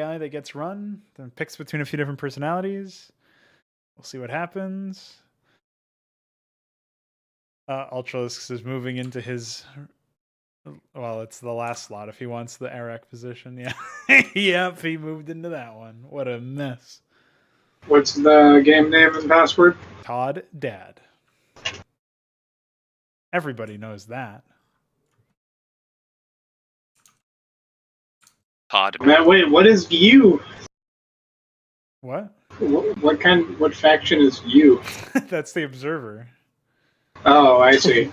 AI that gets run, then picks between a few different personalities. We'll see what happens. Ultralisk is moving into his... Well, it's the last slot if he wants the Eric position. Yeah. Yep, he moved into that one. What a mess. What's the game name and password? Todd Dad. Everybody knows that. Todd. Matt, wait, what is View? What? What faction is View? That's the Observer. Oh, I see.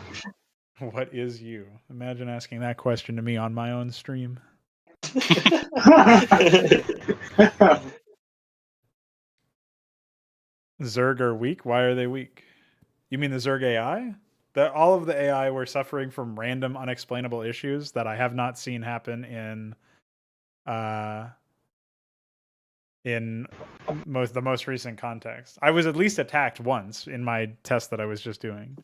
What is you? Imagine asking that question to me on my own stream. Zerg are weak? Why are they weak? You mean the Zerg AI? All of the AI were suffering from random, unexplainable issues that I have not seen happen in the most recent context. I was at least attacked once in my test that I was just doing.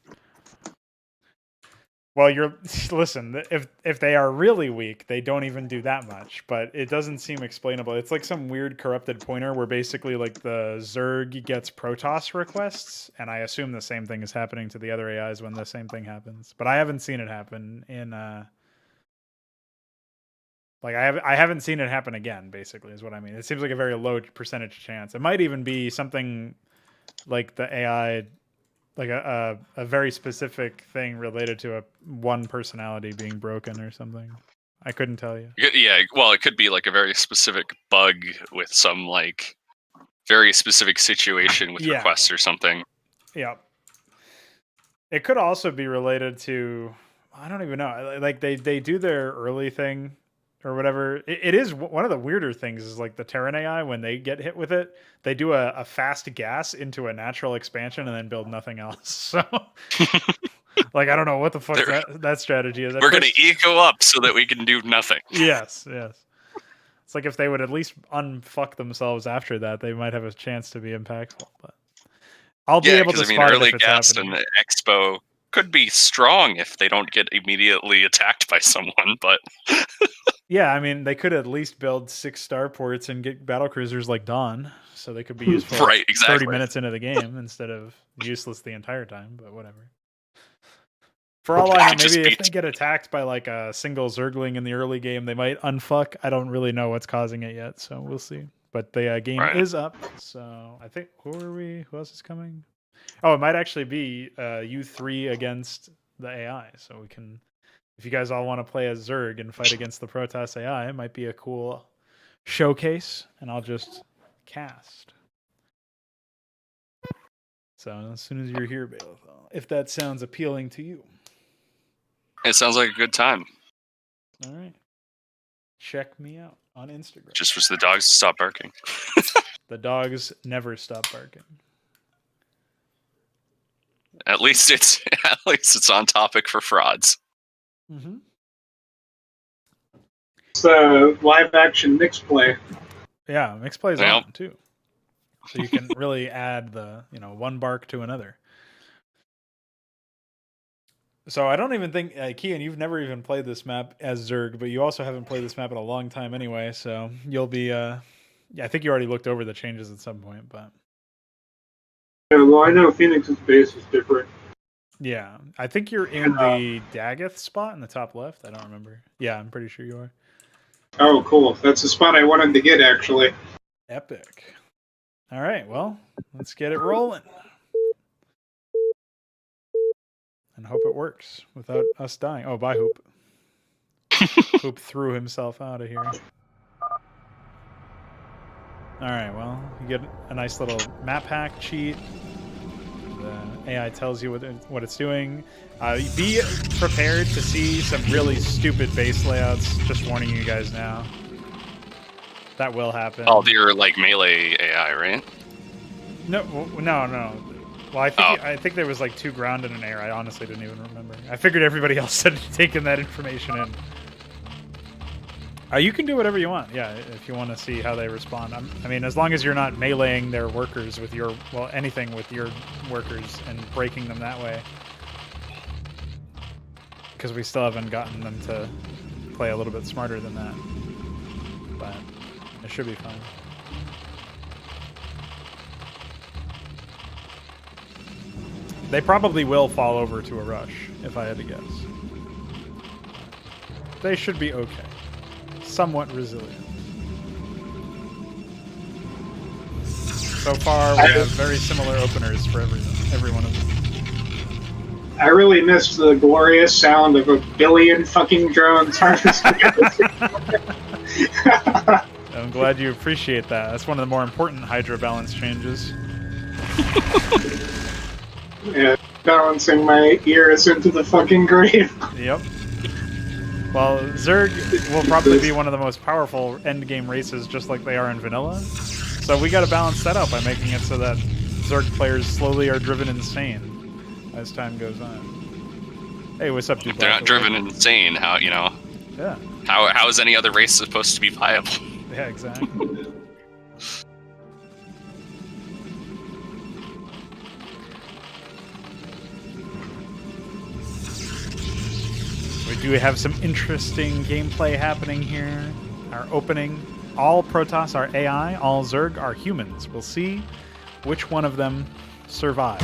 Well, listen, if they are really weak, they don't even do that much, but it doesn't seem explainable. It's like some weird corrupted pointer where basically like the Zerg gets Protoss requests, and I assume the same thing is happening to the other AIs when the same thing happens. But I haven't seen it happen in I haven't seen it happen again, basically, is what I mean. It seems like a very low percentage chance. It might even be something like the AI, like a very specific thing related to one personality being broken or something. I couldn't tell you. Yeah, well, it could be like a very specific bug with some like very specific situation with requests or something. Yeah. It could also be related to, I don't even know. Like they do their early thing or whatever. It is one of the weirder things is like the Terran AI, when they get hit with it, they do a fast gas into a natural expansion and then build nothing else. So like, I don't know what the fuck that strategy is. We're going to eco up so that we can do nothing. Yes. It's like if they would at least unfuck themselves after that, they might have a chance to be impactful. But I'll be able to spot early it if it's gas happening. and Expo could be strong if they don't get immediately attacked by someone, but yeah, I mean, they could at least build 6 starports and get battlecruisers like Dawn, so they could be useful 30 minutes into the game instead of useless the entire time, but whatever. For all I know, maybe if they get attacked by like a single Zergling in the early game, they might unfuck. I don't really know what's causing it yet, so we'll see. But the game is up, so I think, who are we? Who else is coming? Oh, it might actually be U3 against the AI, so we can... If you guys all want to play as Zerg and fight against the Protoss AI, it might be a cool showcase, and I'll just cast. So as soon as you're here, Bailiff, if that sounds appealing to you. It sounds like a good time. All right. Check me out on Instagram. Just wish the dogs stop barking. The dogs never stop barking. At least it's on topic for frauds. Mm-hmm. It's the live action mix play. Yeah, mix play is on too. So you can really add the, one bark to another. So I don't even think, Keyan, you've never even played this map as Zerg, but you also haven't played this map in a long time anyway, so you'll be, I think you already looked over the changes at some point, but... Yeah, well, I know Phoenix's base is different. Yeah, I think you're in the Daggeth spot in the top left. I don't remember. Yeah, I'm pretty sure you are. Oh, cool. That's the spot I wanted to get, actually. Epic. All right, well, let's get it rolling. And hope it works without us dying. Oh, bye, Hoop. Hoop threw himself out of here. All right, well, you get a nice little map hack cheat. The AI tells you what it's doing. Be prepared to see some really stupid base layouts. Just warning you guys now. That will happen. Oh, they're like melee AI, right? No. Well, I think there was like 2 ground and an air. I honestly didn't even remember. I figured everybody else had taken that information in. You can do whatever you want, yeah, if you want to see how they respond. I mean, as long as you're not meleeing their workers with your, anything with your workers and breaking them that way. Because we still haven't gotten them to play a little bit smarter than that. But It should be fine. They probably will fall over to a rush, if I had to guess. They should be okay. Somewhat resilient. So far, we have very similar openers for every one of them. I really missed the glorious sound of a billion fucking drones harvesting. I'm glad you appreciate that. That's one of the more important Hydra balance changes. Yeah, balancing my ears into the fucking grave. Yep. Well, Zerg will probably be one of the most powerful endgame races, just like they are in vanilla. So we got to balance that out by making it so that Zerg players slowly are driven insane as time goes on. Hey, what's up, dude? If they're not driven insane, how, you know? Yeah. How is any other race supposed to be viable? Yeah, exactly. We do have some interesting gameplay happening here. Our opening, all Protoss are AI, all Zerg are humans. We'll see which one of them survives.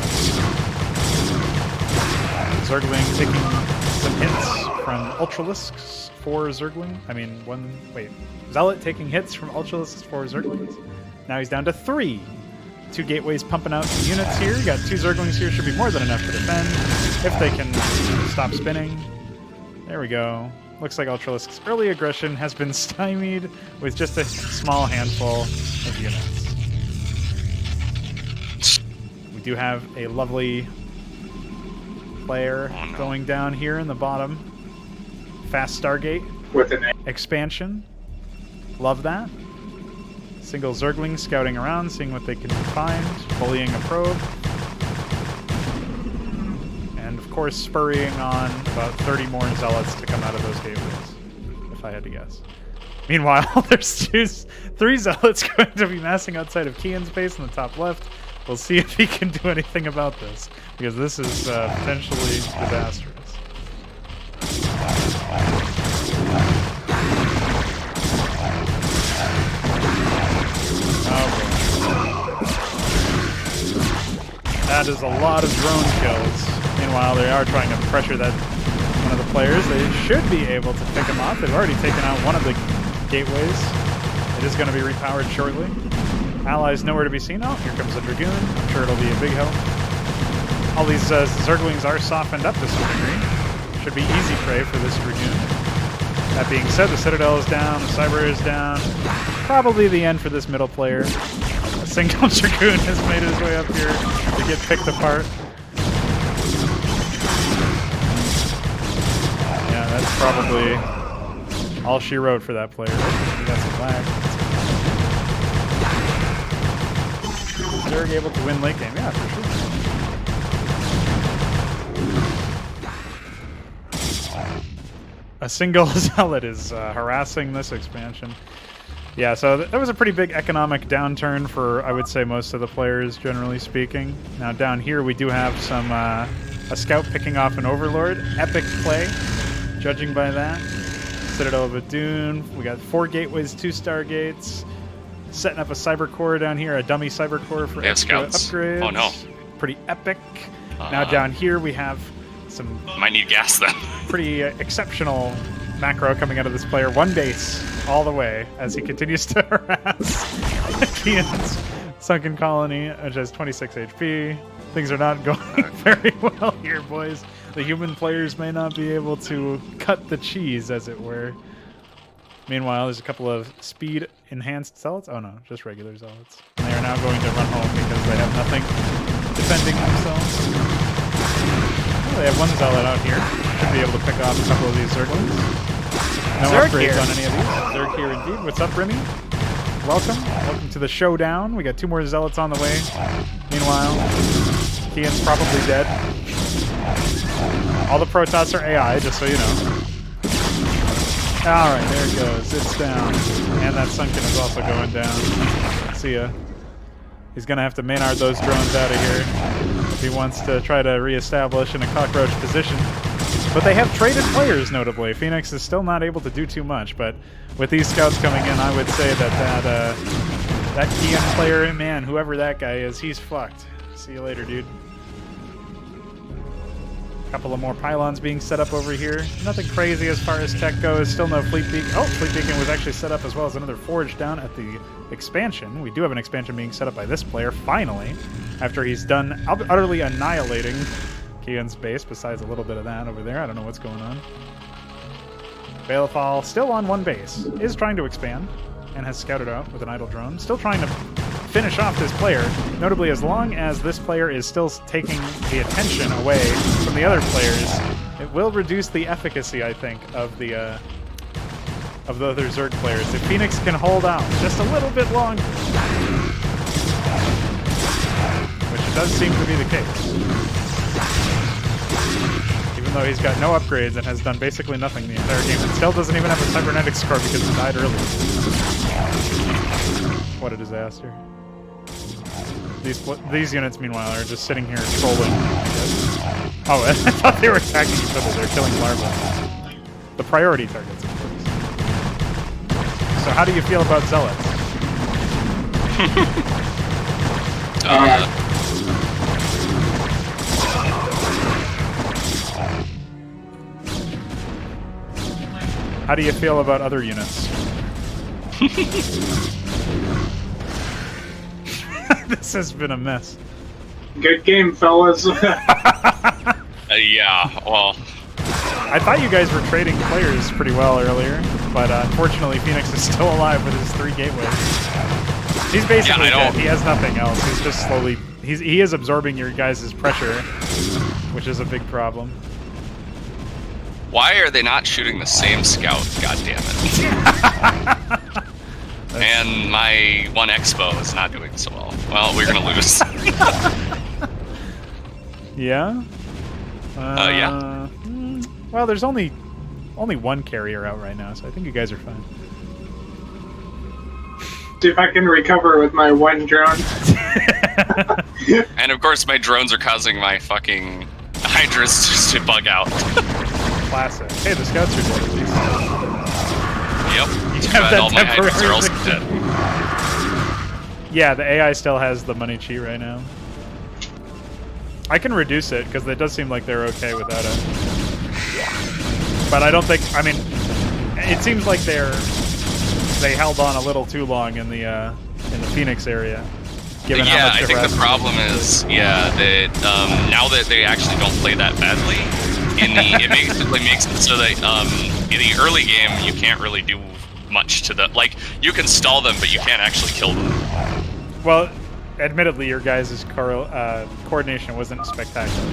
Zergling taking some hits from Ultralisks for Zergling. Zealot taking hits from Ultralisks for Zerglings. Now he's down to 3. 2 gateways pumping out some units here. Got 2 Zerglings here, should be more than enough to defend if they can stop spinning. There we go. Looks like Ultralisk's early aggression has been stymied with just a small handful of units. We do have a lovely player going down here in the bottom. Fast Stargate With an expansion. Love that. Single Zergling scouting around, seeing what they can find, bullying a probe. And of course, spurring on about 30 more Zealots to come out of those gateways, if I had to guess. Meanwhile, there's 3 Zealots going to be massing outside of Keyan's base in the top left. We'll see if he can do anything about this, because this is potentially disastrous. Oh boy. That is a lot of drone kills. Meanwhile, they are trying to pressure that one of the players. They should be able to pick him off. They've already taken out one of the gateways. It is going to be repowered shortly. Allies nowhere to be seen. Oh, here comes a Dragoon. I'm sure it'll be a big help. All these Zerglings are softened up to some degree. Should be easy prey for this Dragoon. That being said, the Citadel is down, the Cyber is down. Probably the end for this middle player. A single Dragoon has made his way up here to get picked apart. Yeah, that's probably all she wrote for that player. He got some lag. Zerg able to win late game? Yeah, for sure. A single Zealot is harassing this expansion. Yeah, so that was a pretty big economic downturn for, I would say, most of the players, generally speaking. Now down here we do have some a scout picking off an Overlord. Epic play, judging by that. Citadel of Adun. We got 4 gateways, 2 Stargates. Setting up a cyber core down here, a dummy cyber core for extra upgrades. Oh no. Pretty epic. Now down here we have some... Might need gas then. Pretty exceptional macro coming out of this player. 1 base all the way as he continues to harass Keyan's sunken colony, which has 26 HP. Things are not going very well here, boys. The human players may not be able to cut the cheese, as it were. Meanwhile, there's a couple of speed-enhanced Zealots. Oh no, just regular Zealots. And they are now going to run home because they have nothing defending themselves. Oh, they have 1 Zealot out here. Should be able to pick off a couple of these Zerglings. No upgrades on any of these. Zerg here indeed. What's up, Remy? Welcome. Welcome to the showdown. We got 2 more Zealots on the way. Meanwhile, Keyan's probably dead. All the Protoss are AI, just so you know. Alright, there it goes. It's down. And that Sunken is also going down. See ya. He's going to have to Maynard those drones out of here if he wants to try to reestablish in a cockroach position. But they have traded players, notably. Phoenix is still not able to do too much, but with these scouts coming in, I would say that Keyan player, man, whoever that guy is, he's fucked. See you later, dude. Couple of more pylons being set up over here. Nothing crazy as far as tech goes. Still no fleet beacon. Oh, fleet beacon was actually set up as well as another forge down at the expansion. We do have an expansion being set up by this player, finally, after he's done utterly annihilating Keyan's base, besides a little bit of that over there. I don't know what's going on. Balefall, still on one base, is trying to expand and has scouted out with an idle drone. Still trying to finish off this player, notably as long as this player is still taking the attention away from the other players, it will reduce the efficacy, I think, of the other Zerg players. If Phoenix can hold out just a little bit longer, which does seem to be the case. Even though he's got no upgrades and has done basically nothing the entire game, and still doesn't even have a cybernetics score because he died early. What a disaster. These units, meanwhile, are just sitting here trolling. Oh, I thought they were attacking each other. They're killing larvae. The priority targets, of course. So how do you feel about Zealots? How do you feel about other units? This has been a mess. Good game, fellas. Yeah, well... I thought you guys were trading players pretty well earlier, but unfortunately Phoenix is still alive with his 3 gateways. He's basically dead. He has nothing else. He's just slowly... He is absorbing your guys' pressure, which is a big problem. Why are they not shooting the same scout? God damn it. And my one expo is not doing so well. Well, we're gonna lose. Yeah? Yeah. Well, there's only one carrier out right now, so I think you guys are fine. See if I can recover with my one drone. And of course, my drones are causing my fucking Hydras just to bug out. Classic. Hey, the scouts are dead at least. Yep. You have that all my Hydras are also dead. Yeah, the AI still has the money cheat right now. I can reduce it, because it does seem like they're okay without it. But I don't think... I mean, it seems like they held on a little too long in the Phoenix area. Given how much I think the problem is, that now that they actually don't play that badly, it makes it so that in the early game you can't really do much to the you can stall them, but you can't actually kill them. Well, admittedly, your guys' coordination wasn't spectacular.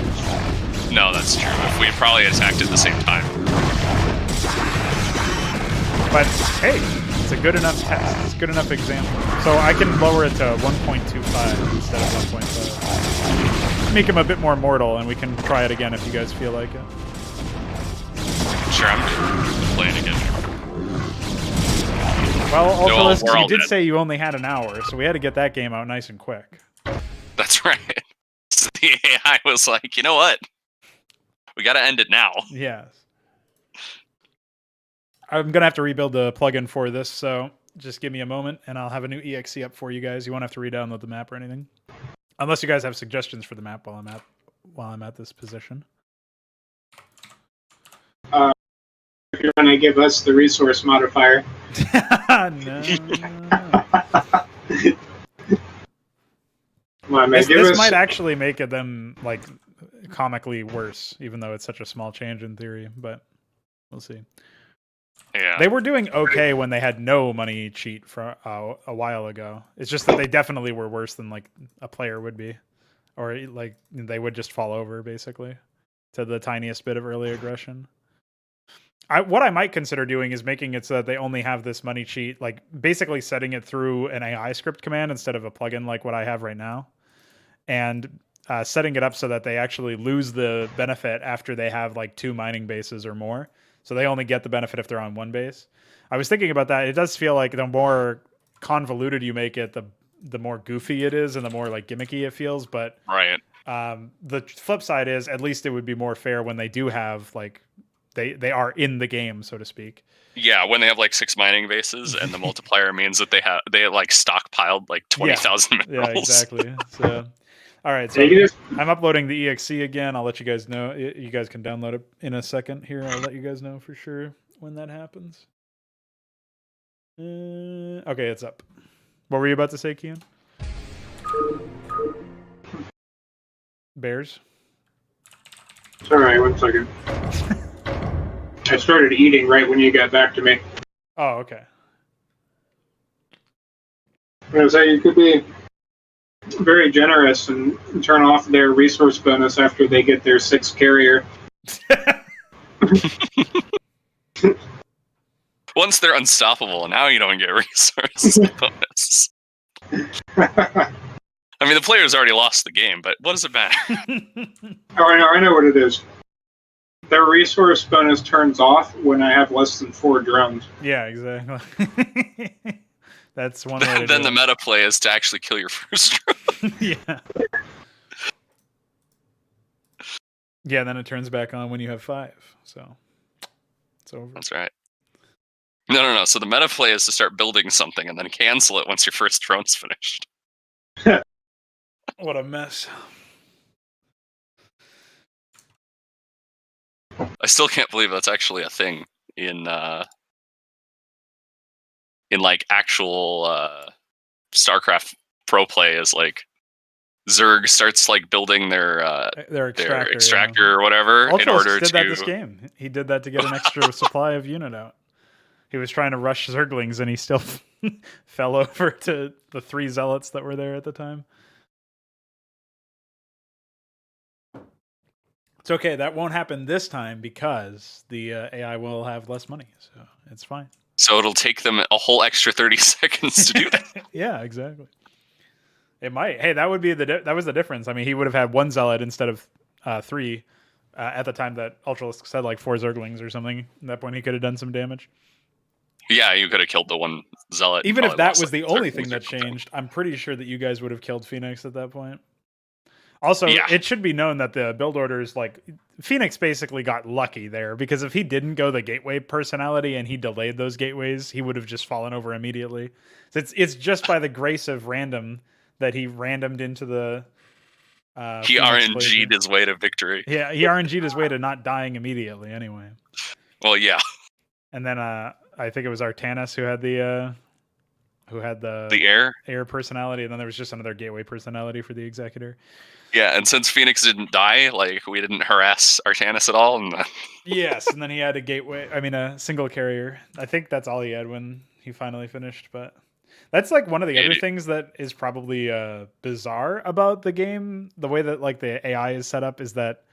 No, that's true. If we probably attacked at the same time. But hey, it's a good enough test. It's a good enough example. So I can lower it to 1.25 instead of 1.5. Make him a bit more mortal, and we can try it again if you guys feel like it. Sure, I'm playing again. Well, Ultralisk, you did say you only had an hour, so we had to get that game out nice and quick. That's right. So the AI was like, you know what? We gotta end it now. Yes. I'm gonna have to rebuild the plugin for this, so just give me a moment, and I'll have a new exe up for you guys. You won't have to re-download the map or anything, unless you guys have suggestions for the map while I'm at this position. If you're gonna give us the resource modifier. No. This might actually make them like comically worse, even though it's such a small change in theory. But we'll see. Yeah, they were doing okay when they had no money cheat for a while ago. It's just that they definitely were worse than like a player would be, or like they would just fall over basically to the tiniest bit of early aggression. What I might consider doing is making it so that they only have this money cheat, like basically setting it through an AI script command instead of a plugin like what I have right now, and setting it up so that they actually lose the benefit after they have like 2 mining bases or more. So they only get the benefit if they're on 1 base. I was thinking about that. It does feel like the more convoluted you make it, the more goofy it is and the more like gimmicky it feels. But right. The flip side is at least it would be more fair when they do have like they are in the game, so to speak. Yeah, when they have like 6 mining bases, and the multiplier means that they like stockpiled like 20,000 minerals. Yeah, exactly. So, all right. So I'm uploading the EXE again. I'll let you guys know. You guys can download it in a second. Here, I'll let you guys know for sure when that happens. Okay, it's up. What were you about to say, Keyan? Bears? Sorry, 1 second. I started eating right when you got back to me. Oh, okay. I was going to say, you could be very generous and turn off their resource bonus after they get their 6th carrier. Once they're unstoppable, now you don't get resource bonus. I mean, the player's already lost the game, but what does it matter? I know what it is. Their resource bonus turns off when I have less than 4 drones. Yeah, exactly. That's one way to then the meta play is to actually kill your first drone. Yeah. Yeah, then it turns back on when you have 5. So it's over. That's right. No. So the meta play is to start building something and then cancel it once your first drone's finished. What a mess. I still can't believe that's actually a thing in like actual StarCraft pro play. Is like Zerg starts like building their extractor or whatever in order did that this game. He did that to get an extra supply of unit out. He was trying to rush Zerglings and he still fell over to the 3 zealots that were there at the time. It's okay. That won't happen this time because the AI will have less money, so it's fine. So it'll take them a whole extra 30 seconds to do that. Yeah, exactly. It might. Hey, that would be that was the difference. I mean, he would have had 1 zealot instead of 3 at the time that Ultralisk said like 4 Zerglings or something. At that point, he could have done some damage. Yeah, you could have killed the 1 zealot. Even if that was the only thing that changed, I'm pretty sure that you guys would have killed Phoenix at that point. Also, It should be known that the build orders, like, Phoenix basically got lucky there, because if he didn't go the gateway personality and he delayed those gateways, he would have just fallen over immediately. So it's just by the grace of random that he randomed into the... he RNG'd his way to victory. Yeah, he RNG'd his way to not dying immediately anyway. Well, yeah. And then I think it was Artanis who had the air personality, and then there was just another gateway personality for the Executor. Yeah, and since Phoenix didn't die, like, we didn't harass Artanis at all. And yes, and then he had a single carrier. I think that's all he had when he finally finished. But that's like one of the other things that is probably bizarre about the game. The way that like the AI is set up is that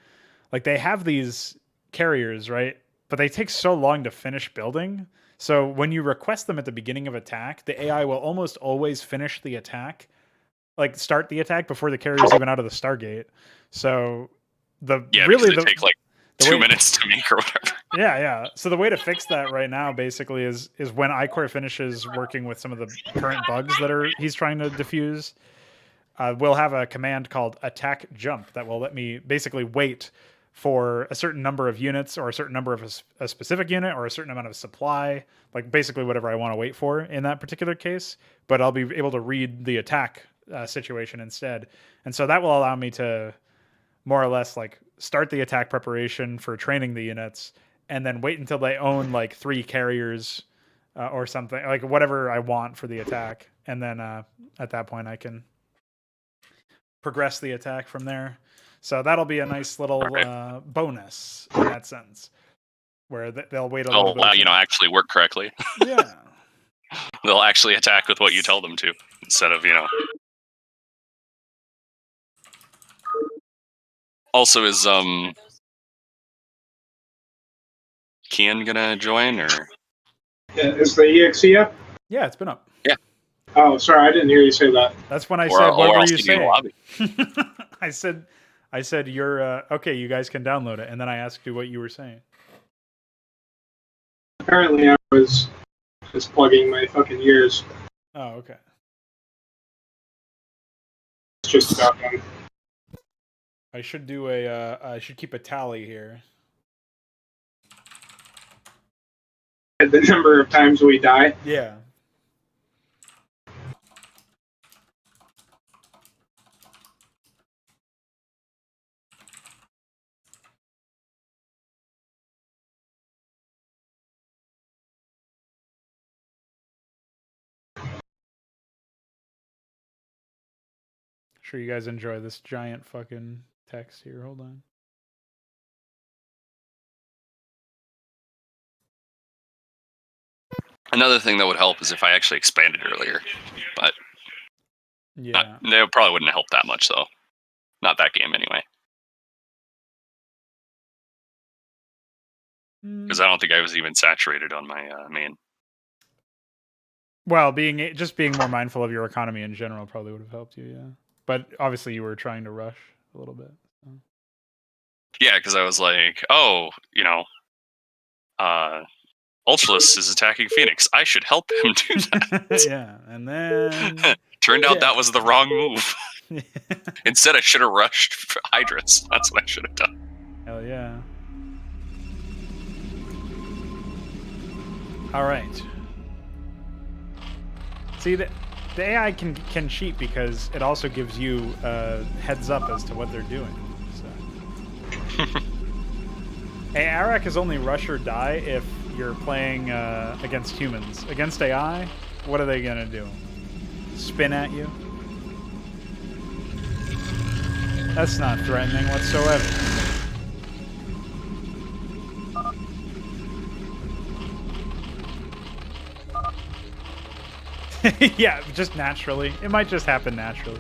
like they have these carriers, right? But they take so long to finish building. So when you request them at the beginning of attack, the AI will almost always finish the attack. Like start the attack before the carrier's even out of the Stargate. So they take like 2 minutes to make or whatever. Yeah. So the way to fix that right now basically is when iCore finishes working with some of the current bugs that he's trying to diffuse, we'll have a command called attack jump that will let me basically wait for a certain number of units or a certain number of a specific unit or a certain amount of supply, like basically whatever I want to wait for in that particular case. But I'll be able to read the attack situation instead, and so that will allow me to more or less like start the attack preparation for training the units, and then wait until they own like 3 carriers or something, like whatever I want for the attack, and then at that point I can progress the attack from there. So that'll be a nice little bonus in that sense, where they'll wait a little bit. Actually work correctly. Yeah. They'll actually attack with what you tell them to, instead of, Also, is Keyan gonna join, or? Yeah, is the EXE up? Yeah, it's been up. Yeah. Oh, sorry, I didn't hear you say that. That's when I said, what were you saying? I said, you're, okay, you guys can download it. And then I asked you what you were saying. Apparently I was just plugging my fucking ears. Oh, okay. It's just about done. I should keep a tally here. the number of times we die. Yeah. Sure you guys enjoy this giant fucking text here. Hold on. Another thing that would help is if I actually expanded earlier, but yeah, they probably wouldn't help that much though. Not that game anyway. Because I don't think I was even saturated on my main. Well, just being more mindful of your economy in general probably would have helped you, yeah. But obviously you were trying to rush a little bit. So. Yeah, because I was like, oh, you know, Ultralus is attacking Phoenix. I should help him do that. Yeah, and then... Turned out that was the wrong move. Instead, I should have rushed Hydras. That's what I should have done. Hell yeah. All right. See, the AI can cheat because it also gives you a heads up as to what they're doing. So. Hey, Arak is only rush or die if you're playing against humans. Against AI, what are they gonna do? Spin at you? That's not threatening whatsoever. Yeah, just naturally. It might just happen naturally.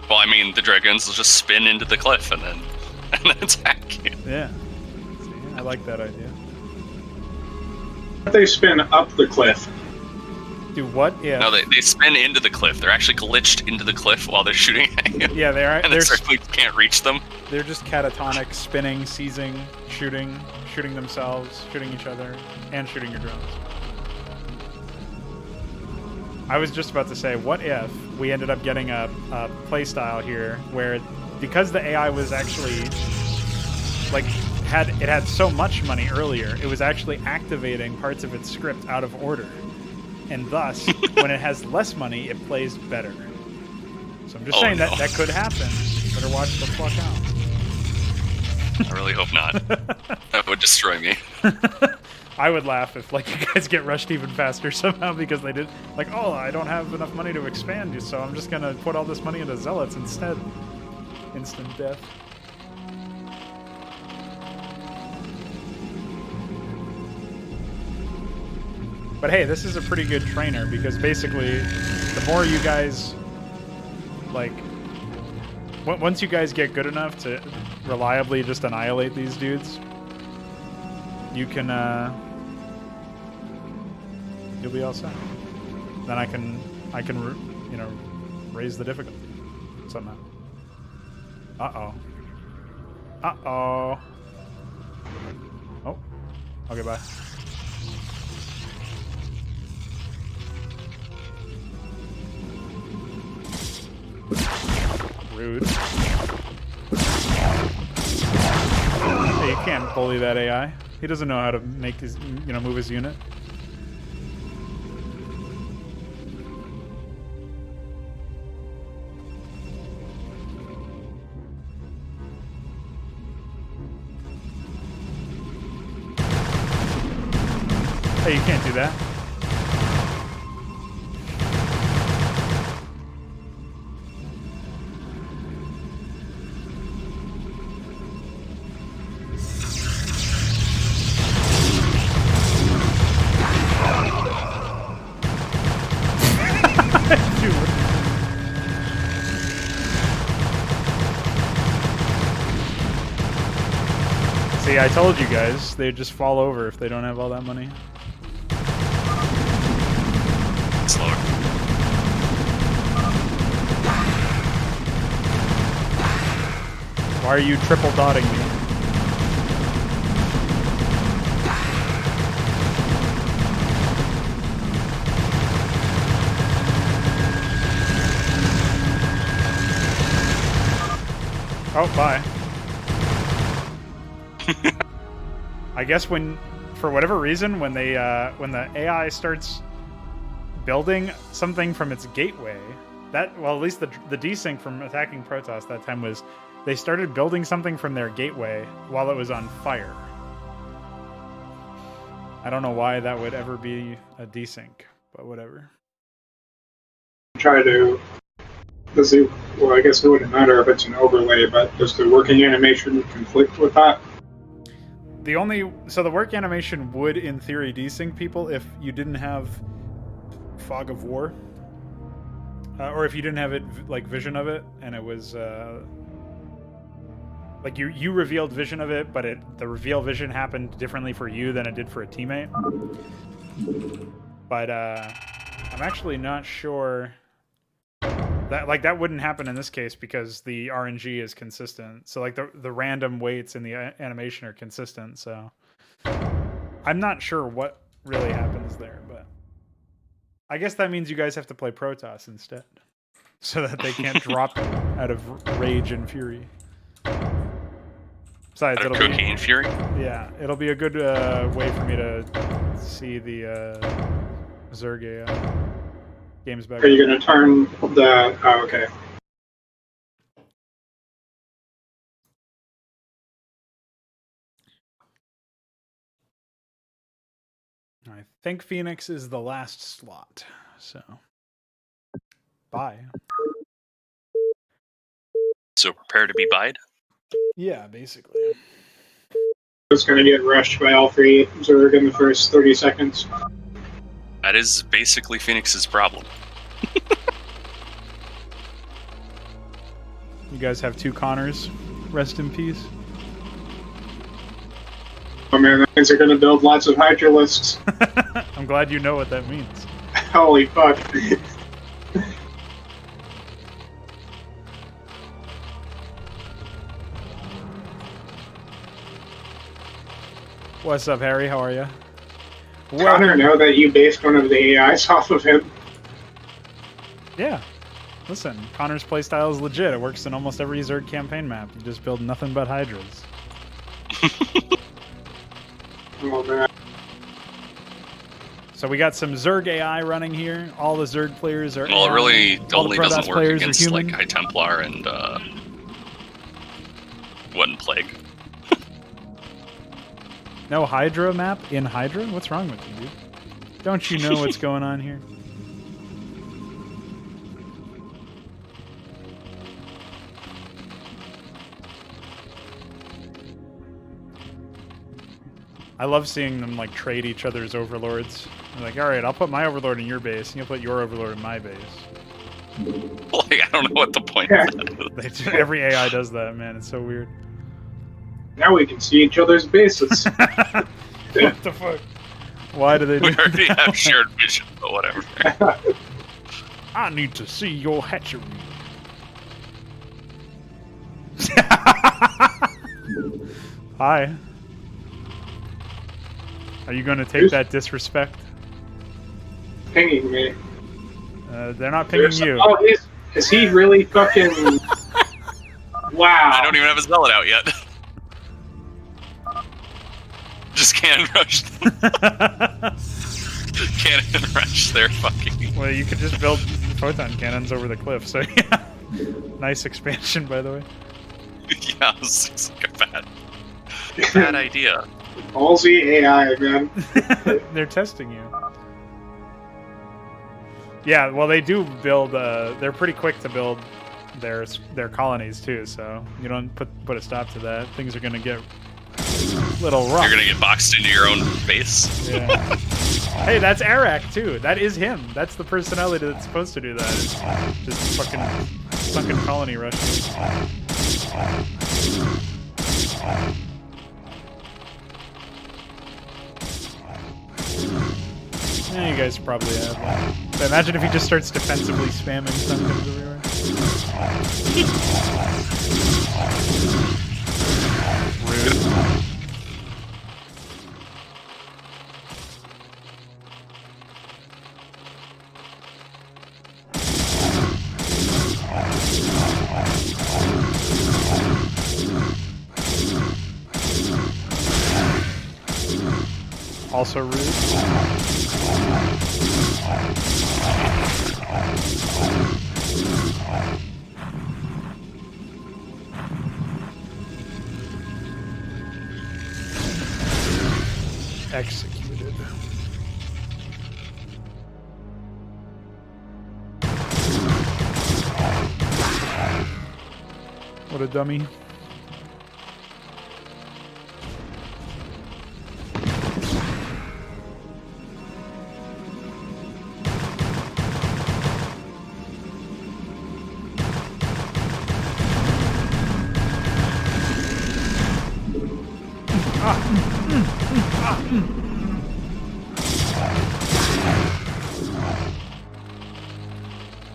Well, I mean, the dragons will just spin into the cliff and then attack you. Yeah. See, I like that idea. They spin up the cliff. Do what? Yeah. No, they spin into the cliff. They're actually glitched into the cliff while they're shooting at you. Yeah, they are. And they certainly can't reach them. They're just catatonic, spinning, seizing, shooting themselves, shooting each other, and shooting your drones. I was just about to say, what if we ended up getting a playstyle here where, because the AI was actually, like, it had so much money earlier, it was actually activating parts of its script out of order. And thus, when it has less money, it plays better. So I'm just saying that could happen. Better watch the fuck out. I really hope not. That would destroy me. I would laugh if, like, you guys get rushed even faster somehow because they did, like, oh, I don't have enough money to expand you, so I'm just gonna put all this money into zealots instead. Instant death. But hey, this is a pretty good trainer because basically, the more you guys, like, once you guys get good enough to reliably just annihilate these dudes, you can, you'll be all set. Then I can, you know, raise the difficulty somehow. Uh-oh. Uh-oh. Oh. Okay, bye. Rude. Hey, you can't bully that AI. He doesn't know how to make his, you know, move his unit. Hey, you can't do that. See, I told you guys, they'd just fall over if they don't have all that money. Slower. Why are you triple dotting me? Oh, bye. I guess when for whatever reason, when the AI starts building something from its gateway, at least the desync from attacking Protoss that time was they started building something from their gateway while it was on fire. I don't know why that would ever be a desync, but whatever. Try to see. Well, I guess it wouldn't matter if it's an overlay, but does the working animation conflict with that? So the work animation would, in theory, desync people if you didn't have Fog of War, or if you didn't have it like vision of it, and it was like you revealed vision of it, but the reveal vision happened differently for you than it did for a teammate. But I'm actually not sure that wouldn't happen in this case because the RNG is consistent. So like the random weights in the animation are consistent. So I'm not sure what really happens there, but I guess that means you guys have to play Protoss instead, so that they can't drop out of rage and fury. Besides, it'll be Cookie and Fury. Yeah, it'll be a good way for me to see the Zerg games back. Are you going to turn the? Oh, okay. I think Phoenix is the last slot, so bye. So prepare to be buyed? Yeah, basically. It's going to get rushed by all three Zerg in the first 30 seconds. That is basically Phoenix's problem. You guys have 2 Connors. Rest in peace. Oh man, that means they're going to build lots of Hydra lists. I'm glad you know what that means. Holy fuck. What's up, Harry? How are you? Connor, know that you based one of the AIs off of him? Yeah. Listen, Connor's playstyle is legit. It works in almost every Zerg campaign map. You just build nothing but Hydras. Oh man. So we got some Zerg AI running here. All the Zerg players are. Well, it really only doesn't work players against like High Templar and One Plague. No Hydra map in Hydra? What's wrong with you, dude? Don't you know what's going on here? I love seeing them like trade each other's overlords. They're like, all right, I'll put my overlord in your base, and you'll put your overlord in my base. Like, I don't know what the point is. Every AI does that, man. It's so weird. Now we can see each other's bases. What the fuck? Why do they do We already that? have shared vision, but whatever. I need to see your hatchery. Hi. Are you going to take that disrespect? Pinging me. They're not pinging you. Oh, is he really fucking... Wow. I don't even have a zealot out yet. Just cannon rush. Cannon rush. They're fucking. Well, you could just build photon cannons over the cliff. So yeah, nice expansion, by the way. Yeah, it's like a bad idea. Ballsy AI again. They're testing you. Yeah, well, they do build. They're pretty quick to build their colonies too. So you don't put a stop to that. Things are gonna get a little rough. You're gonna get boxed into your own base. Yeah. Hey, that's Arak too. That is him. That's the personality that's supposed to do that. It's just fucking sunken colony rush. Yeah, you guys probably have that. But imagine if he just starts defensively spamming sunkens everywhere. Rude. Also rude. Executed. What a dummy.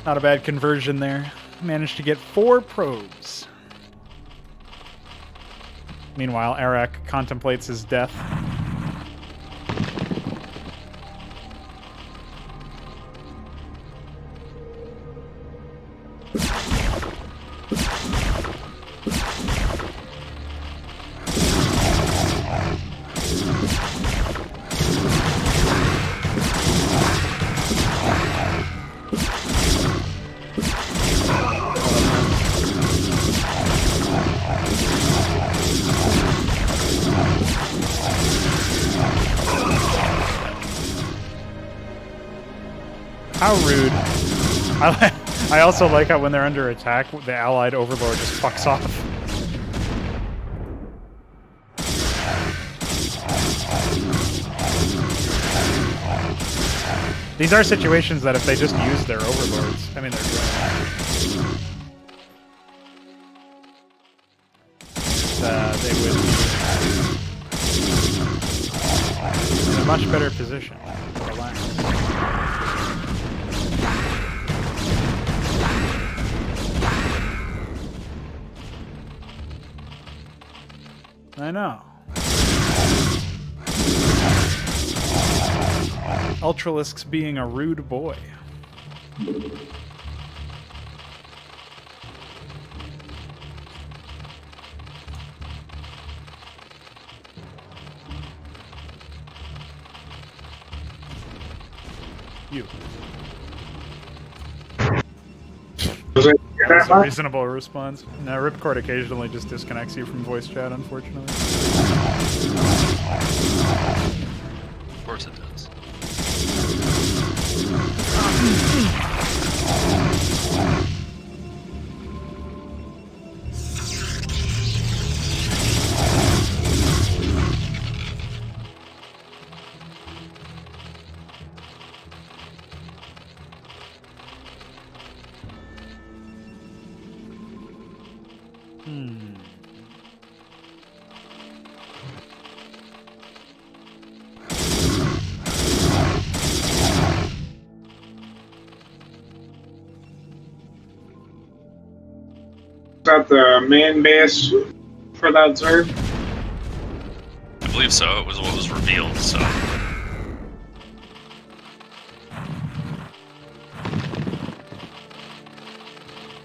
Not a bad conversion there. Managed to get 4 probes. Meanwhile, Arak contemplates his death. How rude. I also like how when they're under attack, the allied overlord just fucks off. These are situations that if they just use their overlords, I mean, they would be in a much better position. Relax. I know. Ultralisk's being a rude boy. You. That's a reasonable response. No, Ripcord occasionally just disconnects you from voice chat, unfortunately. Of course it does. Is that the main base for that Zerg? I believe so. It was what was revealed, so.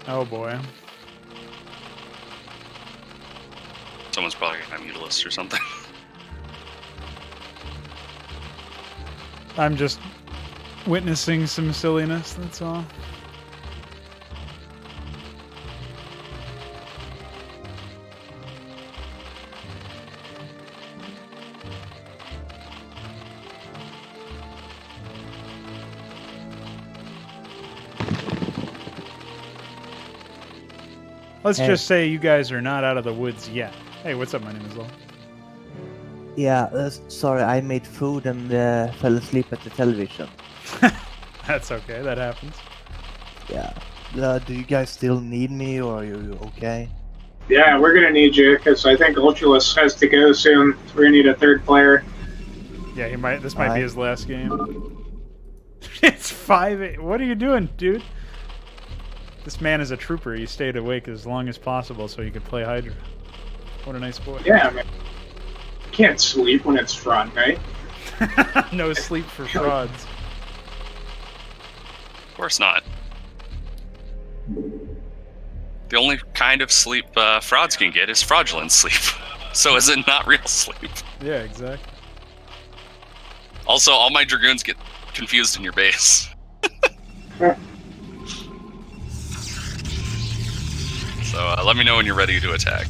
Oh boy. Someone's probably gonna have Mutalisk or something. I'm just witnessing some silliness, that's all. Let's just say you guys are not out of the woods yet. Hey, what's up? My name is Lowell. Yeah, sorry, I made food and fell asleep at the television. That's okay, that happens. Yeah. Do you guys still need me, or are you okay? Yeah, we're gonna need you, because I think Ultralisk has to go soon. We're gonna need a third player. Yeah, he might. This might be his last game. It's 5-8. What are you doing, dude? This man is a trooper. He stayed awake as long as possible so he could play Hydra. What a nice boy. Yeah, man. You can't sleep when it's front, right? No sleep for frauds. Of course not. The only kind of sleep frauds can get is fraudulent sleep. So is it not real sleep? Yeah, exactly. Also, all my Dragoons get confused in your base. So let me know when you're ready to attack.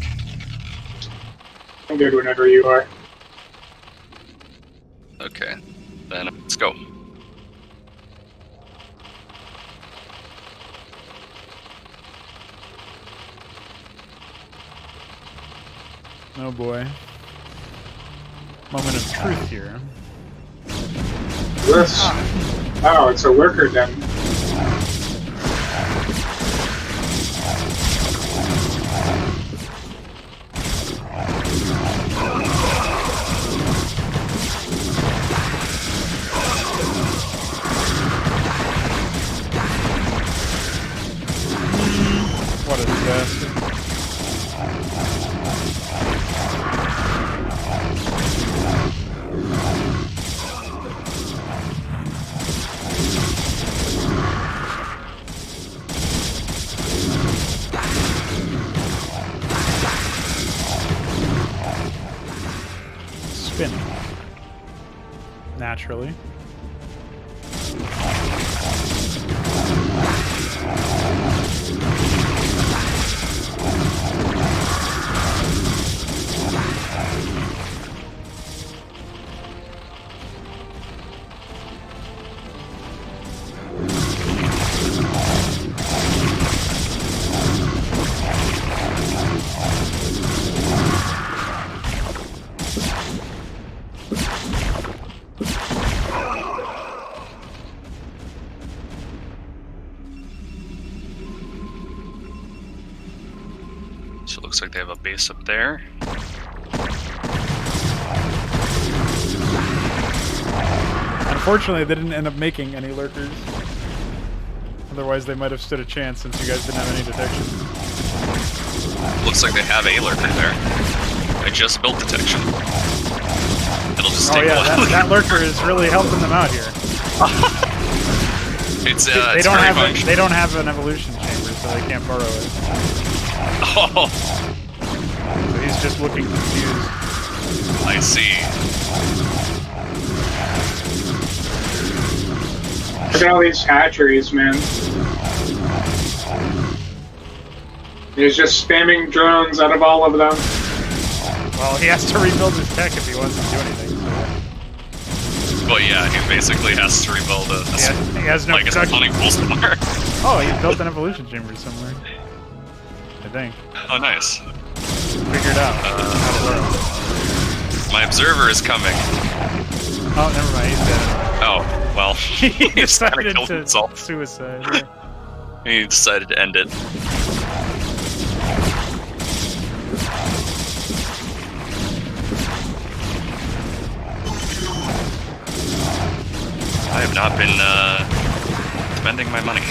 I'm good whenever you are. Okay, then let's go. Oh boy. Moment of truth here. This. Oh, it's a lurker den. What a disaster. Spinning. Naturally. So it looks like they have a base up there. Unfortunately, they didn't end up making any lurkers. Otherwise, they might have stood a chance since you guys didn't have any detection. Looks like they have a lurker there. I just built detection. It'll just take a while. That lurker is really helping them out here. It's they don't have an evolution chamber, so they can't burrow it. Oh, So he's just looking confused. I see. Look at all these hatcheries, man. He's just spamming drones out of all of them. Well, he has to rebuild his tech if he wants to do anything. So. Well, yeah, he basically has to rebuild a He has no like a hunting pool somewhere. Oh, he built an evolution chamber somewhere. I think. Oh, nice. Figured out. My observer is coming. Oh, never mind. He's dead. Oh, well. He decided killed to himself. suicide. Yeah. He decided to end it. I have not been spending my money.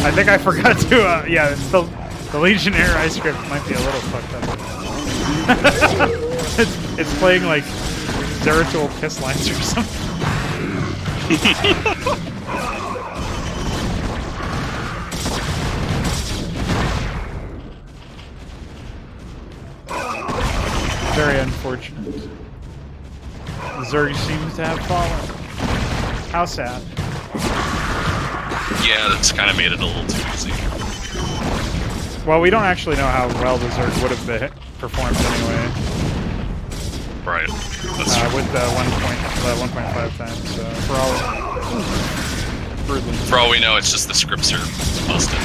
I think I forgot to, yeah, the Legionnaire ice script might be a little fucked up. it's playing like Zeratul piss lines or something. Very unfortunate. Zerg seems to have fallen. How sad. Yeah, that's kind of made it a little too easy. Well, we don't actually know how well the Zerg would have performed anyway. Right. That's true. With the 1.5 times, so for all we know, it's just the scripts are busted.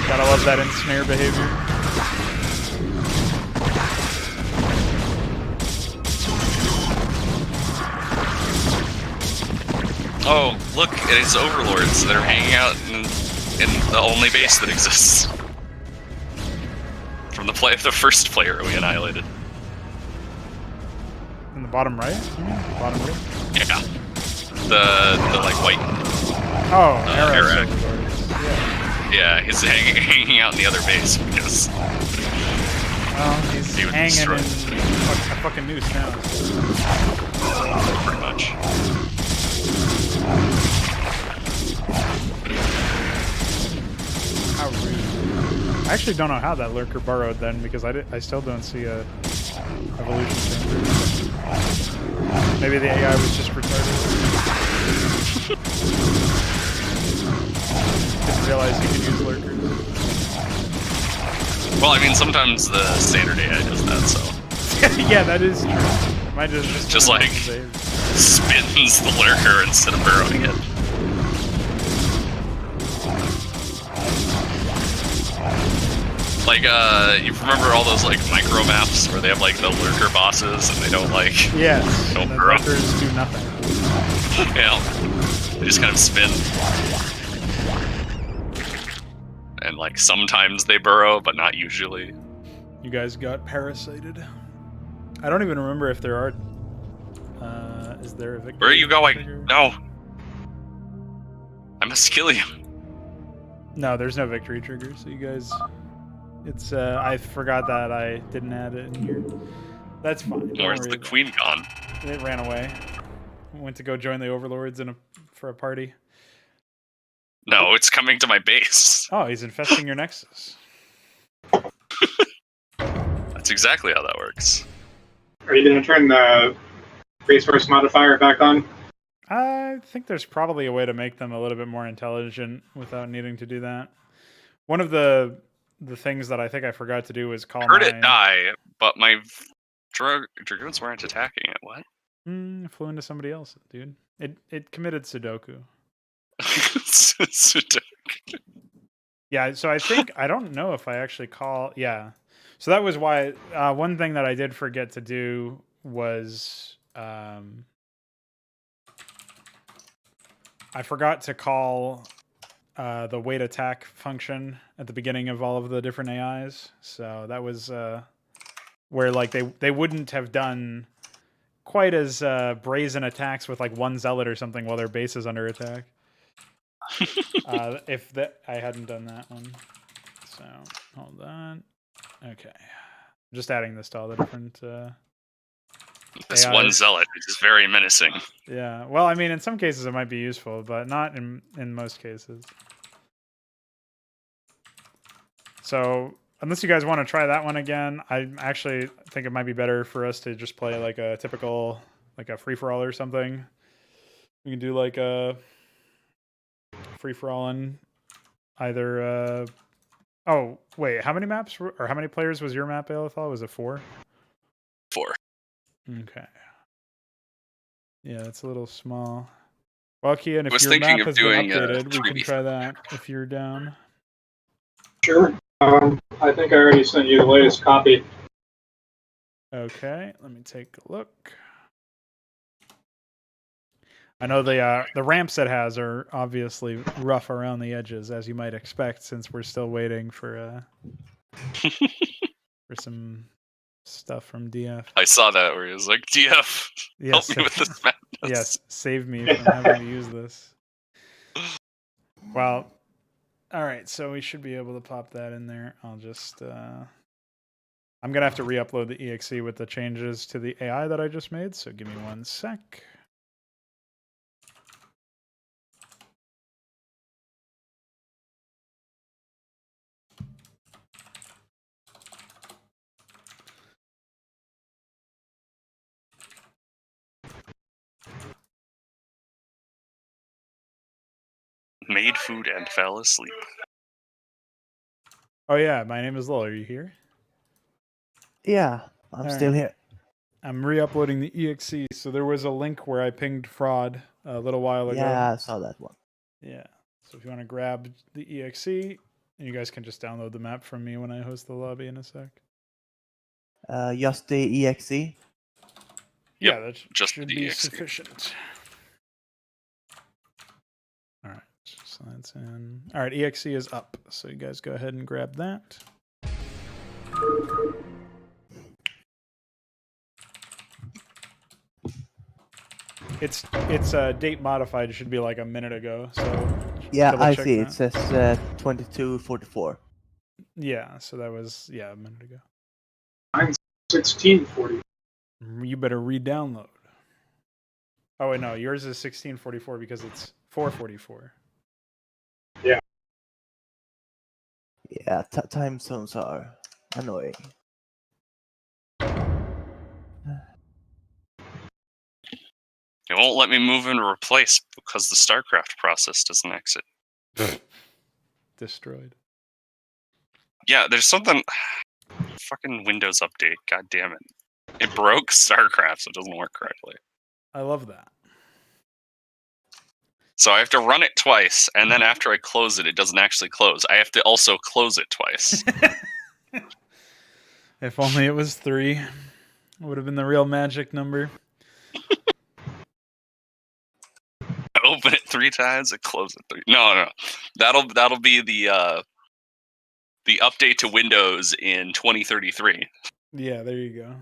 Gotta love that ensnare behavior. Oh, look, it's overlords. They're hanging out in the only base that exists. From the first player we annihilated. In the bottom right? Bottom right? Yeah. the like white. Oh, Eric. Yeah. Yeah, he's hanging out in the other base because. Well, he's hanging in a fucking noose now. Pretty much. How rude. I actually don't know how that lurker burrowed then, because I still don't see a evolution changer. Maybe the AI was just retarded. Didn't realize you could use lurkers. Well, I mean, sometimes the standard AI does that, so. Yeah, that is true. Mine just like spins the lurker instead of burrowing it. Like, you remember all those, like, micro maps where they have, like, the lurker bosses and they don't, like... Yes, don't the burrow. lurkers do nothing. Yeah. They just kind of spin. And, like, sometimes they burrow, but not usually. You guys got parasited. I don't even remember if there are... is there a victory? Where are you going? trigger? No! I must kill you. No, there's no victory trigger, so you guys... It's, I forgot that I didn't add it in here. That's fine. Where's the queen gone? It ran away. Went to go join the overlords for a party. No, it's coming to my base. Oh, he's infesting your nexus. That's exactly how that works. Are you going to turn the resource modifier back on? I think there's probably a way to make them a little bit more intelligent without needing to do that. One of the things that I think I forgot to do was call I heard it die, but my dragoons weren't attacking it. What? Flew into somebody else, dude. It committed Sudoku. Sudoku. Yeah, so I don't know if I actually yeah. So that was why one thing that I did forget to do was I forgot to call the wait attack function at the beginning of all of the different AIs. So that was where like they wouldn't have done quite as brazen attacks with like one zealot or something while their base is under attack. If I hadn't done that one. So hold on. Okay. Just adding this to all the different this AIs. one zealot is very menacing. Yeah. Well, I mean, in some cases it might be useful, but not in most cases. So, unless you guys want to try that one again, I actually think it might be better for us to just play like a typical, like a free-for-all or something. We can do like a free-for-all in either... Oh, wait, how many maps, or how many players was your map, Aelithal? Was it 4? 4. Okay. Yeah, that's a little small. Well, Keyan, if your thinking map of has been doing, updated, we can 3v5. try that if you're down. Sure. I think I already sent you the latest copy. Okay, let me take a look. I know the ramps it has are obviously rough around the edges, as you might expect, since we're still waiting for for some stuff from DF. I saw that where he was like, DF, Yes, help me with this madness. yes, save me from having to use this. Well, all right, so we should be able to pop that in there. I'll just... I'm going to have to re-upload the EXE with the changes to the AI that I just made, so give me 1 sec. Made food and fell asleep. Oh yeah, my name is Lowell. Are you here? Yeah, I'm still here. I'm re-uploading the EXE. So there was a link where I pinged fraud a little while ago. Yeah, I saw that one. Yeah. So if you want to grab the EXE, and you guys can just download the map from me when I host the lobby in a sec. Just the EXE? Yeah, that just should the be EXE. sufficient. All right, so that's in. All right, EXE is up. So you guys go ahead and grab that. It's date modified. It should be like a minute ago. So yeah, I see. That. It says 22:44. Yeah, so that was a minute ago. Mine's 16:40. You better re-download. Oh wait, no, yours is 16:44 because it's 4:44. Yeah. Yeah, time zones are annoying. It won't let me move into replace because the StarCraft process doesn't exit. Destroyed. Yeah, there's something. Fucking Windows update. God damn it! It broke StarCraft, so it doesn't work correctly. I love that. So I have to run it twice, and then after I close it, it doesn't actually close. I have to also close it twice. If only it was 3. It would have been the real magic number. Open it 3 times and close it 3. No. That'll be the update to Windows in 2033. Yeah, there you go.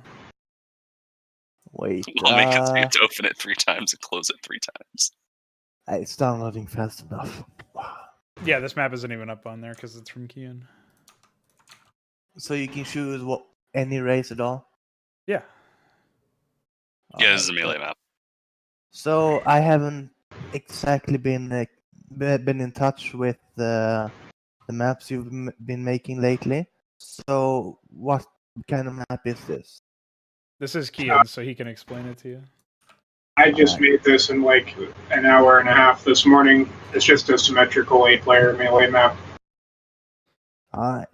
Wait. We'll make it so you have to open it 3 times and close it 3 times. It's downloading fast enough. Yeah, this map isn't even up on there because it's from Keyan. So you can choose any race at all? Yeah. Yeah, this is a melee map. So I haven't exactly been in touch with the maps you've been making lately. So what kind of map is this? This is Keyan, so he can explain it to you. I just made this in like an hour and a half this morning. It's just a symmetrical 8-player melee map. Alright.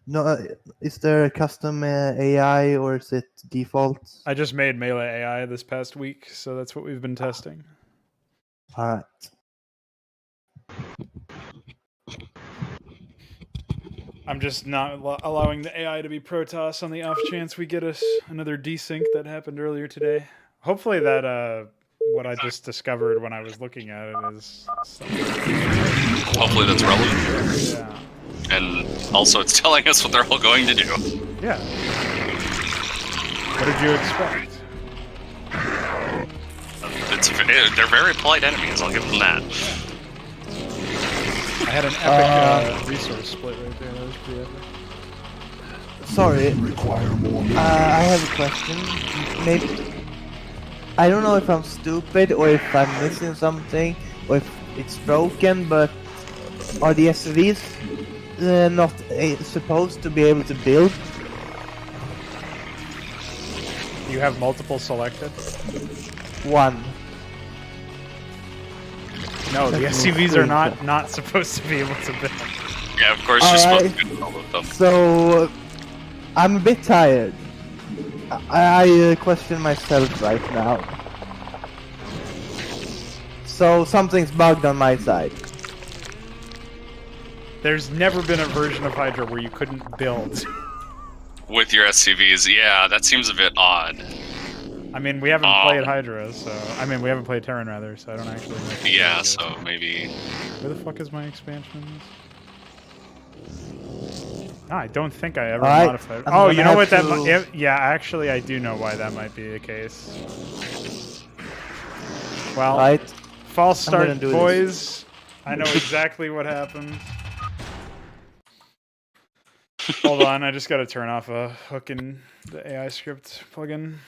No, is there a custom AI or is it default? I just made melee AI this past week, so that's what we've been testing. Alright. I'm just not allowing the AI to be Protoss on the off chance we get us another desync that happened earlier today. Hopefully that what I just discovered when I was looking at it is something. Hopefully that's relevant. Yeah. And also it's telling us what they're all going to do. Yeah. What did you expect? They're very polite enemies, I'll give them that. I had an epic resource split right there. That was pretty epic. Sorry. I have a question. Maybe I don't know if I'm stupid or if I'm missing something or if it's broken, but are the SUVs not supposed to be able to build? You have multiple selected? One. No, the SUVs are not supposed to be able to build. Yeah, of course you're supposed to build all of them. So I'm a bit tired. I question myself right now. So something's bugged on my side. There's never been a version of Hydra where you couldn't build. With your SCVs, yeah, that seems a bit odd. I mean, we haven't played Hydra, so... I mean, we haven't played Terran, rather, so I don't actually know. Yeah, so maybe... Where the fuck is my expansion? No, I don't think I ever modified... Oh, you know what that might... Yeah, actually, I do know why that might be the case. Well, false start, boys. I know exactly what happened. Hold on, I just gotta turn off a hook in the AI script plugin.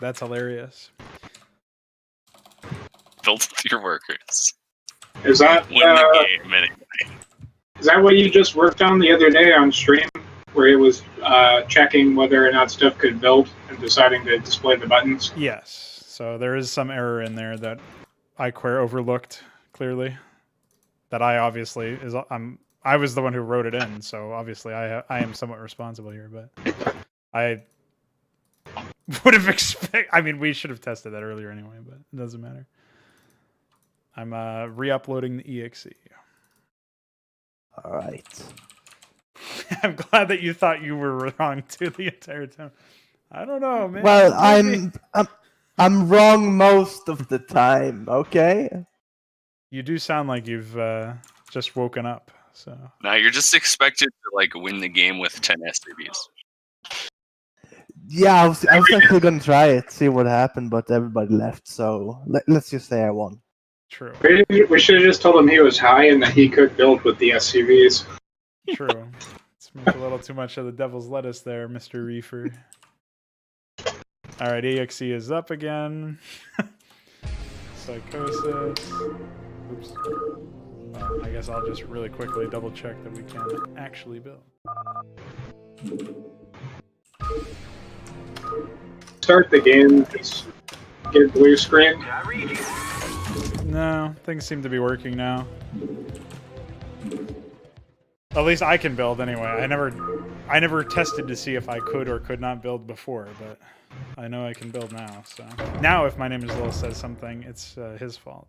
That's hilarious. Build with your workers. Is that win the game anyway? Is that what you just worked on the other day on stream, where it was checking whether or not stuff could build and deciding to display the buttons? Yes. So there is some error in there that iQuare overlooked clearly. That I obviously is I was the one who wrote it in, so obviously I am somewhat responsible here, but I would have expected... I mean, we should have tested that earlier anyway, but it doesn't matter. I'm re-uploading the EXE. Alright. I'm glad that you thought you were wrong too the entire time. I don't know, man. Well, I'm wrong most of the time, okay? You do sound like you've just woken up, so... Now you're just expected to, like, win the game with 10 SCVs. Yeah, I was actually gonna try it, see what happened, but everybody left, so let's just say I won. True. We should have just told him he was high and that he could build with the SCVs. True. Let's make a little too much of the devil's lettuce there, Mr. Reefer. Alright, EXE is up again. Psychosis. Oops. I guess I'll just really quickly double check that we can actually build. Start the game, just get blue screen. No, things seem to be working now. At least I can build anyway. I never tested to see if I could or could not build before, but I know I can build now. So now, if my name is Lil says something, it's his fault,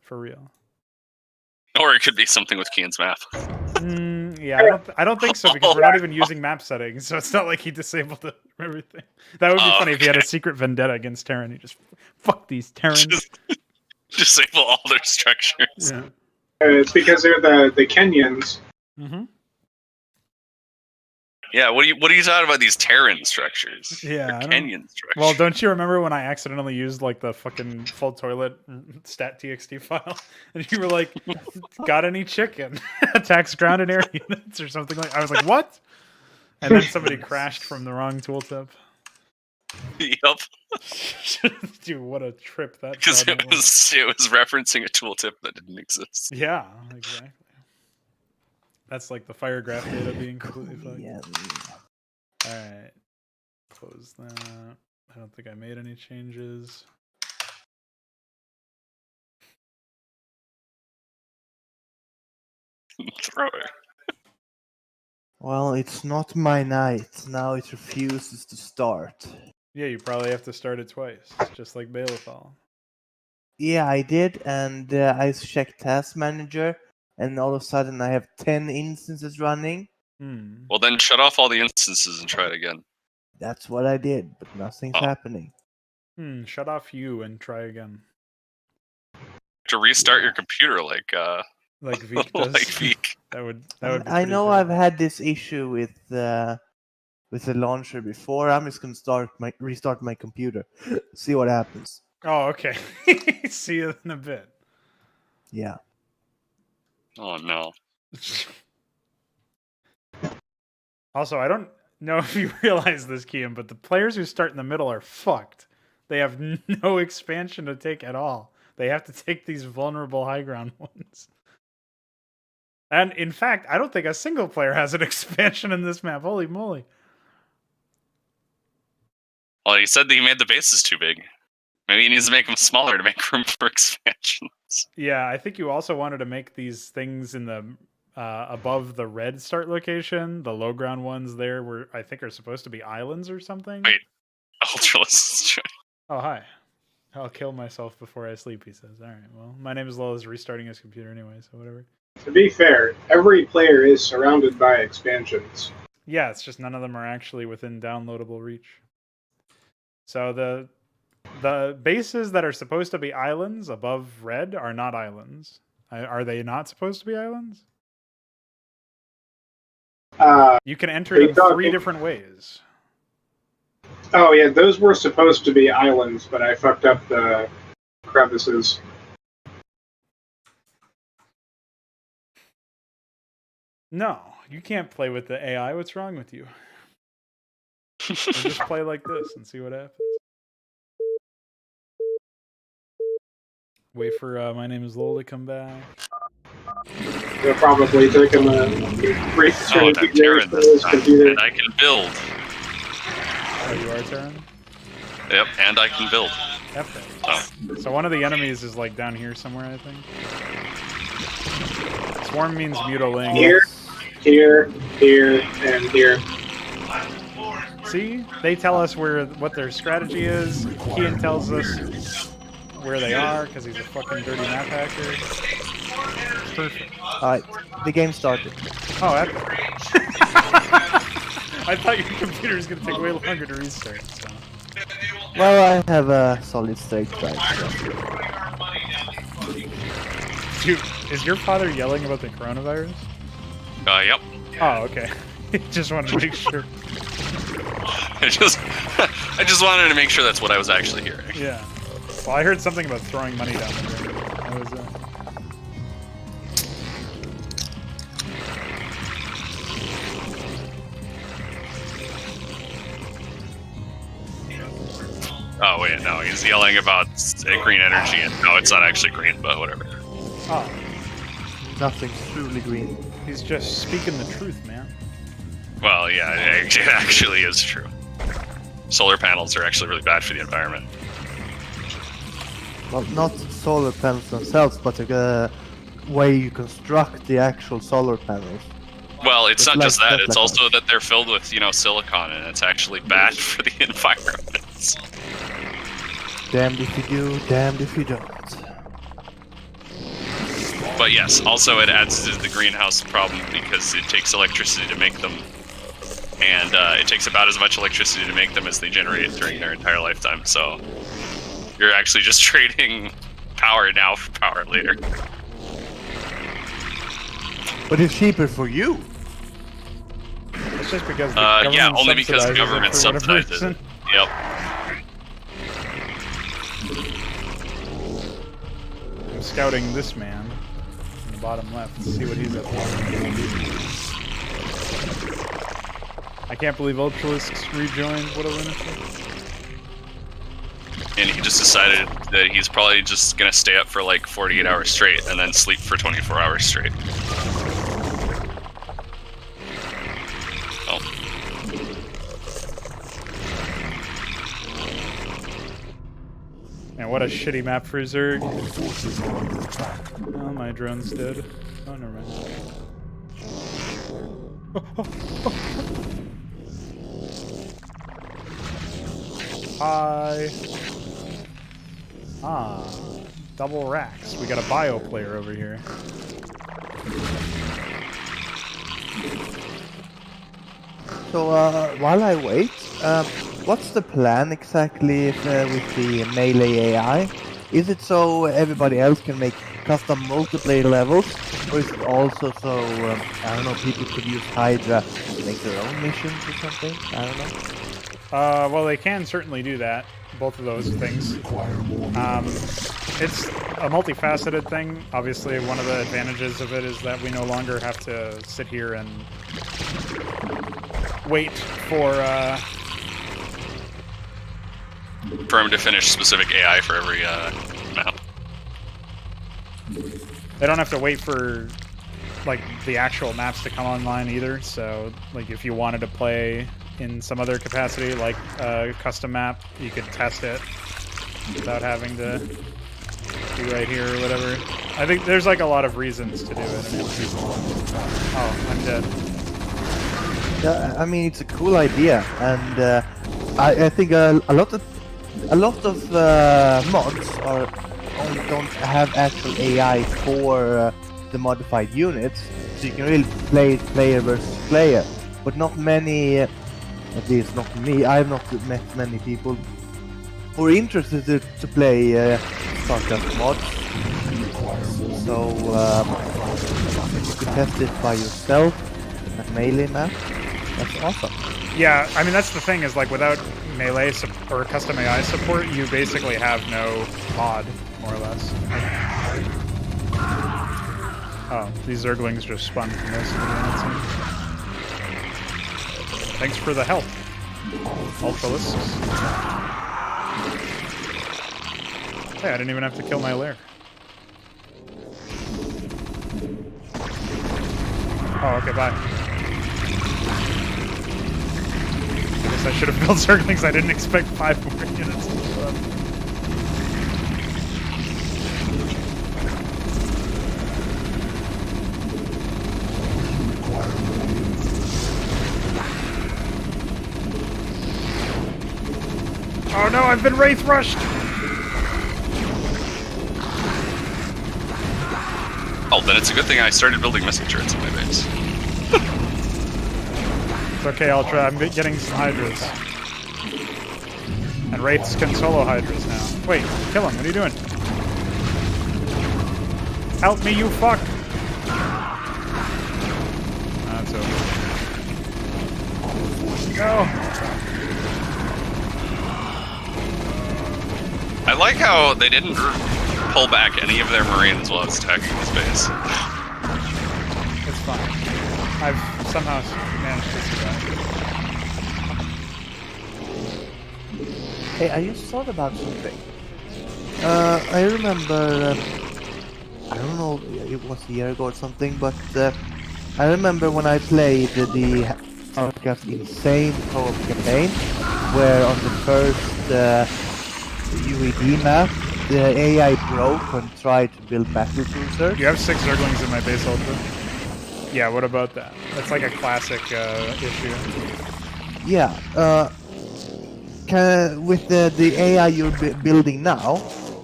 for real. Or it could be something with Keyan's map. Yeah, I don't think so because we're not even using map settings, so it's not like he disabled everything. That would be funny if he had a secret vendetta against Terran. He just fuck these Terrans. Disable all their structures. Yeah. It's because they're the Kenyans. Mm-hmm. Yeah, what are you talking about these Terran structures? Yeah, Kenyan structures. Well, don't you remember when I accidentally used like the fucking full toilet stat txt file, and you were like, "Got any chicken? Attacks grounded area units or something like?" I was like, "What?" And then somebody crashed from the wrong tooltip. Yep. Dude, what a trip that! Because it was referencing a tooltip that didn't exist. Yeah, exactly. That's like the fire graph data being completely fucked. Yeah. Alright. Close that. I don't think I made any changes. Throw it. Well, it's not my night. Now it refuses to start. Yeah, you probably have to start it twice, just like Balefall. Yeah, I did, and I checked Task Manager, and all of a sudden I have 10 instances running. Well, then shut off all the instances and try it again. That's what I did, but nothing's happening. Shut off you and try again. To restart your computer like Veek does. like Veek. That would be I know funny. I've had this issue with the launcher before. I'm just gonna restart my computer. See what happens. Oh, okay. See you in a bit. Yeah. Oh no. Also, I don't know if you realize this, Keyan, but the players who start in the middle are fucked. They have no expansion to take at all. They have to take these vulnerable high ground ones. And in fact, I don't think a single player has an expansion in this map. Holy moly. Well, he said that he made the bases too big. Maybe he needs to make them smaller to make room for expansions. Yeah, I think you also wanted to make these things in the above the red start location. The low ground ones there were, I think, are supposed to be islands or something. Wait, Ultralist. Oh, hi. I'll kill myself before I sleep, he says. All right, well, my name is Lowell is restarting his computer anyway, so whatever. To be fair, every player is surrounded by expansions. Yeah, it's just none of them are actually within downloadable reach. So the bases that are supposed to be islands above red are not islands. Are they not supposed to be islands? You can enter them 3 different ways. Oh yeah, those were supposed to be islands, but I fucked up the crevices. No, you can't play with the AI. What's wrong with you? We'll just play like this and see what happens. Wait for my name is Lowell to come back. They're probably taking the Oh, that Terran this time. And I can build. Oh, you are Terran? Yep, and I can build. Epic. So one of the enemies is like down here somewhere, I think. Swarm means mutiling. Here, and here. See? They tell us what their strategy is. Keyan tells us where they are because he's a fucking dirty map hacker. Perfect. Alright, the game started. Oh, epic. I thought your computer was going to take way longer to restart. So. Well, I have a solid state drive. So. Dude, is your father yelling about the coronavirus? Yep. Oh, okay. Just wanted to make sure. I just wanted to make sure that's what I was actually hearing. Yeah. Well, I heard something about throwing money down the drain. That was Oh wait, no, he's yelling about green energy, and no, it's not actually green, but whatever. Oh. Nothing's truly green. He's just speaking the truth, man. Well, yeah, it actually is true. Solar panels are actually really bad for the environment. Well, not solar panels themselves, but the way you construct the actual solar panels. Well, it's not just that, it's also that they're filled with, silicon, and it's actually bad for the environment. Damned if you do, damned if you don't. But yes, also it adds to the greenhouse problem because it takes electricity to make them, and it takes about as much electricity to make them as they generate during their entire lifetime, so you're actually just trading power now for power later. But it's cheaper for you. It's just because the government yeah, only because the government subsidizes subsidizes it. Yep. I'm scouting this man in the bottom left to see what he's up to. I can't believe Ultralisks rejoined. What a lunatic. And he just decided that he's probably just gonna stay up for like 48 hours straight and then sleep for 24 hours straight. Oh. Man, what a shitty map for Zerg. Oh, my drone's dead. Oh, never mind. Hi. Ah, double racks. We got a bio player over here. So while I wait, what's the plan exactly with the melee AI? Is it so everybody else can make custom multiplayer levels, or is it also so I don't know, people could use Hydra to make their own missions or something? I don't know. Well, they can certainly do that. Both of those things. It's a multifaceted thing. Obviously, one of the advantages of it is that we no longer have to sit here and wait for him to finish specific AI for every map. They don't have to wait for like the actual maps to come online either. So, like, if you wanted to play in some other capacity, like a custom map, you could test it without having to be right here or whatever. I think there's like a lot of reasons to do it. Oh, I'm dead. Yeah, I mean, it's a cool idea, and I think a lot of mods don't have actual AI for the modified units, so you can really play it player versus player. But not many, at least not me, I've not met many people who are interested to play StarCraft mods. So if you could test it by yourself in a melee map, that's awesome. Yeah, I mean, that's the thing, is like without melee or custom AI support, you basically have no mod, more or less. Oh, these Zerglings just spun for most of the minutes. Thanks for the help, Ultralisks. Hey, I didn't even have to kill my lair. Oh, okay, bye. I guess I should have built Zerglings. I didn't expect 5 more units. Oh no, I've been Wraith rushed! Oh, then it's a good thing I started building missile turrets in my base. It's okay, Ultra. I'm getting some Hydras. And Wraiths can solo Hydras now. Wait, kill him. What are you doing? Help me, you fuck! That's over. No. I like how they didn't pull back any of their Marines while it's attacking this base. It's fine. I've somehow managed to survive. Hey, I just thought about something. I remember, I don't know, it was a year ago or something, but I remember when I played the Warcraft Insane co-op campaign, where on the first UED map, the AI broke and tried to build battle cruisers. You have 6 Zerglings in my base ultra. Yeah, what about that? That's like a classic issue. Yeah, with the AI you're building now,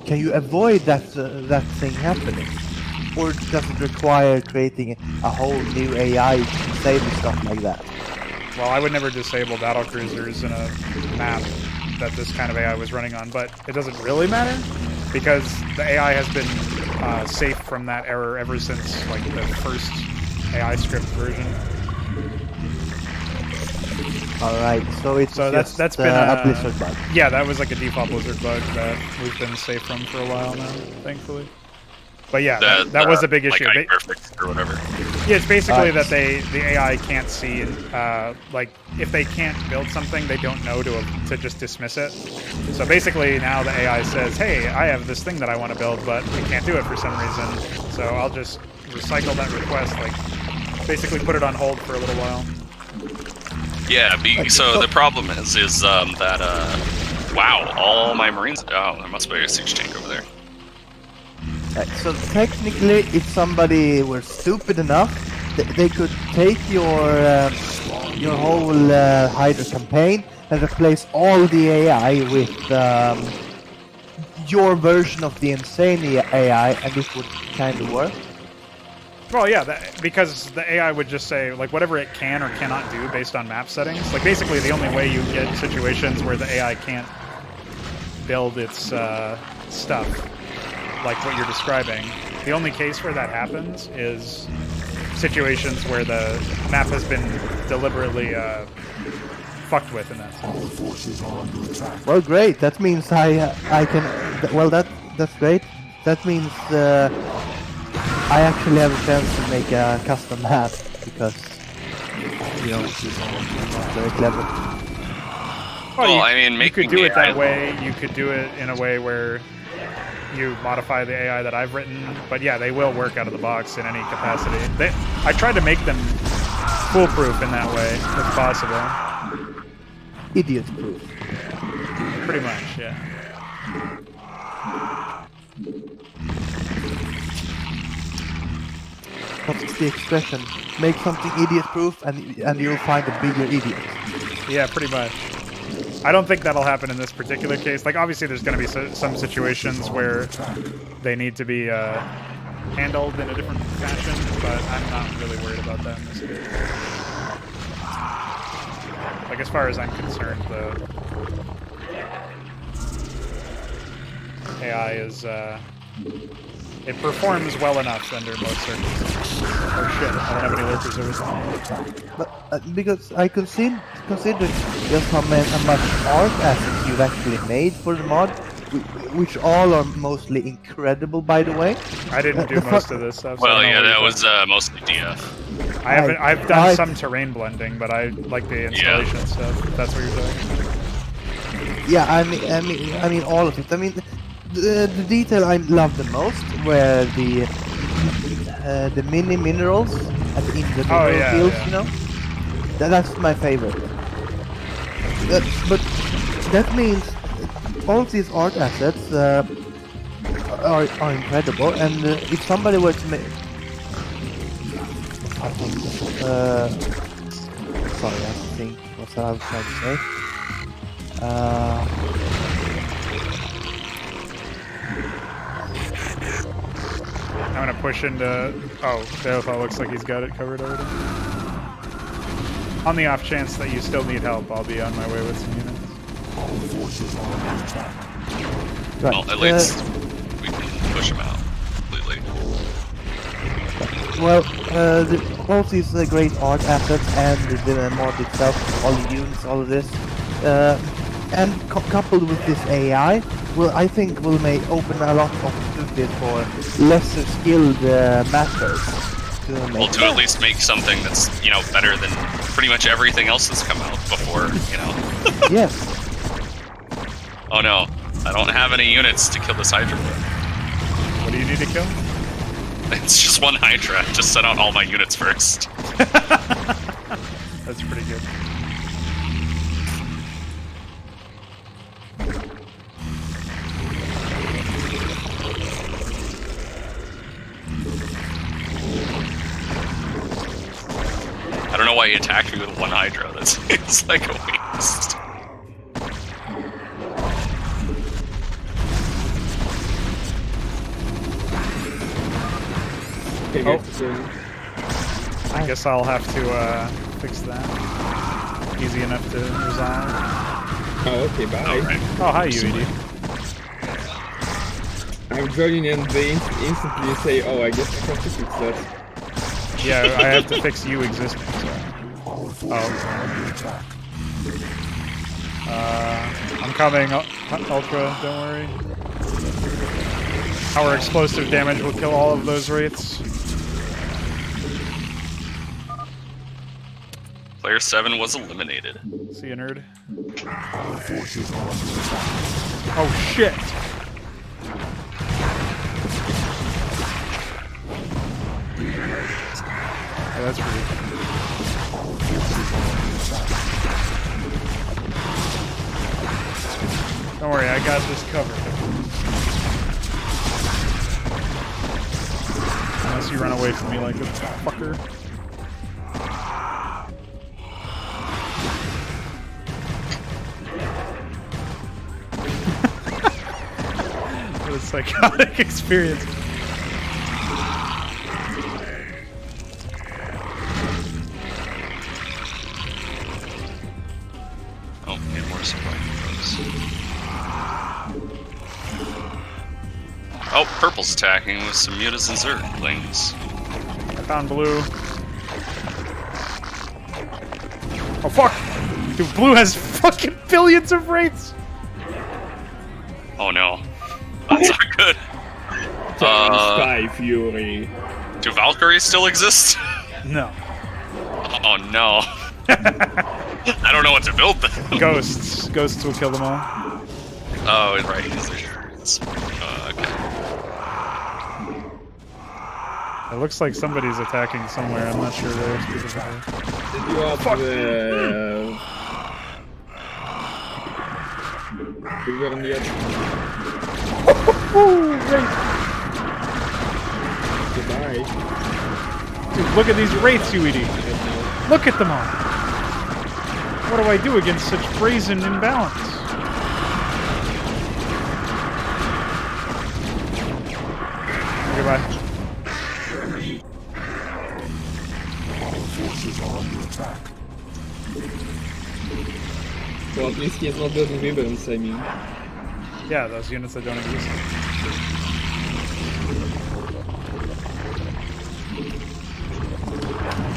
can you avoid that thing happening? Or does it require creating a whole new AI to disable stuff like that? Well, I would never disable battle cruisers in a map that this kind of AI was running on, but it doesn't really matter because the AI has been safe from that error ever since like the first AI script version. Alright, so it's that's been a Blizzard bug. Yeah, that was like a default Blizzard bug that we've been safe from for a while now, thankfully. But yeah, that was a big issue. Like perfect or whatever. Yeah, it's basically that the AI can't see, like if they can't build something, they don't know to just dismiss it. So basically now the AI says, hey, I have this thing that I want to build, but we can't do it for some reason. So I'll just recycle that request, like basically put it on hold for a little while. Yeah, so the problem is that, wow, all my Marines, oh, there must be a siege tank over there. So technically, if somebody were stupid enough, they could take your whole Hydra campaign and replace all the AI with your version of the insane AI, and this would kind of work. Well, yeah, because the AI would just say, like, whatever it can or cannot do based on map settings. Like, basically, the only way you get situations where the AI can't build its stuff, like what you're describing, the only case where that happens is situations where the map has been deliberately fucked with in that sense. Well, great. That means I can... Well, that's great. That means... I actually have a chance to make a custom map because, you know, I'm not very clever. Well, I mean, you could do it that way. You could do it in a way where you modify the AI that I've written. But yeah, they will work out of the box in any capacity. I tried to make them foolproof in that way, if possible. Idiot-proof. Pretty much, yeah. What's the expression? Make something idiot-proof and you'll find a bigger idiot. Yeah, pretty much. I don't think that'll happen in this particular case. Like, obviously there's going to be some situations where they need to be handled in a different fashion, but I'm not really worried about that in this case. Like, as far as I'm concerned, the AI is... it performs well enough under most circumstances. Oh shit, I don't have any lurkers over there. But because I consider just how much art assets you've actually made for the mod, which all are mostly incredible, by the way. I didn't do most of this stuff. Well, yeah, that was mostly DF. I've done some terrain blending, but I like the installation stuff. If that's what you're doing. Yeah, I mean all of it. I mean. The detail I love the most were the mini minerals and in the mineral fields, you know. That's my favorite. But that means all of these art assets are incredible, and if somebody were to make, sorry, I have to think what I was trying to say. I'm gonna push into... Oh, Theophil looks like he's got it covered already. On the off chance that you still need help, I'll be on my way with some units. Well, at least we can push him out completely. Well, both these great art assets and the mod itself, all the units, all of this, and coupled with this AI, I think will open a lot of opportunities for lesser skilled masters. To at least make something that's, you know, better than pretty much everything else that's come out before, you know. Yes. Oh no, I don't have any units to kill this Hydra with. What do you need to kill? It's just one Hydra. Just sent out all my units first. That's pretty good. I don't know why he attacked me with one Hydra. It's like a waste. Oh. I guess I'll have to fix that. Easy enough to resolve. Oh, okay, bye. Oh, right. Oh, hi, UED. I'm joining and they instantly say, oh, I guess I have to fix that. Yeah, I have to fix you existing, so. Oh. I'm coming, Ultra, don't worry. Our explosive damage will kill all of those wraiths. Player 7 was eliminated. See you, nerd. Oh, shit! Yeah, that's rude. Don't worry, I got this covered. Unless you run away from me like a fucker. What a psychotic experience. Oh, need more supply those. Oh, purple's attacking with some mutas and zerglings. I found blue. Oh fuck! Dude, blue has fucking billions of wraiths! Oh no. That's not good. Sky Fury. Do Valkyries still exist? No. Oh no. I don't know what to build then. Ghosts. Ghosts will kill them all. Oh, right. Okay. It looks like somebody's attacking somewhere. I'm not sure where specifically. Did you up the... We were on the edge. Goodbye. Dude, look at these wraiths, UED. Look at them all. What do I do against such brazen imbalance? Goodbye. Well, at least he is not building ribbons, I mean. Yeah, those units that don't exist.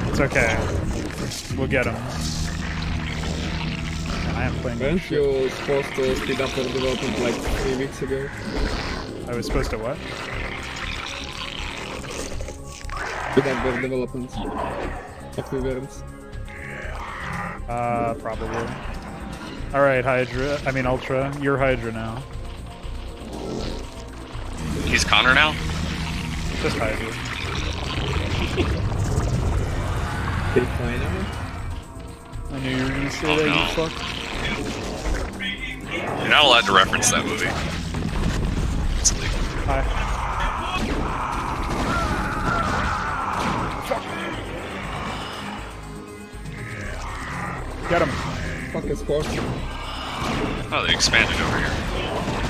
It's okay. We'll get them. I am playing. Weren't you supposed to speed up your development like 3 weeks ago? I was supposed to what? Speed up your development of Wyverns. Probably. Alright, Hydra. I mean, Ultra. You're Hydra now. He's Connor now? Just Hydra. Big final. I knew you were gonna say Oh, that, no. you fuck. You're not allowed to reference that movie. It's illegal. Hi. Get him. Fuck is Fortune. Oh, they expanded over here.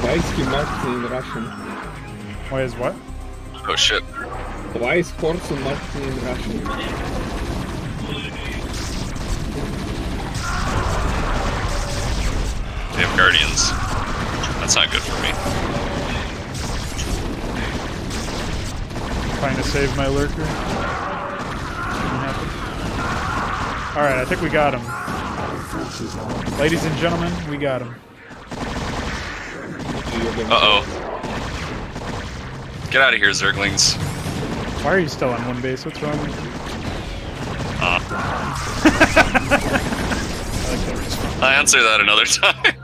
Why is he marked in Russian? Why is what? Oh shit. Why is Fortune marked in Russian? They have guardians. That's not good for me. Trying to save my lurker. Alright, I think we got him. Ladies and gentlemen, we got him. Uh-oh. Get out of here, Zerglings. Why are you still on one base? What's wrong with you? I'll answer that another time.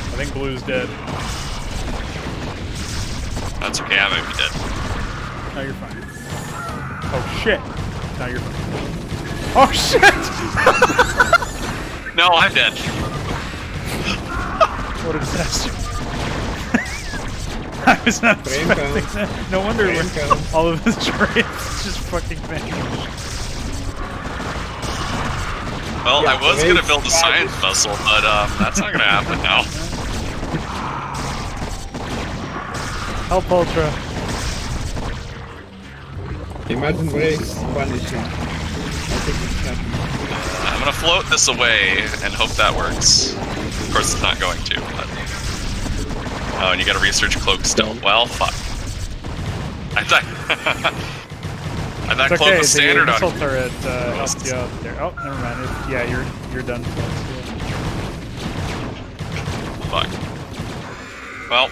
I think Blue's dead. That's okay, I might be dead. No, you're fine. Oh shit! No, you're fine. Oh shit! No, I'm dead. What a disaster. I was not expecting that. No wonder all of his trades just fucking vanished. Well, I was gonna build a science vessel, but that's not gonna happen now. Help Ultra. Imagine waves punishing. I'm gonna float this away and hope that works. Of course, it's not going to. But... Oh, and you got a research cloak still. Well, fuck. I thought. I thought cloak was standard on. Missile turret helped you out there. Oh, never mind. Yeah, you're done. Fuck. Well.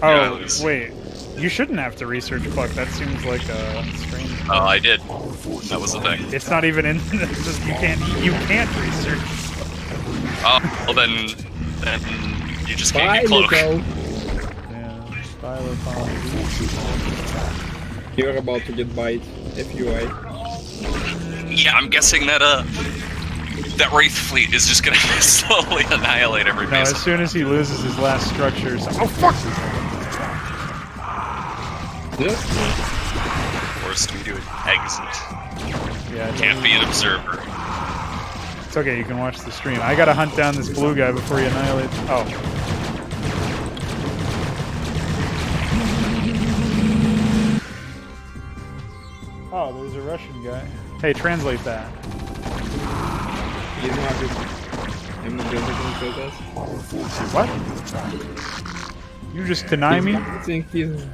Oh, wait. You shouldn't have to research cloak. That seems like a strange. Oh, I did. That was the thing. It's not even in. Just, you can't research. Oh, well then you just can't get cloak. Yeah, Stylo You're about to get bite. FUI. Yeah, I'm guessing that that Wraith fleet is just gonna slowly annihilate every base. No, as soon as he loses his last structures. Oh fuck! Yeah. Forced me to exit. Yeah, Can't be an observer. It's okay, you can watch the stream. I gotta hunt down this blue guy before he annihilates. Oh. Oh, there's a Russian guy. Hey, translate that. He's marketing. I'm not going to translate that. What? You just deny me? I think he's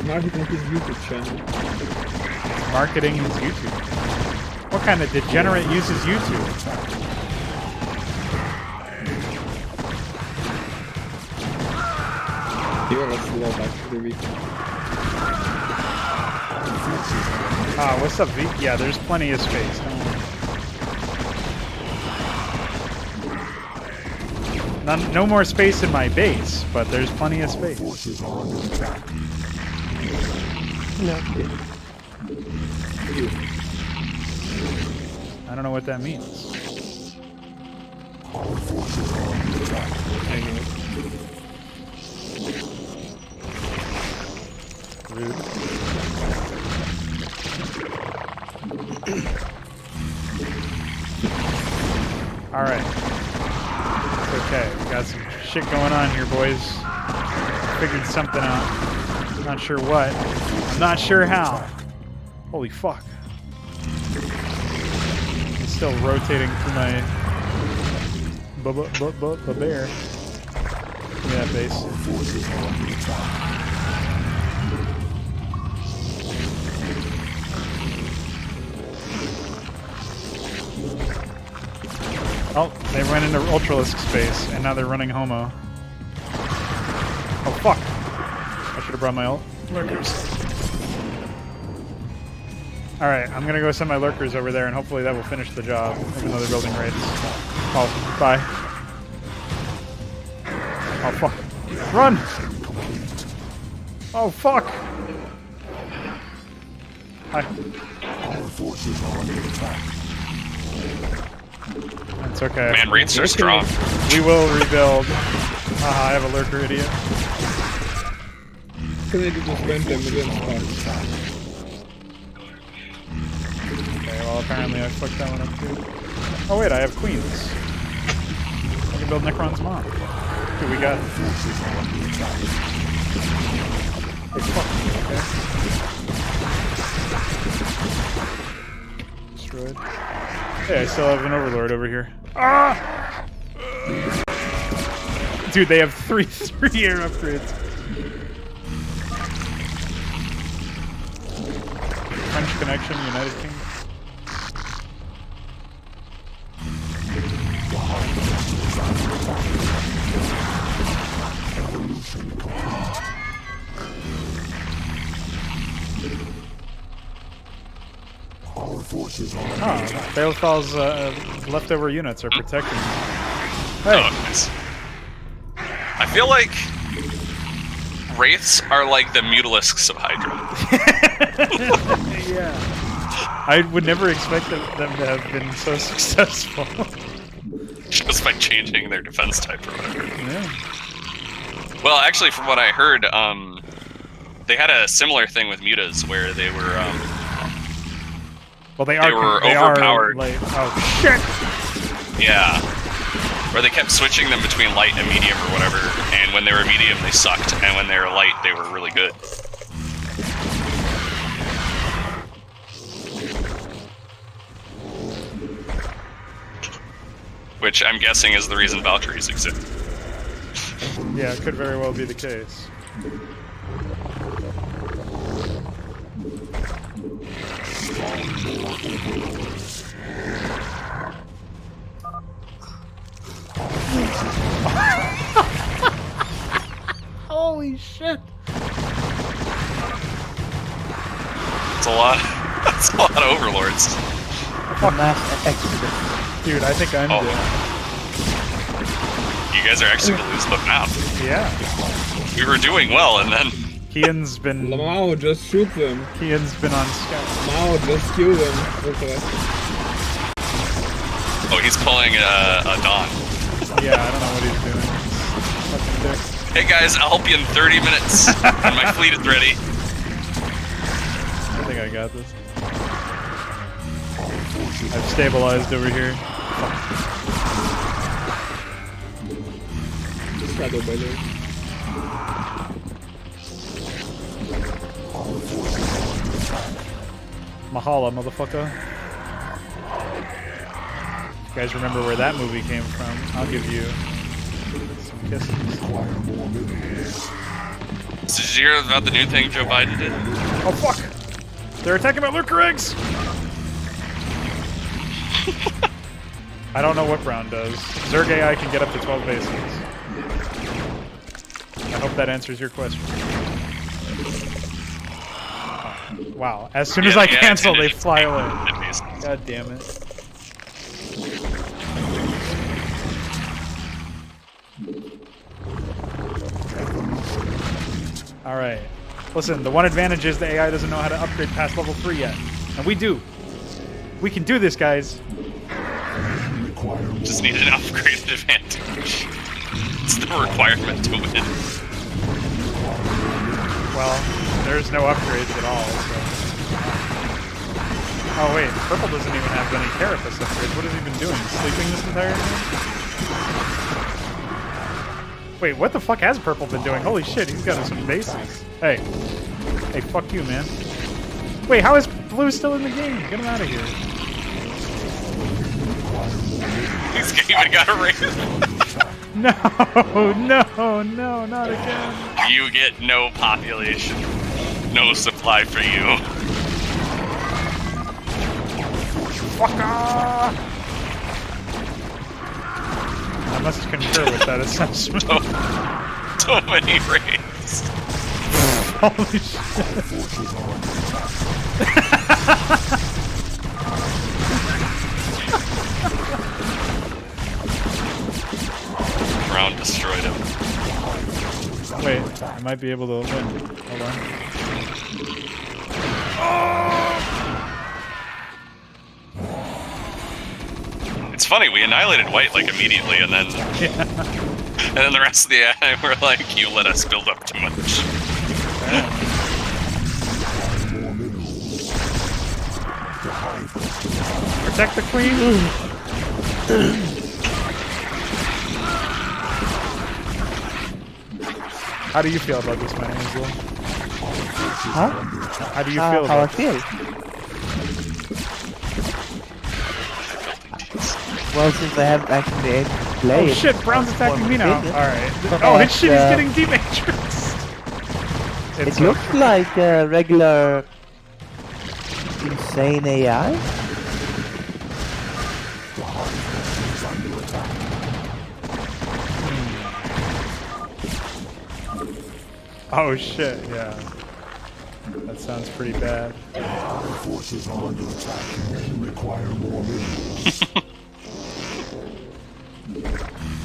marketing his YouTube channel. Marketing his YouTube. What kind of degenerate uses YouTube? You're a slow actually. Ah, what's up, V? Yeah, there's plenty of space. Don't worry. No more space in my base, but there's plenty of space. I don't know what that means. Rude. Alright. It's okay. We got some shit going on here, boys. Figured something out. Not sure what. I'm not sure how. Holy fuck. I'm still rotating through my bear. Give me that base. Oh, they ran into Ultralisk space, and now they're running Homo. Oh, fuck! I should have brought my lurkers. Alright, I'm gonna go send my lurkers over there, and hopefully that will finish the job, even though they're building raids. Oh, bye. Oh, fuck. Run! Oh, fuck! Hi. Our forces are under attack. It's okay. Man, raids are strong. We will rebuild. Haha, I have a lurker, idiot. Can I just spend them against us? Okay, well apparently I fucked that one up too. Oh wait, I have queens. I can build Necron's mom. Dude, we got it. Hey, fuck. Okay. Hey, I still have an Overlord over here. Ah! Dude, they have three air upgrades. French Connection, United Kingdom. Oh, Beowulf's leftover units are protecting him. Hey. Oh, nice. I feel like Wraiths are like the Mutalisks of Hydra. Yeah. I would never expect them to have been so successful. Just by changing their defense type or whatever. Yeah. Well, actually, from what I heard, they had a similar thing with Mutas where they were, well, they were overpowered. Oh, shit! Yeah. Where they kept switching them between light and medium or whatever, and when they were medium, they sucked, and when they were light, they were really good. Which I'm guessing is the reason Valkyries exist. Yeah, it could very well be the case. Holy shit! It's a lot. That's a lot of Overlords. Dude, I think I'm dead. You guys are actually gonna lose the map. Yeah. We were doing well, and then Keyan's been. Mao, just shoot them. Keyan's been on scout. Mao, just kill them. Okay. oh, he's pulling a Dawn. Yeah, I don't know what he's doing. Fucking dick. Hey guys, I'll help you in 30 minutes when my fleet is ready. I think I got this. I've stabilized over here. Shadow by there. Mahala, motherfucker. If you guys remember where that movie came from, I'll give you some kisses. So did you hear about the new thing Joe Biden did? Oh fuck! They're attacking my lurker eggs! I don't know what Brown does. Zerg AI can get up to 12 bases. I hope that answers your question. Wow. As soon as I cancel, they fly away. God damn it. Alright. Listen, the one advantage is the AI doesn't know how to upgrade past level 3 yet. And we do. We can do this, guys. Just need an upgraded advantage. It's the requirement to win. Well, there's no upgrades at all, so... Oh wait, Purple doesn't even have any Carapace upgrades. What has he been doing? Sleeping this entire time? Wait, what the fuck has Purple been doing? Holy shit, he's got some bases. Hey. Hey, fuck you, man. Wait, how is Blue still in the game? Get him out of here. He's even got a ring. No, not again. You get no population. No supply for you. Fucker! I must concur with that assessment. So many raids. Holy shit. Brown destroyed him. Wait, I might be able to win. Hold on. It's funny, we annihilated white like immediately, and then and then the rest of the AI were like, "You let us build up too much." Protect the queen. How do you feel about this, man, Angela? Huh? How do you feel how I about feel? Well, since I haven't actually played. Oh shit, Brown's attacking me now. Alright. Oh, his shit, he's getting D-Matrix. It looks like a regular insane AI. Oh shit, yeah. That sounds pretty bad. Our forces are under attack and require more minerals.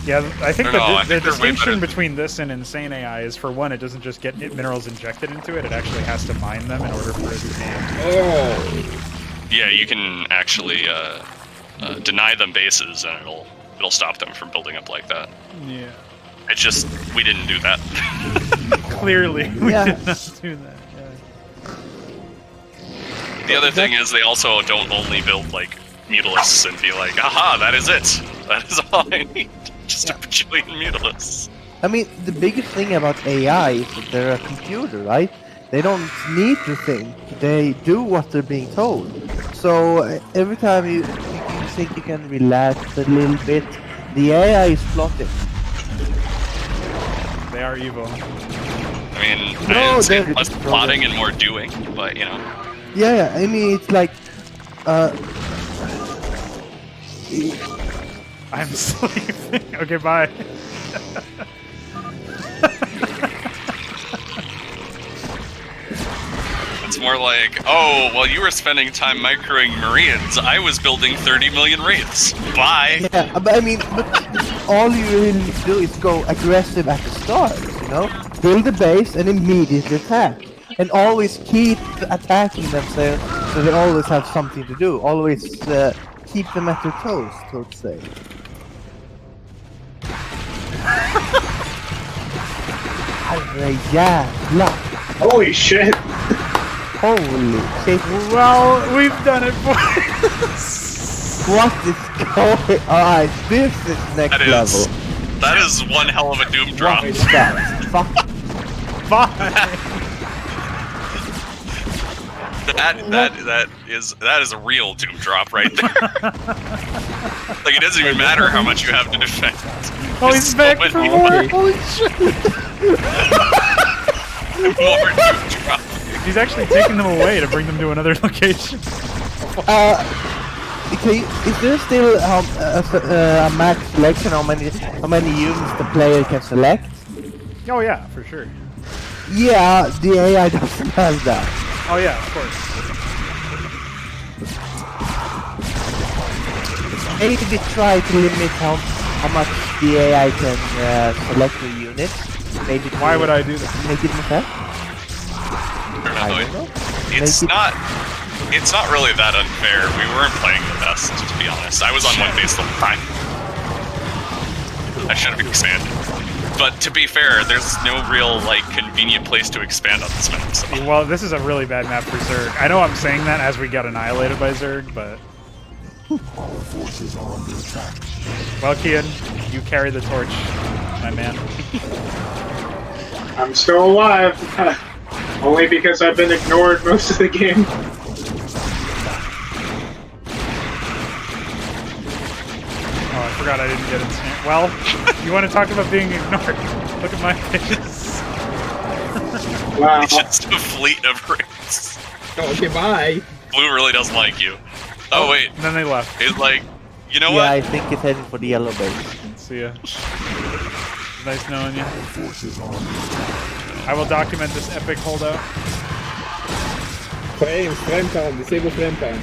Yeah, I think the distinction between this and Insane AI is, for one, it doesn't just get minerals injected into it, it actually has to mine them in order for it to be. Oh! Yeah, you can actually deny them bases and it'll stop them from building up like that. Yeah. It's just, we didn't do that. Clearly, we did not do that. The other thing is they also don't only build like Mutalisks and be like, aha, that is it. That is all I need. Just a bajillion Mutalisks. I mean, the biggest thing about AI is that they're a computer, right? They don't need to think. They do what they're being told. So every time you think you can relax a little bit, the AI is plotting. They are evil. I mean, I didn't say less plotting and more doing, but you know. Yeah, I mean, it's like, I'm sleeping. Okay, bye. It's more like, oh, while you were spending time microing Marines, I was building 30 million Wraiths. Bye! Yeah, but I mean, all you really need to do is go aggressive at the start, you know? Build a base and immediately attack. And always keep attacking them so they always have something to do. Always keep them at their toes, so to say. Jävlar! Holy shit! Holy shit! Well, we've done it for What is going on? This is next level. That is one hell of a Doom drop. What is that? Fuck. That is a real Doom drop right there. Like, it doesn't even matter how much you have to defend. Oh, he's back for more! Holy shit! More Doom drop. He's actually taking them away to bring them to another location. Okay, is there still a max selection? How many units the player can select? Oh yeah, for sure. Yeah, the AI doesn't have that. Oh yeah, of course. Maybe try to limit how much the AI can select the units. Maybe. Why would I do that? Make it more fair? I don't know. It's not really that unfair. We weren't playing the best, to be honest. I was on one base the whole time. I should have expanded. But to be fair, there's no real, like, convenient place to expand on this map. So. Well, this is a really bad map for Zerg. I know I'm saying that as we got annihilated by Zerg, but... Our forces are under attack. Well, Keyan, you carry the torch, my man. I'm still alive. Only because I've been ignored most of the game. Oh, I forgot I didn't get instant. Well, you want to talk about being ignored? Look at my face. Wow. It's just a fleet of rings. Oh, okay, bye. Blue really doesn't like you. Oh, wait. And then they left. It's like, you know Yeah, what? I think it's heading for the yellow base. See ya. Nice knowing you. Our forces are under attack. I will document this epic holdout. Frame count, disable frame count.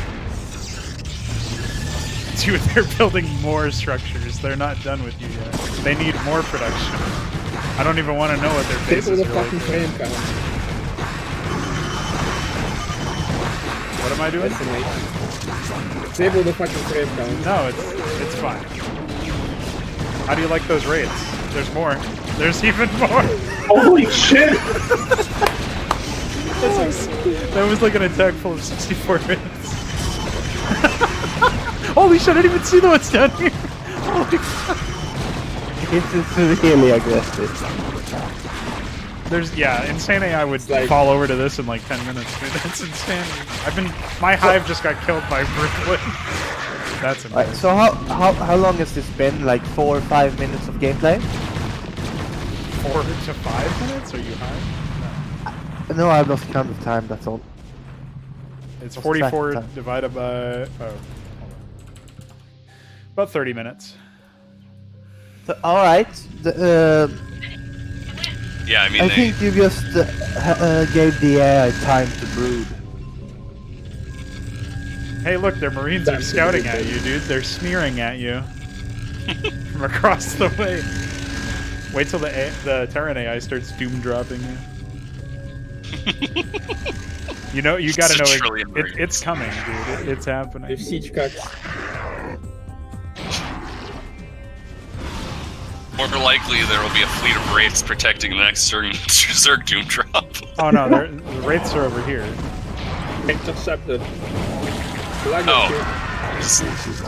Dude, they're building more structures. They're not done with you yet. They need more production. I don't even want to know what their faces Disable the are fucking like. frame count. What am I doing? Disable the fucking frame count. No, it's fine. How do you like those raids? There's more. There's even more. Holy shit! That was like an attack full of 64 raids. Holy shit, I didn't even see what's down here. Holy fuck. This is really aggressive. Insane AI would like, fall over to this in like 10 minutes, dude. That's insanity. My hive just got killed by Brooklyn. That's amazing. So how long has this been? Like 4 or 5 minutes of gameplay? 4 to 5 minutes? Are you high? No, I've lost count of time. That's all. It's 44 divided by about 30 minutes. So, all right. Yeah, I mean, I think you just gave the AI time to brood. Hey, look, their Marines are scouting at you, dude. They're sneering at you from across the way. Wait till the Terran AI starts doom dropping you. You know, you gotta know it's coming, dude. It's happening. If siege cuts. More likely, there will be a fleet of wraiths protecting the next Zerg doom drop. Oh no, the wraiths are over here. Intercepted. Oh.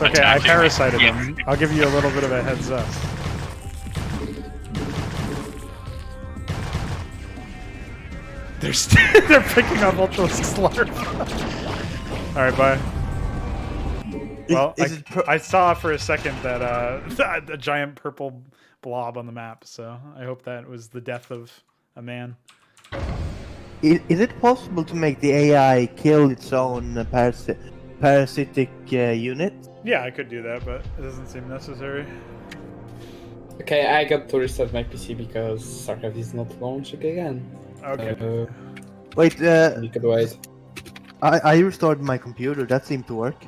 Okay, I parasited them. I'll give you a little bit of a heads up. They're picking up Ultralisk's larva. Alright, bye. Well, I saw for a second that a giant purple blob on the map, so I hope that was the death of a man. Is it possible to make the AI kill its own parasitic unit? Yeah, I could do that, but it doesn't seem necessary. Okay, I got to restart my PC because StarCraft is not launching again. Okay. Wait, You could wait. I restored my computer. That seemed to work.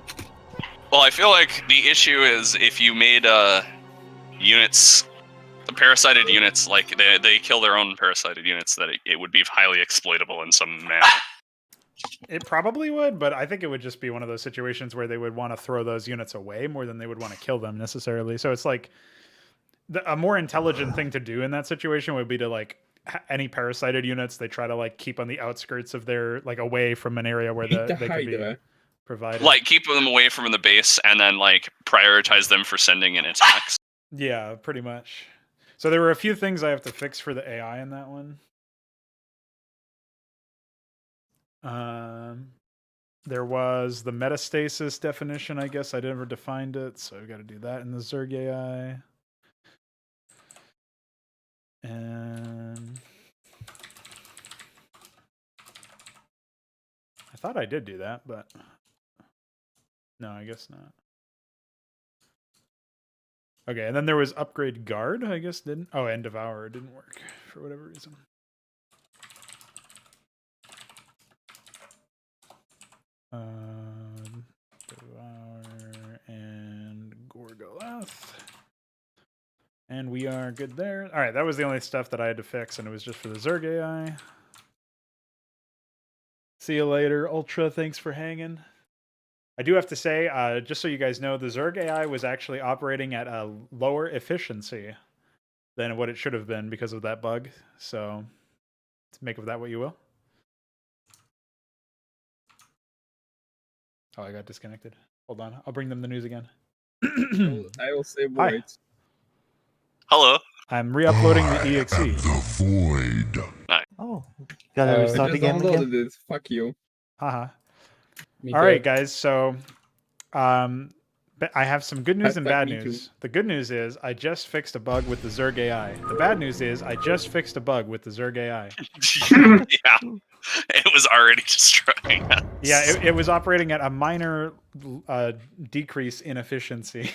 Well, I feel like the issue is if you made units, parasited units, like they kill their own parasited units, that it would be highly exploitable in some manner. It probably would, but I think it would just be one of those situations where they would want to throw those units away more than they would want to kill them necessarily. So it's like a more intelligent thing to do in that situation would be to like any parasited units they try to like keep on the outskirts of their like away from an area where they could be provided. Like keep them away from the base and then like prioritize them for sending in attacks. Yeah, pretty much. So there were a few things I have to fix for the AI in that one. There was the metastasis definition, I guess. I never defined it, so I've got to do that in the Zerg AI. And I thought I did do that, but no, I guess not. Okay, and then there was upgrade guard, I guess didn't. Oh, and devour didn't work for whatever reason. Devour and Gorgolath. And we are good there. All right, that was the only stuff that I had to fix, and it was just for the Zerg AI. See you later, Ultra. Thanks for hanging. I do have to say, just so you guys know, the Zerg AI was actually operating at a lower efficiency than what it should have been because of that bug. So, make of that what you will. Oh, I got disconnected. Hold on. I'll bring them the news again. I will say wait. Hello. I'm re-uploading the EXE. The void. Oh, gotta restart the game again. It. Fuck you. Haha. All right, guys. So, I have some good news and bad news. The good news is I just fixed a bug with the Zerg AI. The bad news is I just fixed a bug with the Zerg AI. Yeah, it was already destroying us. Yeah, it was operating at a minor decrease in efficiency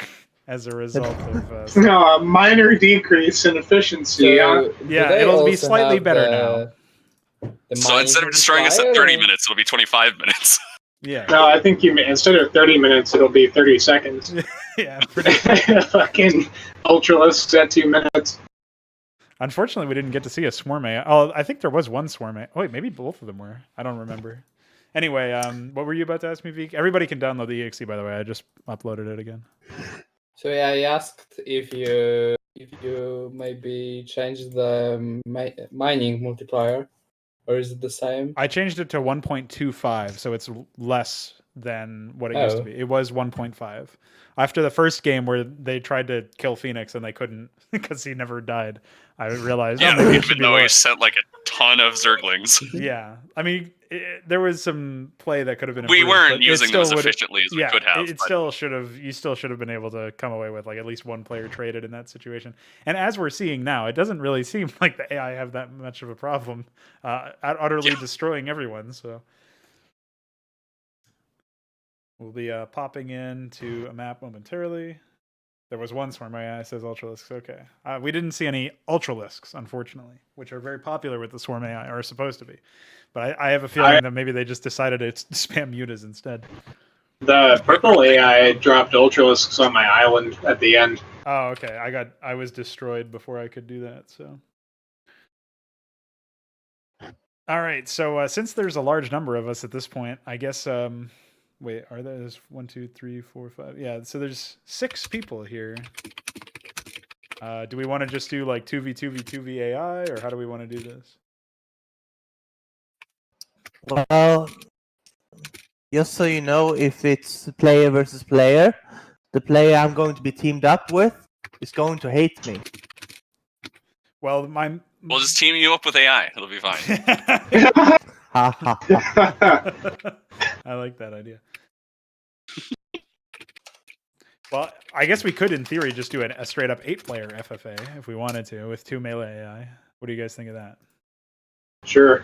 as a result of... No, a minor decrease in efficiency. So, yeah, it'll be slightly better now. So instead of destroying us at 30 minutes, it'll be 25 minutes. Yeah. No, I think instead of 30 minutes, it'll be 30 seconds. Yeah, pretty fucking Ultralisks at 2 minutes. Unfortunately, we didn't get to see a swarm AI. Oh, I think there was one swarm AI. Oh, wait, maybe both of them were. I don't remember. Anyway, what were you about to ask me, Vic? Everybody can download the EXE, by the way. I just uploaded it again. So yeah, I asked if you maybe changed the mining multiplier, or is it the same? I changed it to 1.25, so it's less than what it used to be. It was 1.5. After the first game where they tried to kill Phoenix and they couldn't because he never died, I realized, maybe it should be lower. He sent like a ton of Zerglings. Yeah, I mean, there was some play that could have been improved. We weren't using them as would efficiently as we could have. It still should have. You still should have been able to come away with like at least one player traded in that situation. And as we're seeing now, it doesn't really seem like the AI have that much of a problem, utterly destroying everyone. So we'll be popping into a map momentarily. There was one Swarm AI, says Ultralisks. Okay. We didn't see any Ultralisks, unfortunately, which are very popular with the Swarm AI, or are supposed to be. But I have a feeling that maybe they just decided to spam mutas instead. The purple AI dropped Ultralisks on my island at the end. Oh, okay. I was destroyed before I could do that, so. All right, so since there's a large number of us at this point, I guess... Wait, are there's 1, 2, 3, 4, 5? Yeah, so there's 6 people here. Do we want to just do like 2v2v2v AI, or how do we want to do this? Well, just so you know, if it's player versus player, the player I'm going to be teamed up with is going to hate me. Well, we'll just team you up with AI. It'll be fine. I like that idea. Well, I guess we could, in theory, just do a straight up 8-player FFA if we wanted to with 2 melee AI. What do you guys think of that? Sure.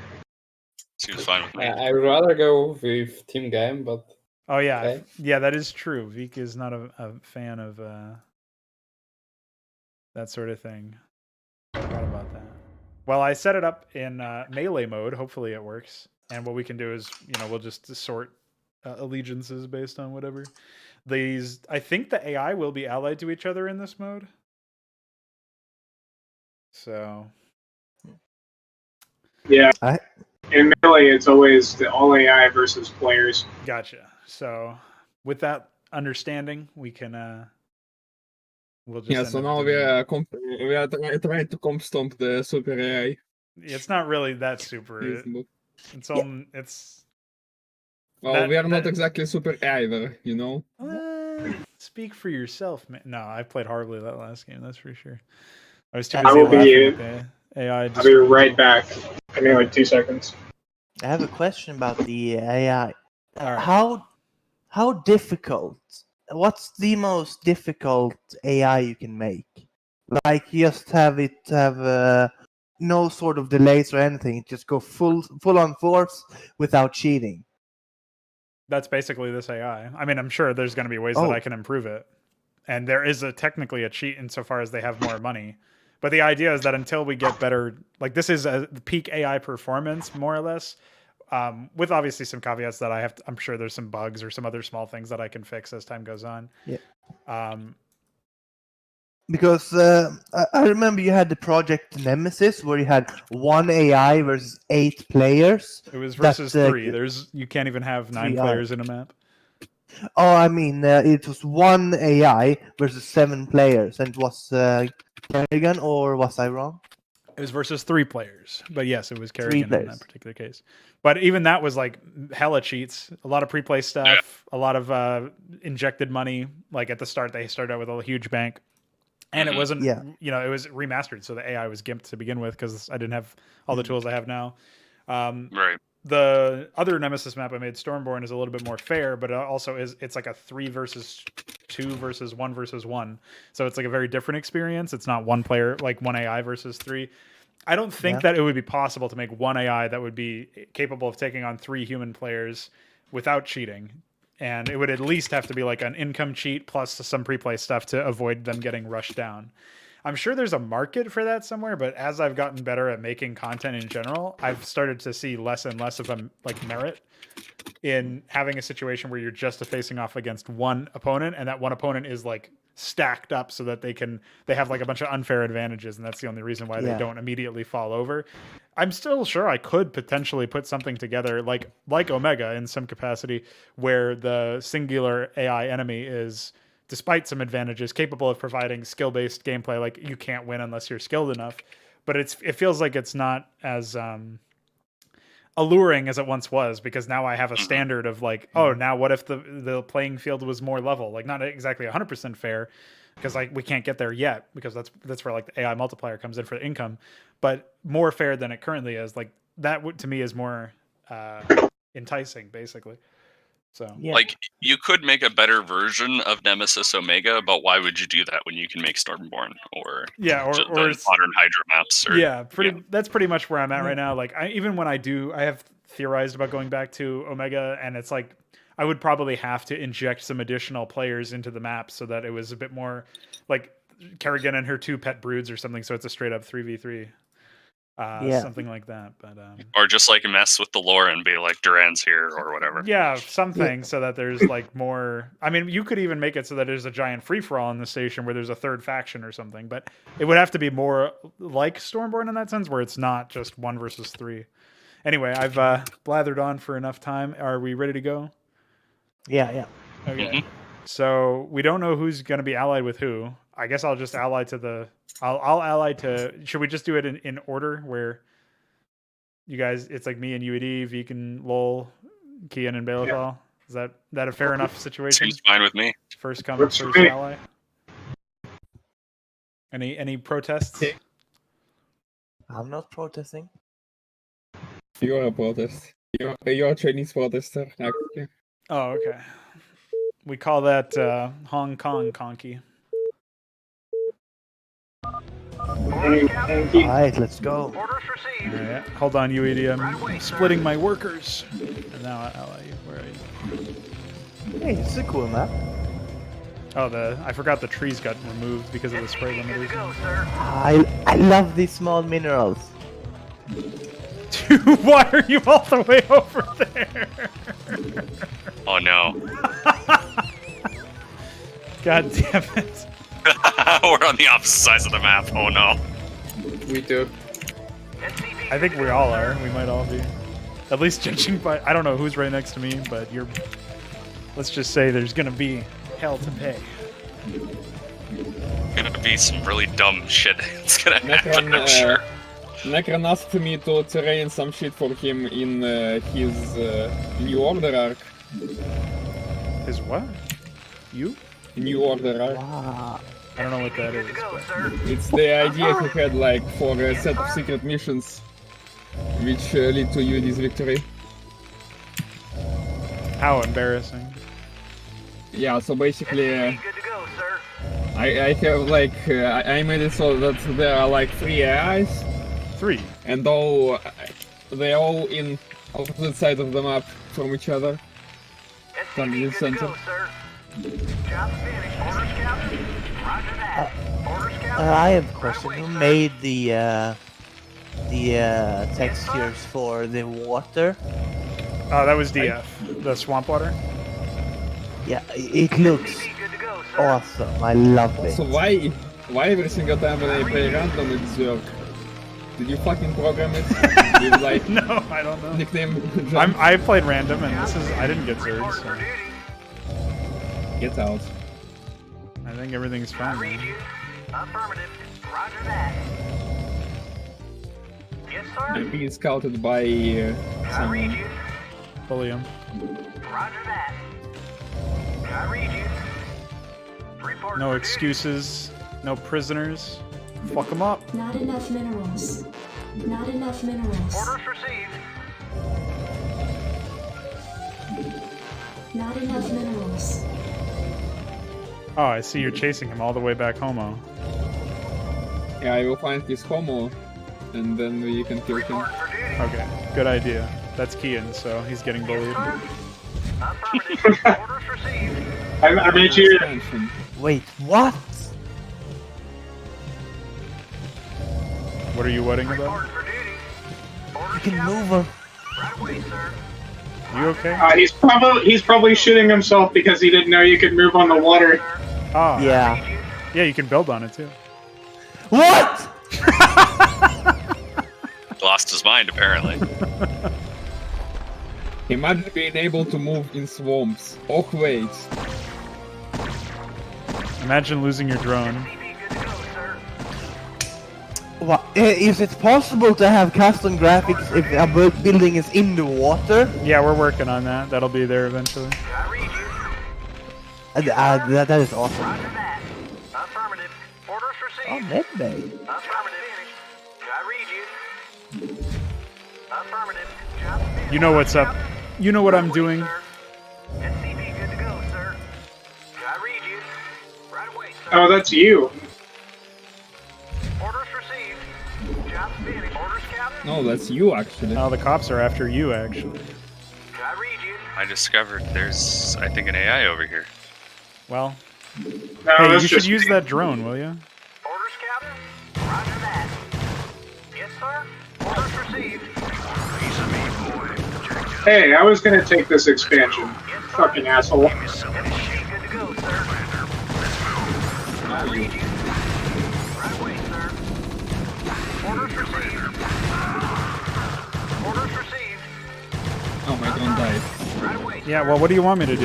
Seems fine with me. I'd rather go with team game, but... Oh, yeah. Okay. Yeah, that is true. Vik is not a fan of that sort of thing. I forgot about that. Well, I set it up in melee mode. Hopefully it works. And what we can do is, we'll just sort allegiances based on whatever. I think the AI will be allied to each other in this mode. So. Yeah. In melee, it's always the all AI versus players. Gotcha. So, with that understanding, we can. We'll just. Yeah. So now we are trying to comp stomp the super AI. It's not really that super. It's on. It's. Well, we are not exactly super either, Speak for yourself, man. No, I played horribly that last game. That's for sure. I was too I busy will be, laughing at the AI. I'll be right back. I mean, like 2 seconds. I have a question about the AI. Right. How difficult? What's the most difficult AI you can make? Like just have it have no sort of delays or anything. Just go full on force without cheating. That's basically this AI. I mean, I'm sure there's going to be ways that I can improve it. And there is technically a cheat insofar as they have more money. But the idea is that until we get better, like this is a peak AI performance, more or less, with obviously some caveats that I'm sure there's some bugs or some other small things that I can fix as time goes on. Yeah. Because I remember you had the Project Nemesis where you had 1 AI versus 8 players. It was versus 3. You can't even have 9 players in a map. Oh, I mean, it was 1 AI versus 7 players, and it was Kerrigan, or was I wrong? It was versus 3 players, but yes, it was Kerrigan in that particular case. But even that was like hella cheats, a lot of pre-play stuff, a lot of injected money. Like at the start, they started out with a huge bank. And it wasn't, it was remastered, so the AI was gimped to begin with because I didn't have all the tools I have now. Right. The other Nemesis map I made, Stormborn, is a little bit more fair, but also it's like a 3 versus 2 versus 1 versus 1. So it's like a very different experience. It's not 1 player, like 1 AI versus 3. I don't think that it would be possible to make 1 AI that would be capable of taking on 3 human players without cheating. And it would at least have to be like an income cheat plus some pre-play stuff to avoid them getting rushed down. I'm sure there's a market for that somewhere, but as I've gotten better at making content in general, I've started to see less and less of a merit in having a situation where you're just facing off against 1 opponent, and that 1 opponent is like stacked up so that they have like a bunch of unfair advantages, and that's the only reason why they don't immediately fall over. I'm still sure I could potentially put something together like Omega in some capacity where the singular AI enemy is, despite some advantages, capable of providing skill-based gameplay. Like you can't win unless you're skilled enough, but it feels like it's not as alluring as it once was, because now I have a standard of like, oh, now what if the playing field was more level? Like not exactly 100% fair, because like we can't get there yet, because that's where like the AI multiplier comes in for the income, but more fair than it currently is. Like that to me is more enticing, basically. So like you could make a better version of Nemesis Omega, but why would you do that when you can make Stormborn or or modern Hydra maps? Or, that's pretty much where I'm at right now. Like even when I have theorized about going back to Omega, and it's like I would probably have to inject some additional players into the map so that it was a bit more like Kerrigan and her 2 pet broods or something, so it's a straight up 3v3. Something like that, but or just like mess with the lore and be like Duran's here or whatever. Yeah, something so that there's like more. I mean, you could even make it so that there's a giant free for all in the station where there's a third faction or something, but it would have to be more like Stormborn in that sense, where it's not just 1 versus 3. Anyway, I've blathered on for enough time. Are we ready to go? Yeah. Okay. So we don't know who's going to be allied with who. I guess I'll just ally to the. I'll ally to. Should we just do it in order where you guys? It's like me and UED, Viken, Lol, Keyan, and Balefal. Is that a fair enough situation? Seems fine with me. First come, first ally. Any protests? I'm not protesting. You're a protest. You're a Chinese protester, actually. Oh, okay. We call that Hong Kong conky. Alright, let's go. Alright, hold on, UED. I'm splitting my workers. And now I ally you. Where are you? Hey, it's a cool map. Oh, I forgot the trees got removed because of the spray limiters. I love these small minerals. Dude, why are you all the way over there? Oh no. God damn it. We're on the opposite sides of the map. Oh no. We do. I think we all are. We might all be. At least judging by... I don't know who's right next to me, but you're... Let's just say there's gonna be hell to pay. Gonna be some really dumb shit. It's gonna happen, I'm sure. Necron asked me to terrain some shit for him in his New Order arc. His what? You? New Order arc. Wow. I don't know what that is. It's the idea he had like for a set of secret missions, which lead to UD's victory. How embarrassing. Yeah, so basically, I have like I made it so that there are like 3 AIs. 3. And they're all in opposite sides of the map from each other. From the center. I have a question. Who made the textures for the water? Oh, that was DF. The swamp water? Yeah, it looks awesome. I love it. So why every single time when I play random it's Zerg? Did you fucking program it? With, like, no, I don't know. Nickname I played random and I didn't get Zerg, so... Get out. I think everything's fine, man. Affirmative. Roger that. Yes, sir. I'm being scouted by someone. Bully him. Roger that. I read you. Report No excuses. No prisoners. Fuck them up. Not enough minerals. Not enough minerals. Orders received. Not enough minerals. Oh, I see you're chasing him all the way back homo. Yeah, I will find his homo, and then we can kill him. Okay, good idea. That's Keyan, so he's getting bullied. Affirmative. Orders received. I made you. Wait, what? What are you wedding about? You can move him. Right away, sir. You okay? He's probably shooting himself because he didn't know you could move on the water. Oh. Yeah. Yeah, you can build on it too. What? Lost his mind, apparently. Imagine being able to move in swamps. Oh wait. Imagine losing your drone. What, is it possible to have custom graphics if a building is in the water? Yeah, we're working on that. That'll be there eventually. That is awesome. Roger that. Affirmative. Orders received. Oh, medbay. Affirmative. I read you. Affirmative. Job finished. You know what's up. You know what I'm doing. Sir. SCV good to go, sir. I read you. Right away, sir. Oh, that's you. Orders received. Job finished. Orders, Captain. No, that's you actually. Oh, the cops are after you, actually. I read you. I discovered there's, I think, an AI over here. Well, No, hey, that's you should just use me. that drone, will you? Orders, Captain. Roger that. Yes, sir. Orders received. Hey, I was gonna take this expansion. Fucking asshole. SCV good to go, sir. I read you. Right away, sir. Orders received. Orders received. Oh my god, died. Right away, sir. Yeah, well, what do you want me to do?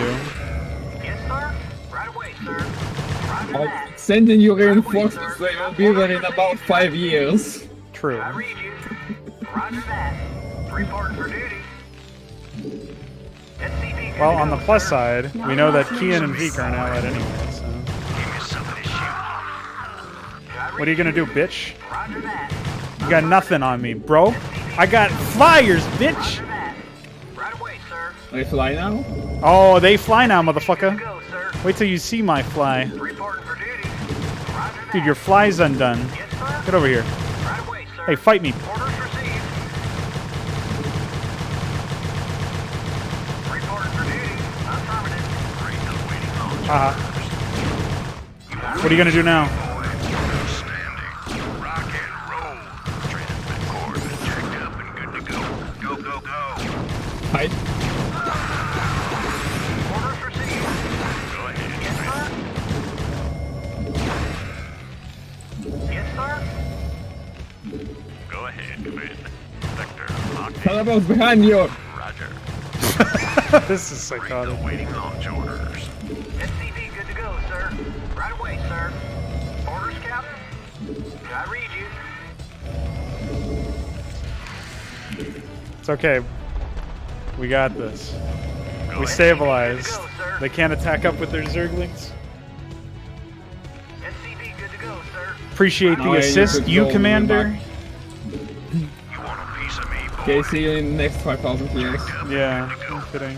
Yes, sir. Right away, sir. Roger Oh, that. sending you reinforcements, they will be there in about 5 years. True. I read you. Roger that. Reporting for duty. SCV good Well, to on the go, plus sir. side, we know that Keyan and Veek aren't allied anyway, so... What are you gonna do, bitch? Roger that. You got nothing on me, bro. I got flyers, bitch! Roger that. Right away, sir. They fly now? Oh, they fly now, Good motherfucker. to go, sir. Wait till you see my fly. Reporting for duty. Roger that. Dude, your fly's undone. Yes, sir. Get over here. Right away, sir. Hey, fight me. Orders received. Reporting for duty. Affirmative. Haha. What are you gonna do now? Fight. Orders received. Go ahead. Yes, sir. Yes, sir. Go ahead, Command. Sector locked in. Calabo's behind you! Roger. This is psychotic. Waiting launch orders. SCV good to go, sir. Right away, sir. Orders, Captain. I read you. It's okay. We got this. We stabilized. They can't attack up with their Zerglings. SCV good to go, sir. Appreciate Oh, the yeah, you assist, could you go Commander. back. Okay, see you in the next 5,000 years. Yeah, I'm kidding.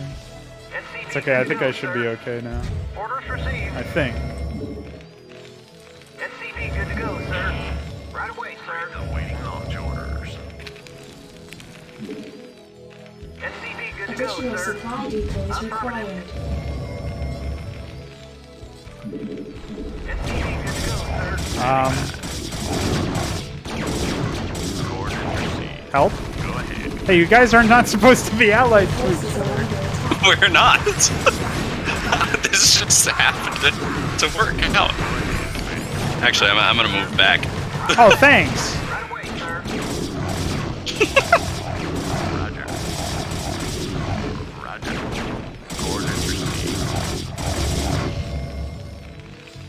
It's okay, I think I should be okay now. Orders received. I think. SCV good to go, sir. Right away, sir. Waiting launch orders. SCV good to go, Additional sir. supply depots required. SCV good to go, sir. Help? Hey, you guys are not supposed to be allied. Forces are under attack. We're not. This just happened to work out. Actually, I'm gonna move back. Oh, thanks. Right away, sir. Roger. Coordinates received.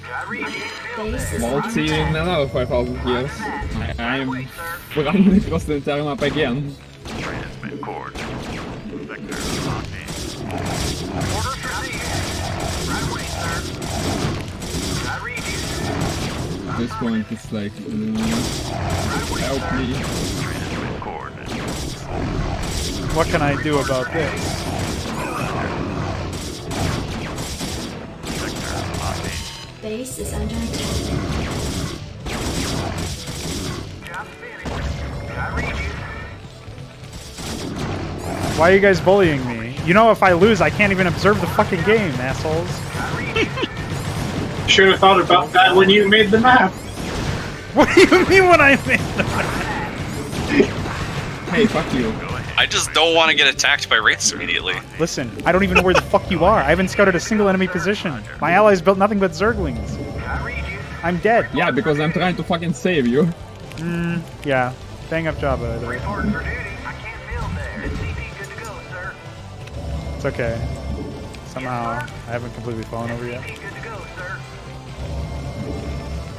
I read you. Base is Won't see you in under attack. another 5,000 years. I'm running across the entire map again. Transmit coordinates. Vector locked in. Orders received. Right away, sir. I read you. At this point, it's like, help me. Transmit coordinates. What can I do about this? Vector locked in. Base is under attack. Job finished. I read you. Why are you guys bullying me? You know, if I lose, I can't even observe the fucking game, assholes. I read you. Should have thought about that when you made the map. What do you mean when I made the Hey, fuck you. I just don't want to get attacked by wraiths immediately. Listen, I don't even know where the fuck you are. I haven't scouted a single enemy position. My allies built nothing but Zerglings. I read you. I'm dead. Yeah, because I'm trying to fucking save you. Yeah. Bang up job, by the way. Reporting for duty. I can't build there. SCV good to go, sir. It's okay. Somehow, I haven't completely fallen over yet. SCV good to go, sir.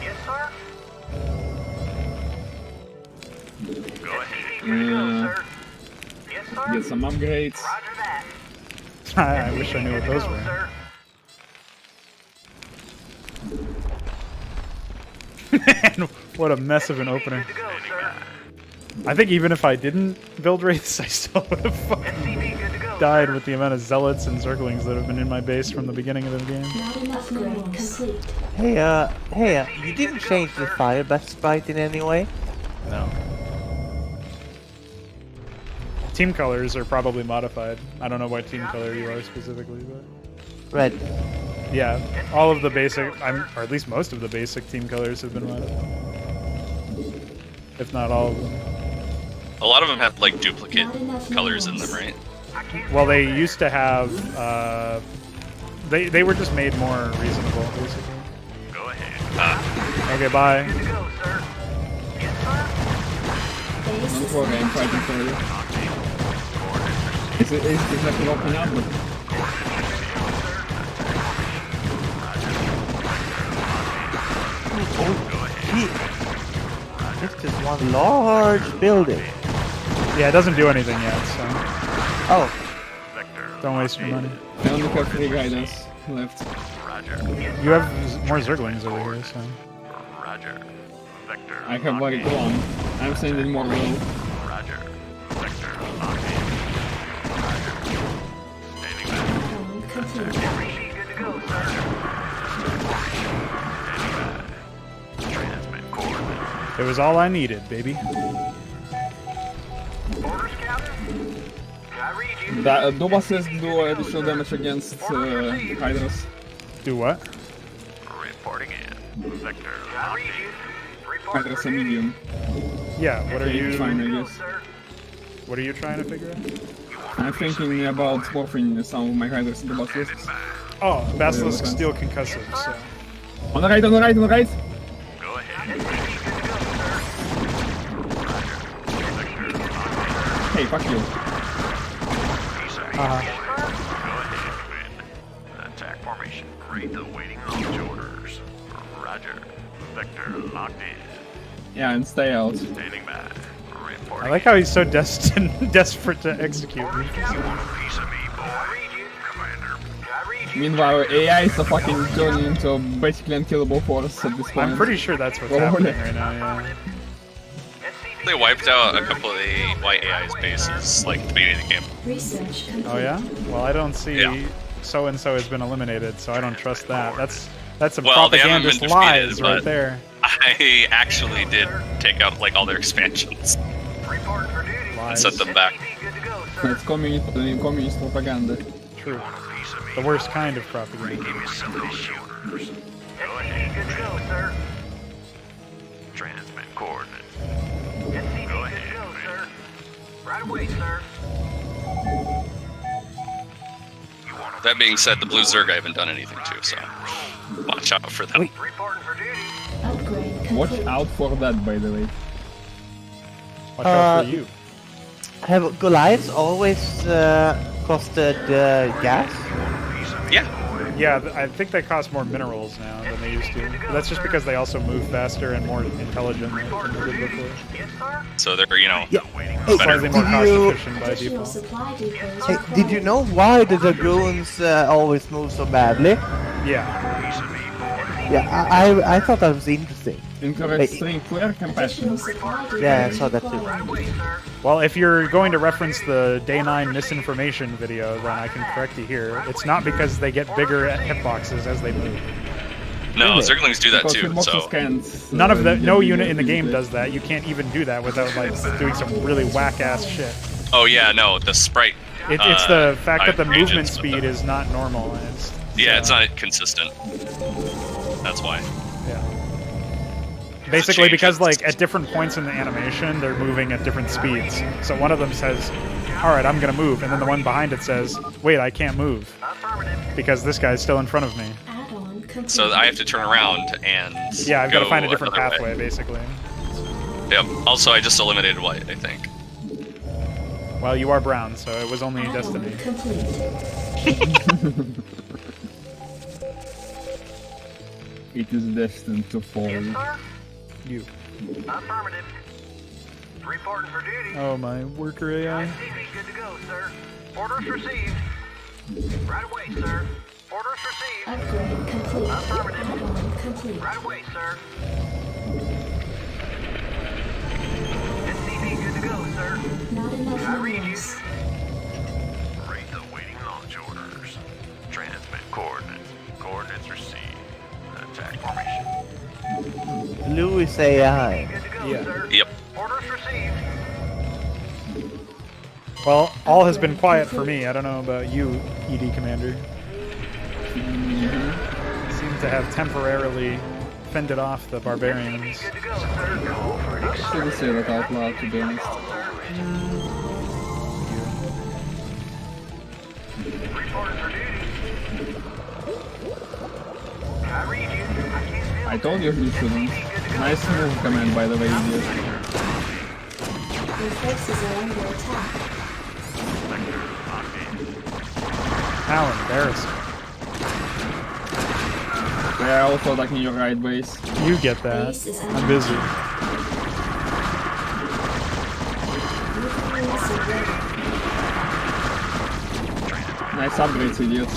Yes, sir. Get some upgrades. I wish I knew what those were. Man, what a mess of an opener. I think even if I didn't build wraiths, I still would have fucking died with the amount of zealots and zerglings that have been in my base from the beginning of the game. Not enough minerals. Complete. Hey, you didn't change the fire bat sprite in any way? No. Team colors are probably modified. I don't know what team color you are specifically, but... Red. Yeah, all of the basic, or at least most of the basic team colors have been modified. If not all of them. A lot of them have like duplicate colors in them, right? Well, they used to have, they were just made more reasonable, basically. Go ahead. Okay, bye. Don't worry, I'm fighting for you. Is that open up? This is one large building. Yeah, it doesn't do anything yet, so Oh, don't waste your money. I only have 3 guidance left. You have more zerglings over here, so... Roger. Vector. I have like 1. I'm sending more low. Roger. Vector. Locked in. Roger. Standing by. Add-on complete. Good to go, sir. Standing by. Transmit coordinates. It was all I needed, baby. Orders, Captain. I read you. Do bosses do additional damage against Hydras? Do what? Reporting in. Vector. I read you. Hydras are medium. Yeah, what are you... Fine, I guess. What are you trying to figure out? I'm thinking about morphing some of my Hydras into bosses. Oh, Basilisk Steel Concussive, so... On the right, on the right, on the right! Go ahead. Hey, fuck you. Go ahead, Quinn. Attack formation. Great. Awaiting launch orders. Roger. Vector locked in. Yeah, and stay out. Standing by. Reporting. I like how he's so desperate to execute me. Piece of me, boy. Commander. Meanwhile, AI is a fucking turning into a basically unkillable force at this point. I'm pretty sure that's what's Probably. happening right now, yeah. They wiped out a couple of the white AI's bases, like at the beginning of the game. Research complete. Oh yeah? Well, I don't see Yeah. so-and-so has been eliminated, so I don't trust that. That's some Well, they haven't been propagandist lies defeated, right but- there. I actually did take out like all their expansions Reporting for duty. and Lies. set them back. Good to go, sir. It's communist propaganda. True. The worst kind of propaganda. SCP good to go, sir. Transmit coordinates. SCP good to go, sir. Right away, sir. That being said, the blue Zerg I haven't done anything to, so watch out for them. Reporting for duty. Upgrade complete. Watch out for that, by the way. Watch out for you. have Goliaths always costed gas? Yeah, Yeah, I think they cost more minerals now than they used to. But that's just because they also move faster and more intelligent than they did before. Yes, sir. so they're, you know, Yeah. Hey, Slightly more did cost you, efficient by Additional default. supply depots hey, required. did you know why the dragoons always move so badly? Yeah. Yeah, I thought that was interesting. Encourage Hey. string clear compassion. Additional supply depots Yeah, I saw that too. required. Well, if you're going to reference the Day 9 misinformation video, then I can correct you here. It's not because they get bigger hitboxes as they move. no, Really? Zerglings do that Because too. hitboxes So can't, None of the no get unit in the these game days. does that. You can't even do that without like doing some really whack ass shit. oh yeah, no, the sprite. It's the fact that the regions movement with speed them. is not normal. And It's not consistent. That's why. Yeah. Basically, change because in- like at different points in the animation, they're moving at different speeds. So one of them says, "All right, I'm gonna move," and then the one behind it says, "Wait, I can't move because this guy's still in front of me." Add-on complete. So I have to turn around and Yeah, I've got to go find a different another pathway, way. basically. Yep. Also, I just eliminated white, I think. Well, you are brown, so it was only Add-on destiny. complete. It is destined to fall. Yes, sir. You. Affirmative. Reporting for duty. Oh, my worker AI. SCV good to go, sir. Orders received. Right away, sir. Orders received. Upgrade complete. Affirmative. Add-on complete. Right away, sir. SCV good to go, sir. Not enough I read you. minerals. Rate awaiting launch orders. Transmit coordinates. Coordinates received. Attack formation. Blue is AI. Good to go, Yeah. sir. Yep. Orders received. Well, all has been quiet for me. I don't know about you, ED Commander. Seem to have temporarily fended off the barbarians. Good to go, sir. Shouldn't say that out loud, to be honest. Reporting for duty. I read you. I can't feel I told you you shouldn't. Nice move, command, by the way, idiot. Your forces are under attack. How embarrassing. They are also attacking your right base. You get that. Base is I'm under busy. Nuclear missile ready. Nice upgrades, idiots.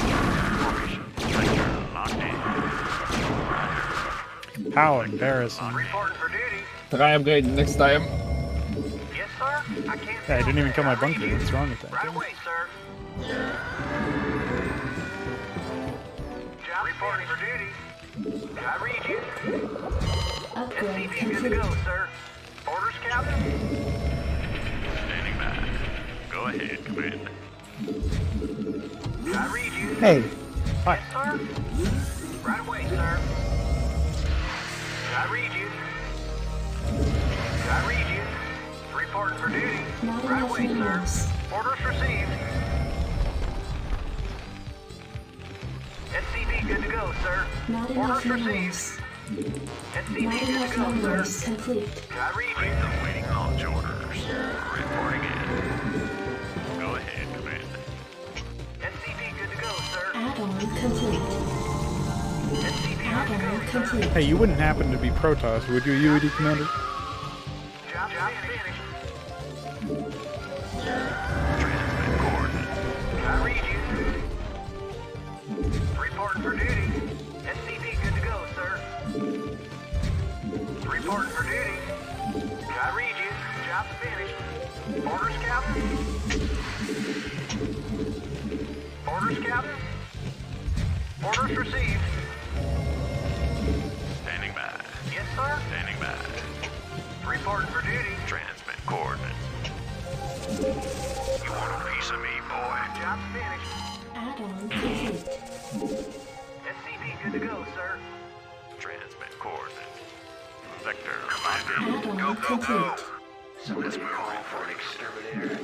How embarrassing. Reporting for duty. Try upgrade next time. Yes, sir. I can't Yeah, I feel didn't even that. kill my I read bunker. you. What's wrong with Right that? away, sir. Job reporting for duty. I read you. Upgrade SCV good to complete. go, sir. Orders, Captain. Standing by. Go ahead, Commander. I read you. Hey, Hi. Yes, sir. Right away, sir. I read you. I read you. Reporting for duty. Not Right enough away, sir. minerals. Orders received. SCV good to go, sir. Not enough Orders received. minerals. SCV Not good to enough go, minerals. sir. Complete. I read you. Awaiting launch orders. Reporting in. Go ahead, Commander. SCV good to go, sir. Add-on complete. SCV good to Add-on go, sir. complete. Hey, you wouldn't happen to be Protoss, would you, ED Commander? Job finished. Transmit coordinates. I read you. Reporting for duty. SCV good to go, sir. Reporting for duty. I read you. Job finished. Orders, Captain. Orders, Captain. Orders received. Standing by. Yes, sir. Standing by. Reporting for duty. Transmit coordinates. You want a piece of me, boy? Job finished. Add-on complete. SCV good to go, sir. Transmit coordinates. Vector, Commander. Add-on complete. So let's move on for an exterminator.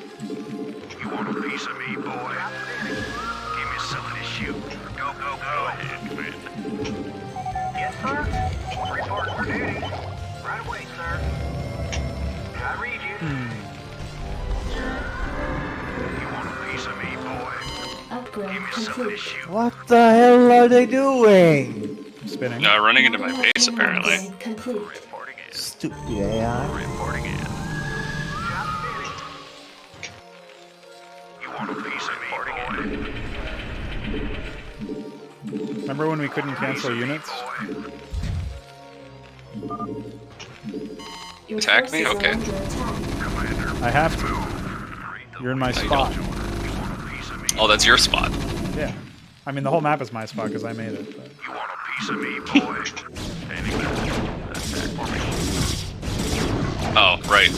You want a piece of me, boy? Job finished. Give me something to shoot. Go, go, go. Go ahead, Commander. Yes, sir. Reporting for duty. Right away, sir. I read you. You want a piece of me, boy? Upgrade Give me something to complete. shoot. what the hell are they doing? Spinning. Running into Not my enough base, apparently. minerals. Complete. Reporting in. Stupid AI. Reporting in. Job finished. You want a piece of me, boy? Remember when we couldn't cancel units? Your Attack me? forces are Okay. under attack. I have to. You're in my No, you spot. Oh, that's your spot. Yeah. I mean, the whole map is my spot because I made it. But. You want a piece of me, boy? Standing back. Attack formation. Oh, right.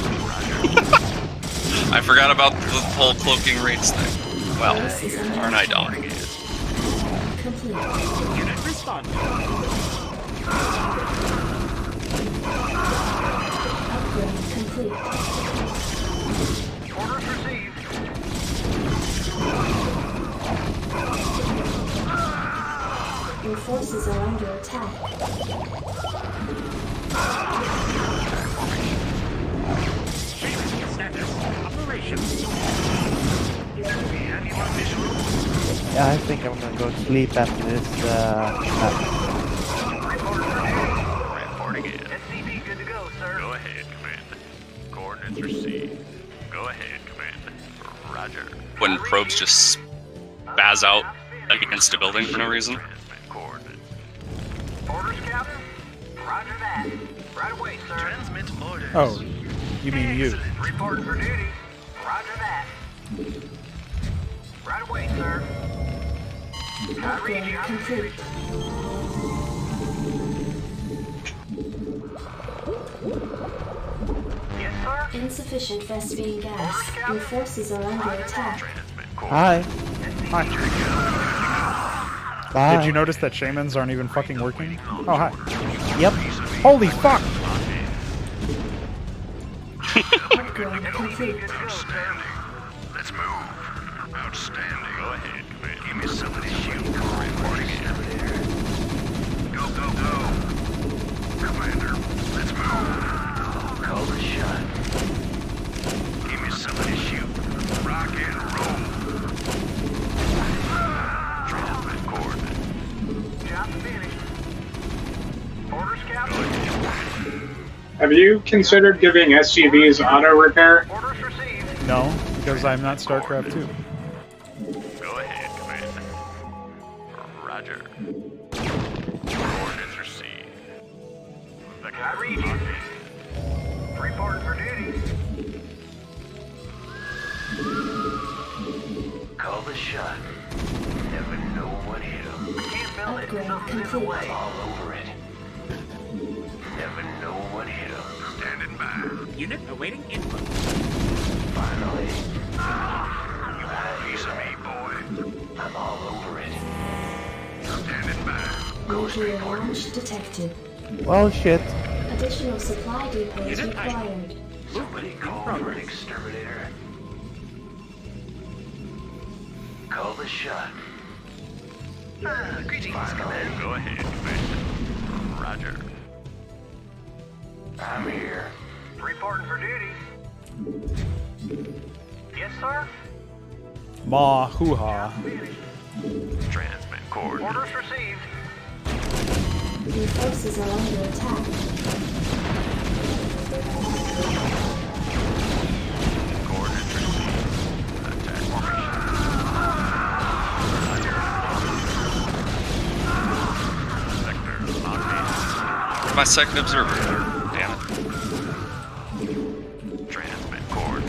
I forgot about the whole cloaking rates thing. Well, or I don't. Complete. Unit respond. Upgrade complete. Orders received. Your forces are under attack. Status operation. Yeah, I think I'm gonna go to sleep after this. Reporting in. SCV good to go, sir. Go ahead, Commander. Coordinates received. when probes just spaz out against a building for no reason. Orders, Captain? Roger that. Right away, sir. Transmit orders. Oh, you mean you. Reporting for duty. Roger that. Right away, sir. Upgrade complete. Yes, sir? Insufficient Vespine gas. Your forces are under attack. Hi. Hi. Bye. Did you notice that shamans aren't even fucking working? Oh, hi. Yep. Holy fuck! Upgrade complete. Outstanding. Let's move. Outstanding. Go ahead, Commander. Give me some of this shield. Reporting in. Go, go, go. Commander, let's move. Call the shot. Give me some of this shield. Rock and roll. Transmit coordinates. Job finished. Orders, Captain. Have you considered giving SCVs auto repair? Orders received. No, because I'm not StarCraft 2. Go ahead, Commander. Roger. Coordinates received. I read you. Reporting for duty. Call the shot. Never know what hit him. I can't build it. Upgrade Something's in the complete. way. All over it. Never know what hit him. Standing by. Unit awaiting input. Finally. You want a piece of me, boy? I'm all over it. Standing by. Nuclear launch detected. Well, shit. Additional supply depots Unit required. Somebody call for an exterminator. Call the shot. Greetings, Commander. Go ahead, Commander. Roger. I'm here. Reporting for duty. Yes, sir? Ma hoo-ha. Transmit cord. Orders received. Your forces are under attack. Coordinates received. Attack formation. Sector locked in. My second observer. Damn it. Transmit cord.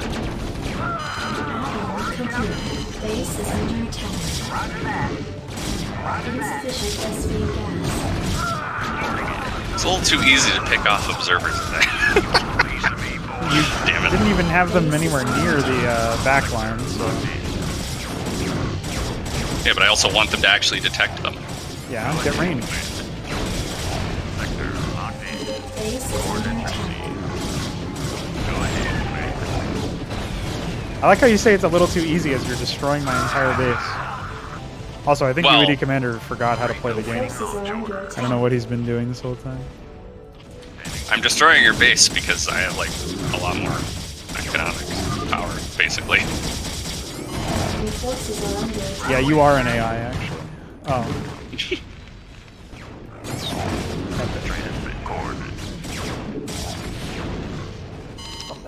Add-on complete. Base is under attack. Roger that. Insufficient Vespine gas. It's a little too easy to pick off observers today. You Damn it. didn't even have them anywhere near the back line, so... Yeah, but I also want them to actually detect them. Yeah, get range. Sector locked in. Base is under attack. Go ahead, Commander. I like how you say it's a little too easy as you're destroying my entire base. Also, I think Well- UED Commander forgot how to play the game. Forces are under attack. I don't know what he's been doing this whole time. I'm destroying your base because I have, like, a lot more economic power, basically. Your forces are under attack. Yeah, you are an AI, actually. Oh. Transmit coordinates.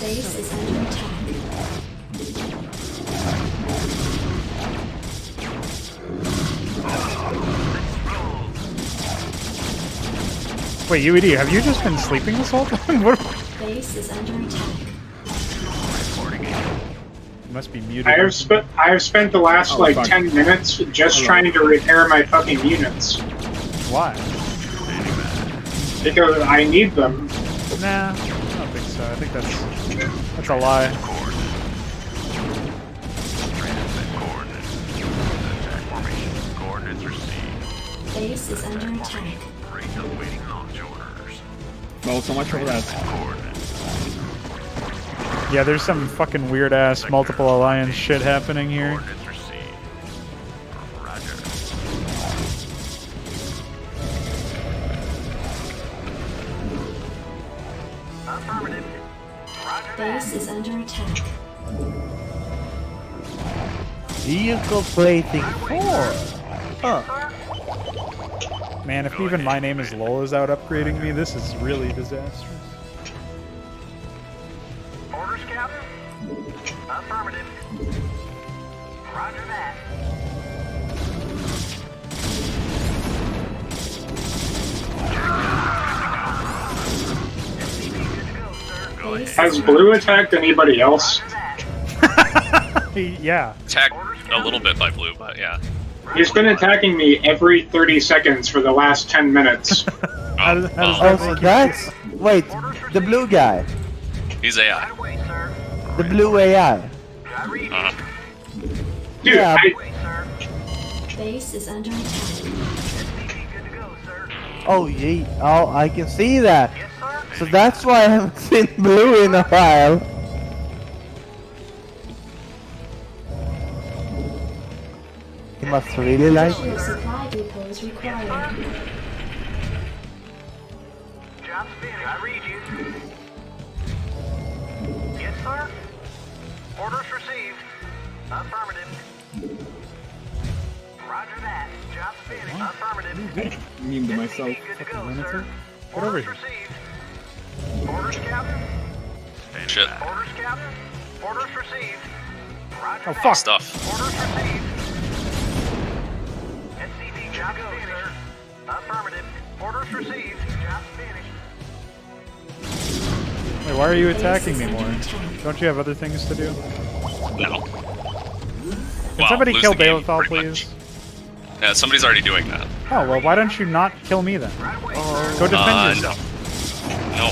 Base is under attack. Wait, UED, have you just been sleeping this whole time? What? Base is under attack. You must be muted. I have spent the last Oh, like fuck. 10 minutes just trying to repair my fucking units Why? because I need them. Nah, I don't think so. I think that's a lie. Transmit coordinates. Attack formation. Coordinates received. Base is under attack. Rate awaiting launch orders. Well, so much for that. Coordinates. Yeah, there's some fucking weird ass multiple alliance shit happening here. Coordinates received. Roger. Affirmative. Roger Base is under attack. Vehicle plating 4. Huh. Man, if even my name is Lol is out upgrading me, this is really disastrous. Orders, Captain? Affirmative. Roger that. Has blue attacked anybody else? Yeah. Attacked a little bit by blue, but yeah. He's been attacking me every 30 seconds for the last 10 minutes. How does Oh, so that's... Wait, the blue guy. He's AI. The blue AI. Dude, Yeah. Base is under attack. Oh, yay. Oh, I can see that. So that's why I haven't seen blue in a while. He must really like Additional supply depots required. Job's finished. I read you. Yes, sir. Orders received. Affirmative. Roger that. Job's finished. Affirmative. Meme to myself. Good to go, sir. Get over Orders here. received. Orders, Captain. Shit. Orders, Captain. Orders received. Roger Oh that. fuck. Stuff. Orders received. SCV, job finished. Affirmative. Orders received. Job finished. Wait, why are you attacking me more? Don't you have other things to do? No. Can somebody kill Bailey, Balethal, please? Yeah, somebody's already doing that. Oh, well, why don't you not kill me then? Go defend yourself. No.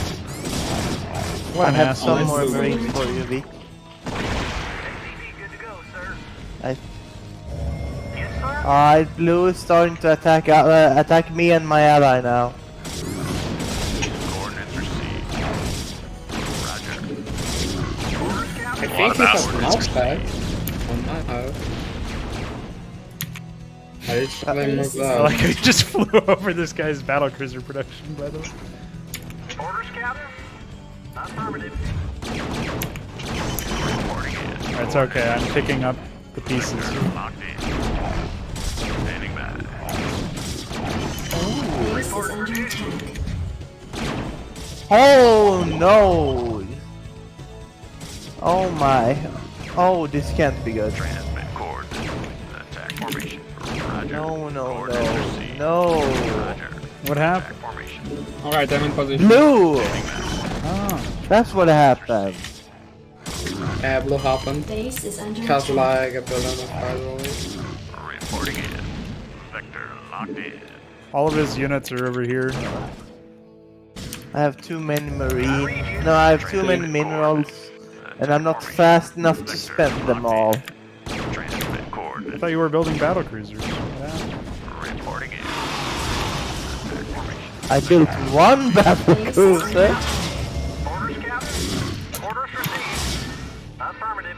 What I an have asshole. some more marines for you, V. Alright, blue is starting to attack me and my ally now. I think he has knockback. Oh no. I just play more I blood. like how you just flew over this guy's battlecruiser production, by the way. Orders, Captain. Affirmative. It's okay, I'm picking up the pieces. Standing by. Base is under attack. Oh no! Oh my. Oh, this can't be good. Transmit coordinates. Attack formation. Roger. No, no, no. No. What happened? Formation. Alright, I'm in position. Blue! Oh. That's what happened. Yeah, blue happened. Base is under Cause attack. like a billion of firewalls. Reporting in. Vector locked in. All of his units are over here. I have too many marine. No, I have too many minerals. And I'm not fast enough to spend them all. Transmit I coordinates. thought you were building battlecruisers. Yeah. Reporting in. Attack formation. I built one battle Base is under cruiser. attack. Orders, Captain. Orders received. Affirmative.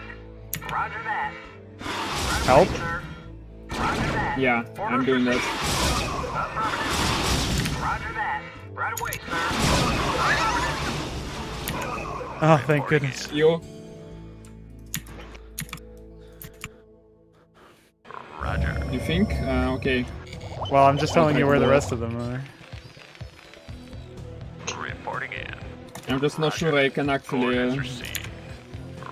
Roger that. Roger Help? that, sir. Roger that. Yeah, I'm doing that. Affirmative. Roger that. Right away, sir. Oh, thank goodness. You? Roger. You think? Okay. Well, I'm just telling you where the rest of them are. Reporting in. I'm just not sure I can actually... Coordinates received.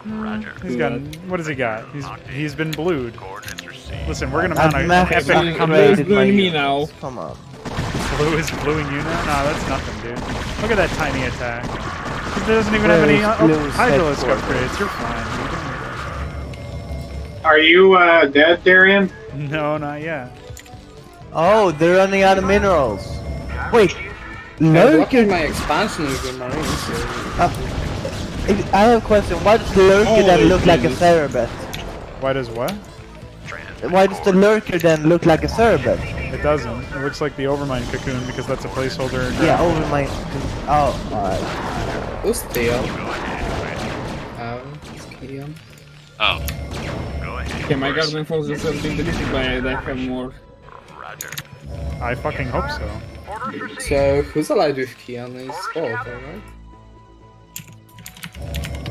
Roger. He's got. What has he got? He's been blued. Coordinates received. Listen, we're gonna mount I've an mapped epic Blue comeback. is doing me now. Come on. Blue is bluing you now? Nah, that's nothing, dude. Look at that tiny attack. He doesn't even have any Where is Blue's Hydralisk headquarters? upgrades. You're fine. Are you dead, Darian? No, not yet. Oh, they're running out of minerals. Wait, I'm lurker. blocking my expansion with the marines. I have a question. Why does the lurker then look like a Cerebet? Why does what? Why does the lurker then look like a Cerebet? It doesn't. It looks like the Overmind cocoon because that's a placeholder. Yeah, over my. Oh, alright. Who's Theo? It's Keyan. Oh. Go ahead. Okay, my Guardian forces have been deleted, but I have more. Roger. I fucking hope so. Orders received. So, who's allied with Keyan? Is Sport, right?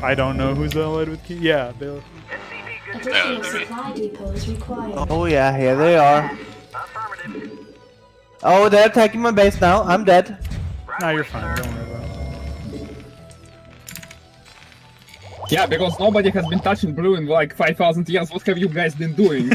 I don't know who's allied with Key. Yeah, Bill. Additional supply depots required. Oh yeah, here they are. Affirmative. Oh, they're attacking my base now. I'm dead. Nah, you're fine. Don't worry about Yeah, because nobody has been touching blue in like 5,000 years. What have you guys been doing?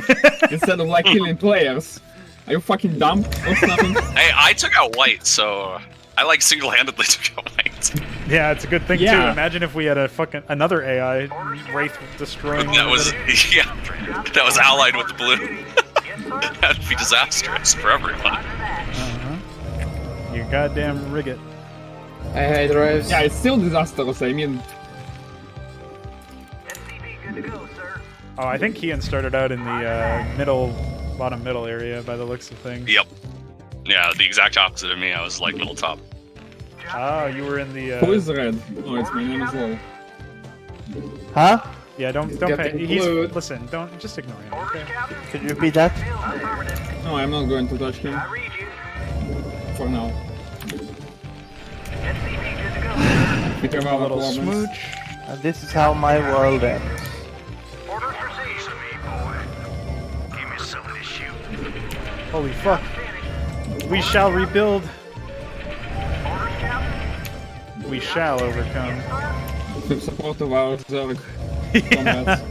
Instead of like killing players? Are you fucking dumb or something? Hey, I took out white, so I like single-handedly took out white. Yeah, it's a good thing too. Imagine if we had a fucking another AI Wraith destroying. That was that was allied with the blue. That'd be disastrous for everyone. You goddamn rig it. Hey, Hydra. Yeah, it's still disastrous. I mean. Oh, I think Keyan started out in the bottom middle area by the looks of things. Yep. Yeah, the exact opposite of me. I was like middle top. Oh, you were in the. Who is red? Oh, it's my name as well. Huh? Yeah, don't pay. Listen, don't just ignore him. Okay? Could you repeat that? No, I'm not going to touch him. For now. A little smooch. And this is how my world ends. Holy fuck. We shall rebuild. We shall overcome. In support of our Zerg comrades.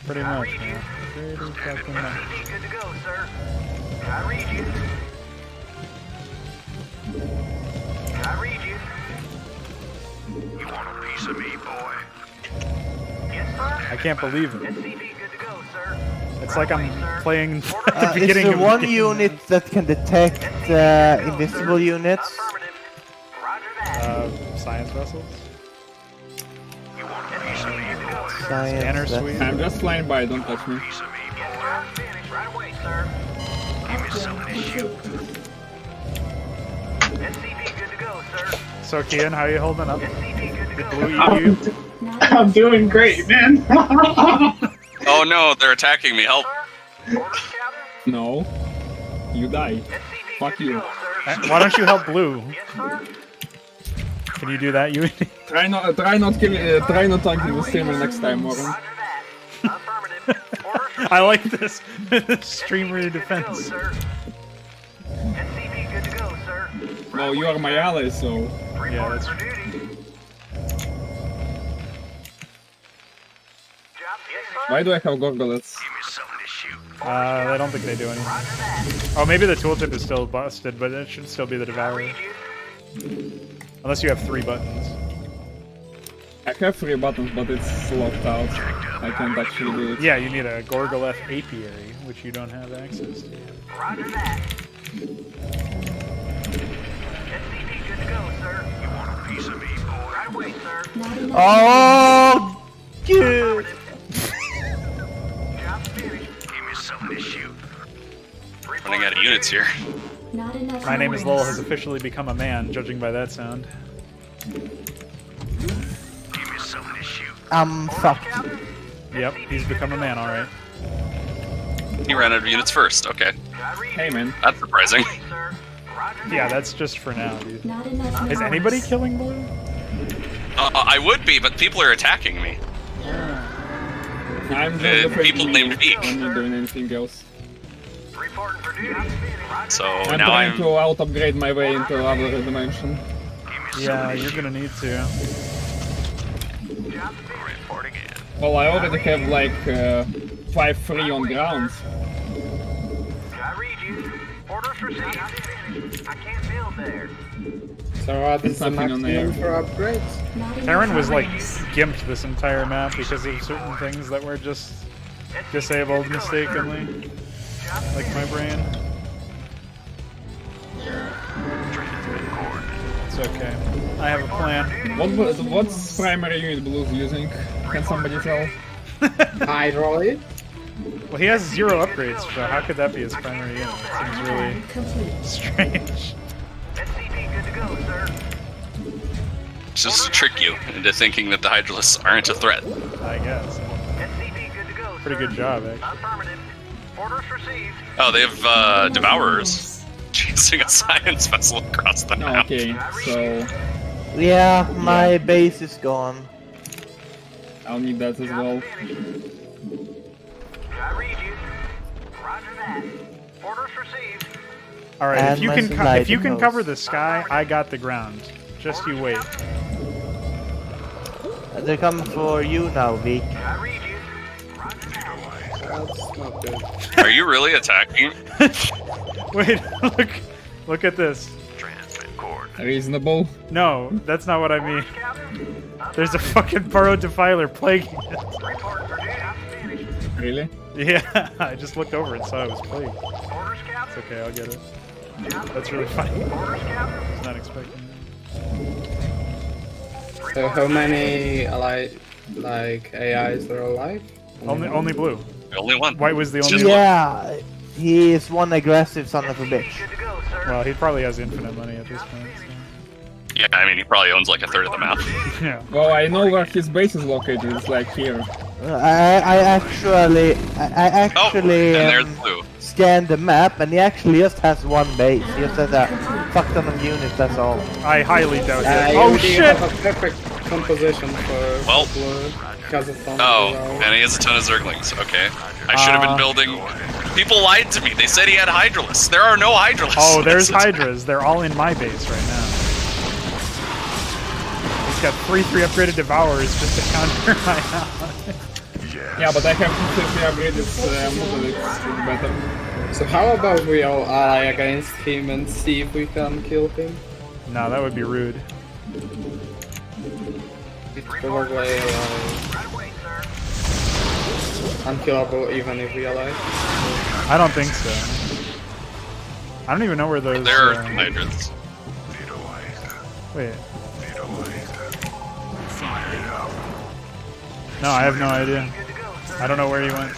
Pretty much, man. Pretty fucking much. You want a piece of me, boy? I can't believe it. It's like I'm playing at the beginning it's of the one unit that can detect invisible units. Science vessels? Science suite? I'm just flying by, don't touch me. So Keyan, how are you holding up? Did Blue eat you? I'm doing great, man. Oh no, they're attacking me. Help. No. You die. Fuck you. Why don't you help Blue? Can you do that, you? Try not tanking the streamer next time, Warren. I like this streamer defense. No, you are my ally, so. Yeah, that's true. Why do I have gorgolets? I don't think they do anything. Oh, maybe the tooltip is still busted, but it should still be the Devourer. Unless you have 3 buttons. I have 3 buttons, but it's locked out. I can't actually do it. Yeah, you need a Gorgoleth Apiary, which you don't have access to. Roger that. SCP good to go, sir. You want a piece of me, boy? Right away, sir. Oh, good. Give me something to shoot. Running out of units here. My name is Lowell has officially become a man, judging by that sound. Give me something to shoot. I'm fucked. Yep, he's become a man, alright. He ran out of units first, okay. Hey man. That's surprising. Yeah, that's just for now, dude. Is anybody killing Blue? I would be, but people are attacking me. I'm just people named Beak. I'm not doing anything else. So I'm now trying I'm to out-upgrade my way into another dimension. Yeah, you're gonna need to. Well, I already have like 5 free on ground. I read you. Orders received. I can't build there. So what is the Nothing on maximum there. for upgrades? Terran was like gimped this entire map because of certain things that were just disabled mistakenly. Like my brain. It's okay. I have a plan. What's primary unit Blue's using? Can somebody tell? Hydra. Oh, Well, he has 0 upgrades, so how could that be his primary unit? It seems really strange. just to trick you into thinking that the Hydralisks aren't a threat. I guess. Pretty good job, actually. Oh, they have Devourers chasing a science vessel across the map. Okay, so Yeah, my base is gone. I'll need that as well. All right, And if you can cover the sky, I got the ground. Just you wait. They're coming for you now, Vic. That's not good. Are you really attacking? Wait, look at this. Reasonable. No, that's not what I mean. There's a fucking burrowed defiler plaguing it. Really? Yeah, I just looked over and saw it was plagued. It's okay, I'll get it. That's really funny. I was not expecting that. So how many like AIs are alive? Only blue. Only one. White was the only Just one. Yeah, he is one aggressive son of a bitch. Well, he probably has infinite money at this point. So. Yeah, I mean, he probably owns like a third of the map. Yeah. Well, I know where his base is located. It's like here. I actually Oh, and there's blue. scanned the map, and he actually just has one base. He just has a fuck ton of units. That's all. I highly doubt it. You Oh really shit! have a perfect composition for Well. blue because of thunder. Oh, and he has a ton of Zerglings. Okay. I should have been building... People lied to me. They said he had Hydralists. There are no Hydralists. Oh, there's Hydras. They're all in my base right now. He's got 3 upgraded Devourers just to counter my ally. Yeah, but I have completely upgraded Monoliths. Better. So how about we all ally against him and see if we can kill him? No, that would be rude. It's probably unkillable even if we ally. I don't think so. I don't even know where those... There are Hydras. Wait. No, I have no idea. I don't know where he went.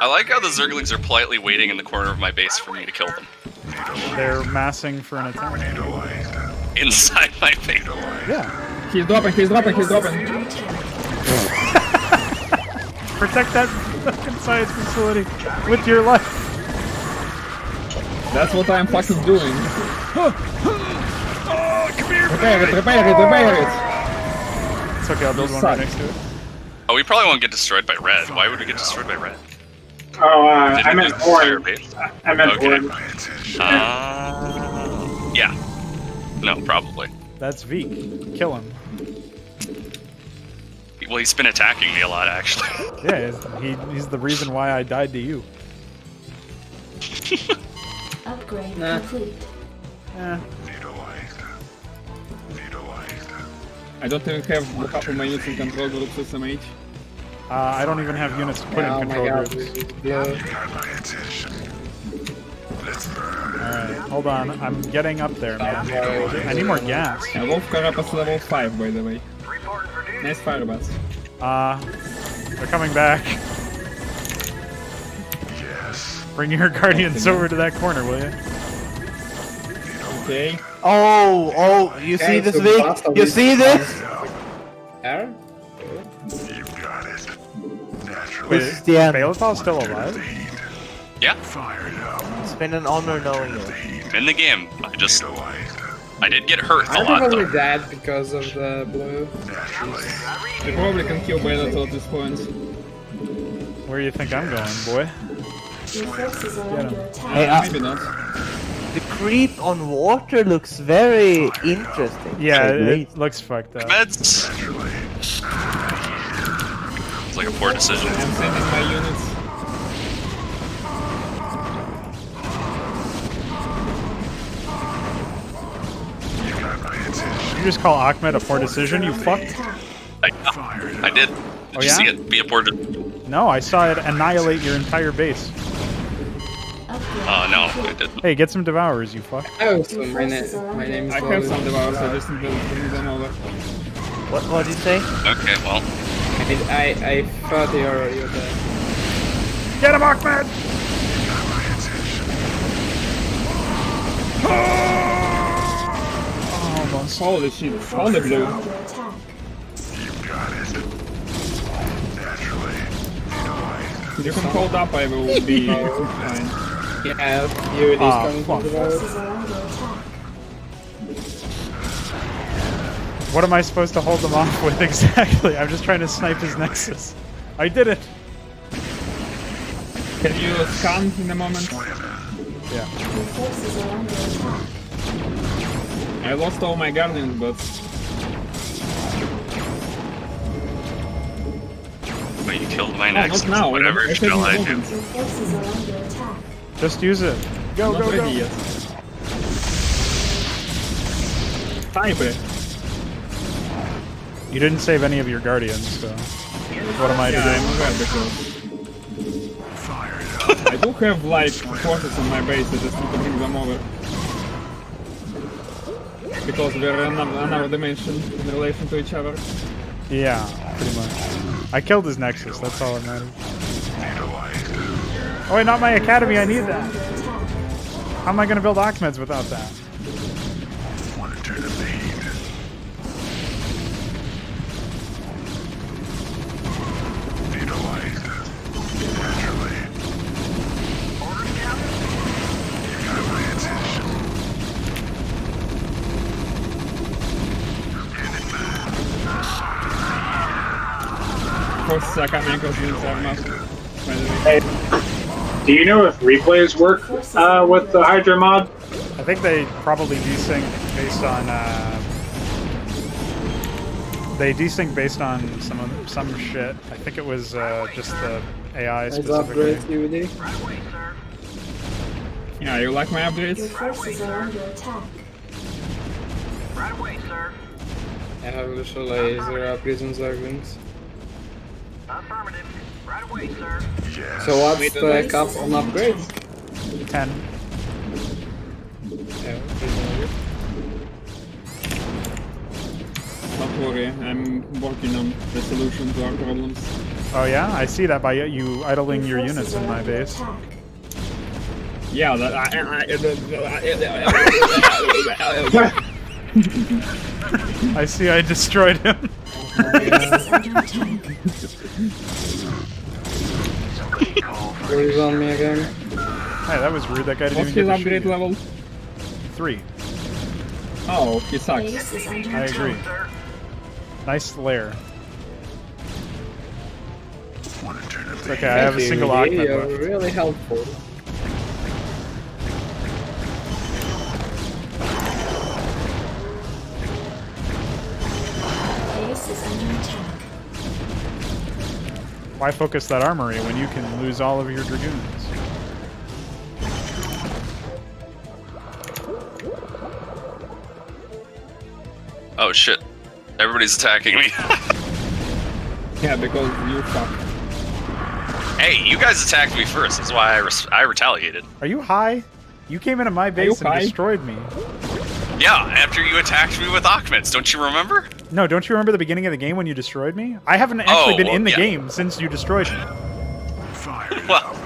I like how the Zerglings are politely waiting in the corner of my base for me to kill them. They're massing for an attack. Inside my base. Yeah. He's dropping. Protect that fucking science facility with your life. That's what I'm fucking doing. Oh, come here. Repair it. It's okay, I'll build one right next to it. Oh, we probably won't get destroyed by red. Why would we get destroyed by red? Oh, Did I it meant just destroy our orange. base? I meant Okay. orange. Yeah. No, probably. That's Veek. Kill him. Well, he's been attacking me a lot, actually. Yeah, he's the reason why I died to you. Upgrade Nah. complete. Eh. I don't even have a couple my units in control groups SMH. I don't even have units to put in Oh my control god, groups. this is blue. Alright, hold on. I'm getting up there, man. I need more gas. Yeah, Wolf Carapace level 5, by the way. Nice firebats. They're coming back. Bring your guardians over to that corner, will you? Okay. Oh, you see this, Vic? You see this? Air? Wait, This is the end. Balathal's still alive? Yeah, It's been an honor knowing you. in the game. I did get hurt a I'm lot, probably though. dead because of the blue. You probably can kill Bellator at this point. Where do you think I'm going, boy? Your forces are Get him. under attack. Hey, Maybe not. The creep on water looks very interesting. Yeah, at least. it looks fucked up. Meds! It's like a poor decision. I'm sending my units. You just call Ahmed a poor decision, you fuck? I did. Did Oh, you yeah? see it be a poor decision? No, I saw it annihilate your entire base. No, I didn't. Hey, get some Devourers, you fuck. Oh, so my name is I have some devours, I just need to bring them over. What did you say? Okay, well. I thought you're dead. Get him, Ahmed! Almost. Holy shit, holy blue. Under attack. You can hold up, I will be fine. Yeah, UAD is coming fuck. from the road. Forces are under attack. What am I supposed to hold them off with exactly? I'm just trying to snipe his Nexus. I did it! Can you scan in a moment? Yeah. Your forces are under attack. I lost all my guardians, but But you killed my Oh, Nexus. not now. Whatever I said shall I do? Your forces are under attack. Just use it. Go, Not go, ready go. yet. Hydra. You didn't save any of your guardians, so what am I to Yeah, do? I'm aware because I do have like forces on my base. I just need to bring them over. Because we're in another dimension in relation to each other. Yeah, pretty much. I killed his Nexus, that's all that matters. Oh wait, not my academy, I need that. How am I gonna build Achmeds without that? Forces I can't make us use that much. By the way. Hey, do you know if replays work with the Hydra mod? I think they probably desync based on they desync based on some shit. I think it was just the AI specifically. DVD. Yeah, you like my Your upgrades? forces are under attack. Right away, sir. I have literally 0 upgrades on Zerglings. Affirmative. Right away, sir. Yes. So what's the cap on upgrades? 10. Yeah, reasonable. Don't worry, I'm working on the solution to our problems. Oh yeah, I see that by you idling your forces units are in my under base. attack. Yeah, that I see I destroyed him. Forces under attack. What is on me again? Hey, that was rude. That guy didn't What's even his get to shoot upgrade you. level? 3. Oh, he sucks. Base is under I attack. agree. Nice lair. It's okay, I have a single Thank you, Achmed you're left. really helpful. Base is under attack. Why focus that armory when you can lose all of your dragoons? Oh shit. Everybody's attacking me. Yeah, because you suck. Hey, you guys attacked me first. That's why I retaliated. Are you high? You came into my base and high? destroyed me. Yeah, after you attacked me with Achmeds, don't you remember? No, don't you remember the beginning of the game when you destroyed me? I haven't actually been well, in the yeah. game since you destroyed me. Well,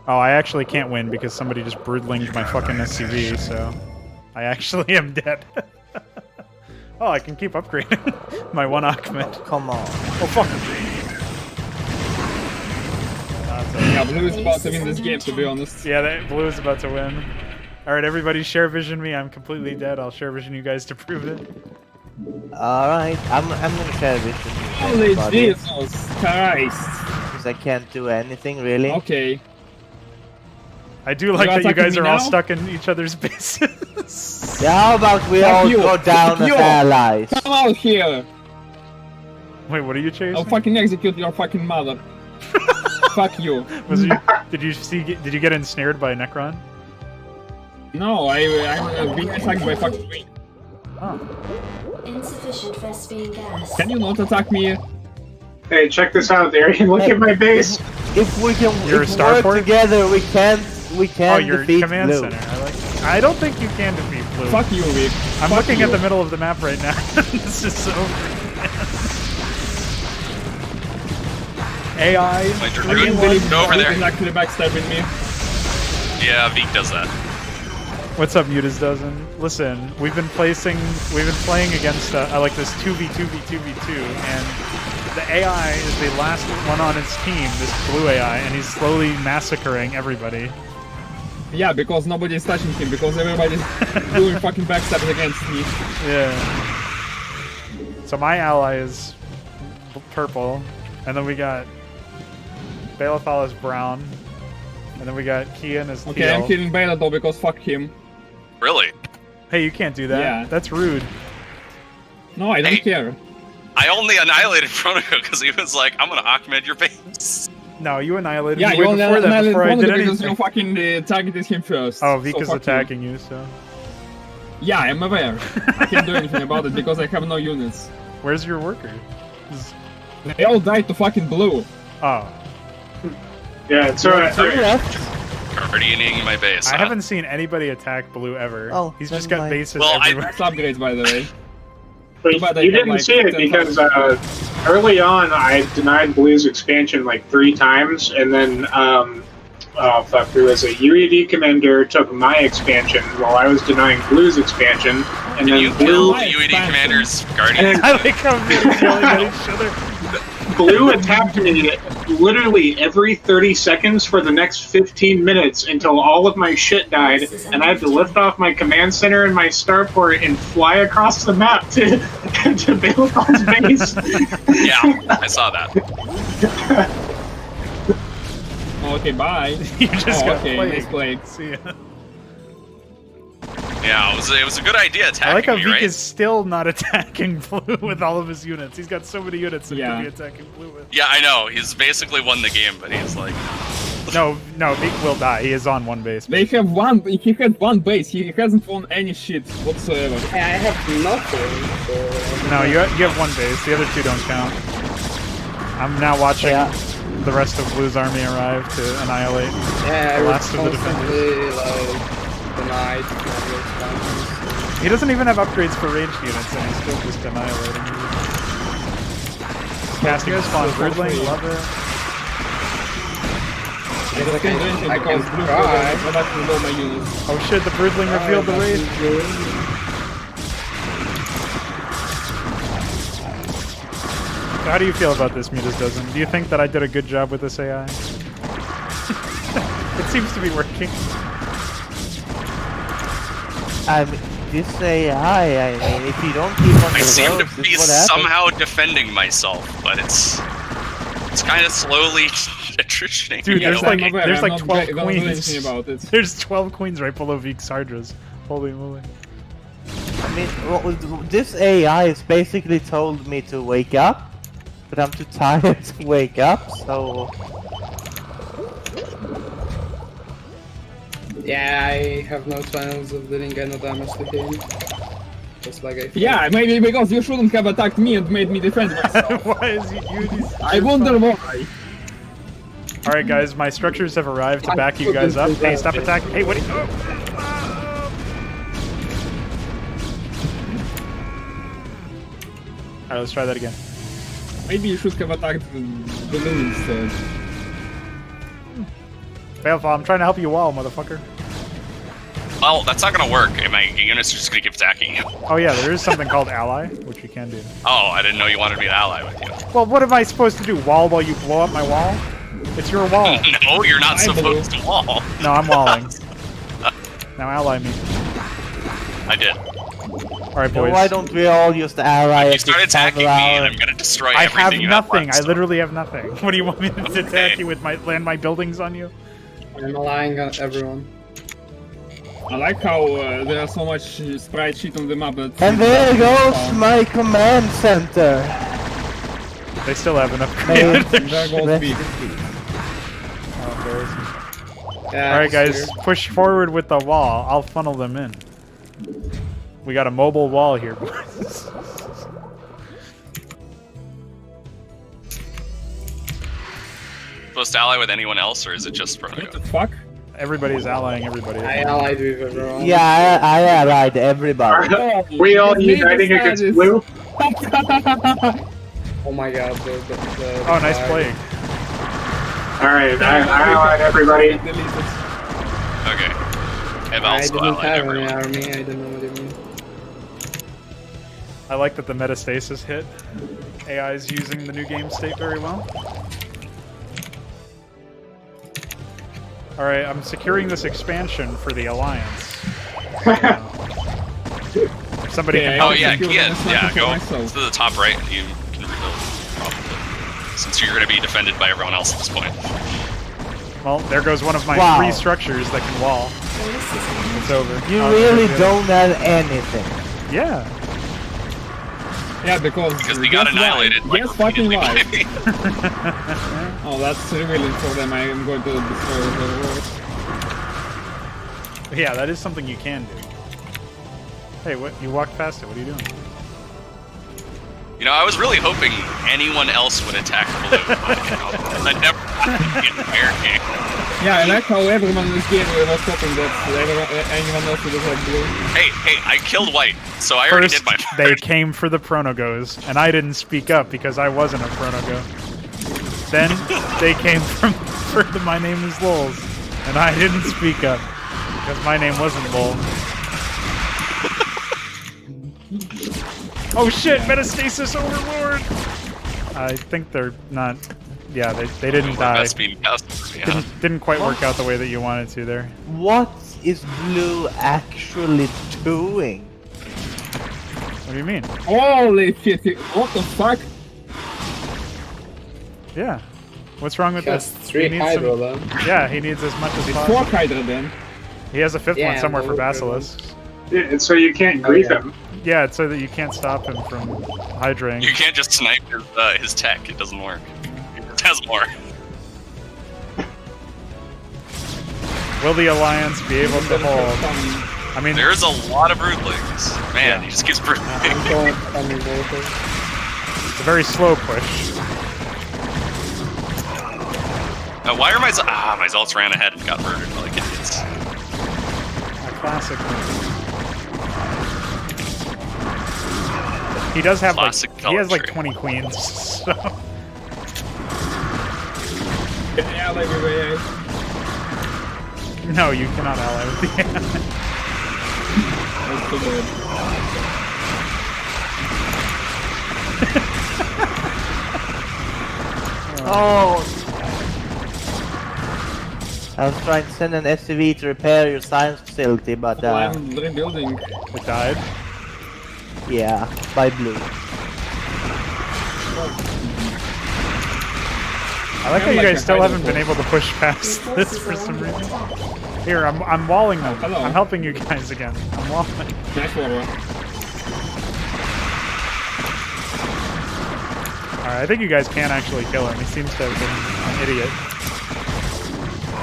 Oh, I actually can't win because somebody just broodlinged my fucking SCV, so I actually am dead. Oh, I can keep upgrading my one Achmed. Come on. Oh, fuck. That's okay. Yeah, Blue is about to win this game, to be honest. Yeah, Blue is about to win. Alright, everybody share vision me. I'm completely dead. I'll share vision you guys to prove it. Alright, I'm gonna share this with you, Holy everybody, Jesus Christ! because I can't do anything really. Okay. I do like You that you attacking guys me are all now? stuck in each other's bases. Yeah, how about we Fuck all you. go down Fuck as you. allies? Come out here! Wait, what are you chasing? I'll fucking execute your fucking mother. Fuck you. Was you? Did you get ensnared by Necron? No, I'm being attacked by fucking me. Oh. Insufficient Vespine gas. Can you not attack me? Hey, check this out, Darian. Look at my base. If we can You're a if we work starport? together, we can Oh, your defeat command Blue. center. I like that. I don't think you can defeat Blue. Fuck you, Vic. I'm Fuck looking you. at the middle of the map right now. This is so. AI. my I Dragoon, can't believe go over Vic there. is actually backstabbing me. Yeah, Vic does that. What's up, Mutas Dozen? Listen, we've been playing against I like this 2v2v2v2, and the AI is the last one on its team, this blue AI, and he's slowly massacring everybody. Yeah, because nobody's touching him, because everybody's doing fucking backstabs against me. Yeah. So my ally is purple, and then we got Balathal is brown, and then we got Keyan as Okay, teal. I'm killing Bela though, because fuck him. Really? Hey, you can't do that. Yeah. That's rude. No, I don't Hey. care. I only annihilated Proto because he was like, I'm gonna Ahmed your base. No, you annihilated Yeah, me you way only before that, annihilated before I did because anything. you fucking targeted him first. Oh, Vika's so attacking you, so... Yeah, I'm aware. I can't do anything about it because I have no units. Where's your worker? They all died to fucking blue. Oh. Yeah, so Guardianing my base. I haven't seen anybody attack blue ever. Oh, he's just never got mind. bases Well, everywhere. That's upgrades, by the way. But you didn't see it because early on I denied Blue's expansion like 3 times, and then there was a UED commander took my expansion while I was denying Blue's expansion, and Can then you kill the UED commander's guardian? I like how they're yelling at each other. Blue attacked me literally every 30 seconds for the next 15 minutes until all of my shit died, and I had to lift off my command center and my starport and fly across the map to Balecon's base. Yeah, I saw that. Okay, bye. You just got okay, played. nice play. See ya. Yeah, it was a good idea attacking I like how me, Vik right? is still not attacking blue with all of his units. He's got so many units that he could be attacking blue with. Yeah, I know. He's basically won the game, but he's like... No, Vik will die. He is on one base. They have one. He had one base. He hasn't won any shit whatsoever. I have nothing. So... No, you have one base. The other 2 don't count. I'm now watching the rest of Blue's army arrive to annihilate the last of the defenders. He doesn't even have upgrades for ranged units, and he's still just annihilating you. Casting spawn Birdling, love it. I can't do anything because blue went back to low my units. Oh shit, the Birdling revealed the raid. So how do you feel about this, Mutas Dozen? Do you think that I did a good job with this AI? It seems to be working. This AI, I mean, if you don't keep on I the seem roads, to be this is what happens. somehow defending myself, but it's kind of slowly attritioning. Dude, Yeah, there's I'm like aware, there's I'm like not 12 gonna do queens. anything about it. There's 12 queens right below Vik's Hydras. Holy moly. I mean, this AI has basically told me to wake up, but I'm too tired to wake up, so... Yeah, I have no chance of dealing any damage to him. Just like I... Yeah, maybe because you shouldn't have attacked me and made me defend myself. Why is you I wonder why. Alright guys, my structures have arrived to back you guys up. Hey, stop attacking. Hey, what are you... Alright, let's try that again. Maybe you should have attacked the moon instead. Balefall, I'm trying to help you wall, motherfucker. Well, that's not gonna work. My units are just gonna keep attacking you. Oh yeah, there is something called ally, which you can do. Oh, I didn't know you wanted me to ally with you. Well, what am I supposed to do? Wall while you blow up my wall? It's your wall. No, you're not supposed to wall. No, I'm walling. Now ally me. I did. Alright, boys. Why don't we all just ally? You start attacking me, and I'm gonna destroy I have everything you nothing. have left. I literally have nothing. What do you want me to attack you with? Land my buildings on you? I'm relying on everyone. I like how there are so much sprite shit on the map. But And there goes my command center. They still have enough. There goes Vik. Alright guys, push forward with the wall. I'll funnel them in. We got a mobile wall here, boys. Supposed to ally with anyone else, or is it just Proto? What the fuck? Everybody's allying everybody. I allied with everyone. Yeah, I allied everybody. We all uniting against blue? Oh my god, Oh, nice play. Alright, I allied everybody. Okay. I've I also didn't allied have everyone. any army, I don't know what you mean. I like that the metastasis hit. AI is using the new game state very well. Alright, I'm securing this expansion for the Alliance. If somebody can help Oh yeah, me. yeah, go to the top right and you can rebuild, probably. Since you're going to be defended by everyone else at this point. Well, there goes one of my 3 structures that can wall. It's over. You really don't have anything. Yeah. Yeah, because he got annihilated. Like, yes, fucking why? Oh, that's revealing for them. I am going to destroy the world. Yeah, that is something you can do. Hey, what? You walked past it. What are you doing? You know, I was really hoping anyone else would attack blue. I never get fair game. Yeah, I like how everyone in this game was hoping that anyone else would attack blue. Hey, I killed white, so I already did my part. They came for the Pronogos, and I didn't speak up because I wasn't a Pronogo. Then they came for the My Name is Lols, and I didn't speak up because my name wasn't Lol. Oh shit, Metastasis Overlord! I think they're not... Yeah, they didn't die. Didn't quite work out the way that you wanted to there. What is blue actually doing? What do you mean? Holy shit, what the fuck? Yeah. What's wrong with this? 3 Hydra then. Yeah, he needs as much as It's possible. 4 Hydra then. He has a 5th one somewhere for Basilisks. Yeah, it's so you can't grief him. Yeah, it's so that you can't stop him from hydraing. You can't just snipe his tech. It doesn't work. It has more. Will the Alliance be able to hold? I mean, there's a lot of broodlings. Man, he just keeps brooding. It's a very slow push. Why are my Zealots ran ahead and got murdered like idiots? A classic. He does have classic he has like 20 queens, so. Yeah, like No, you cannot ally with the AI. That's too bad. Oh! I was trying to send an SUV to repair your science facility, but I'm rebuilding. It died? Yeah, by blue. I like how you guys still haven't been able to push past this for some reason. Here, I'm walling them. Hello. I'm helping you guys again. I'm walling. Nice water. Alright, I think you guys can actually kill him. He seems to have been an idiot.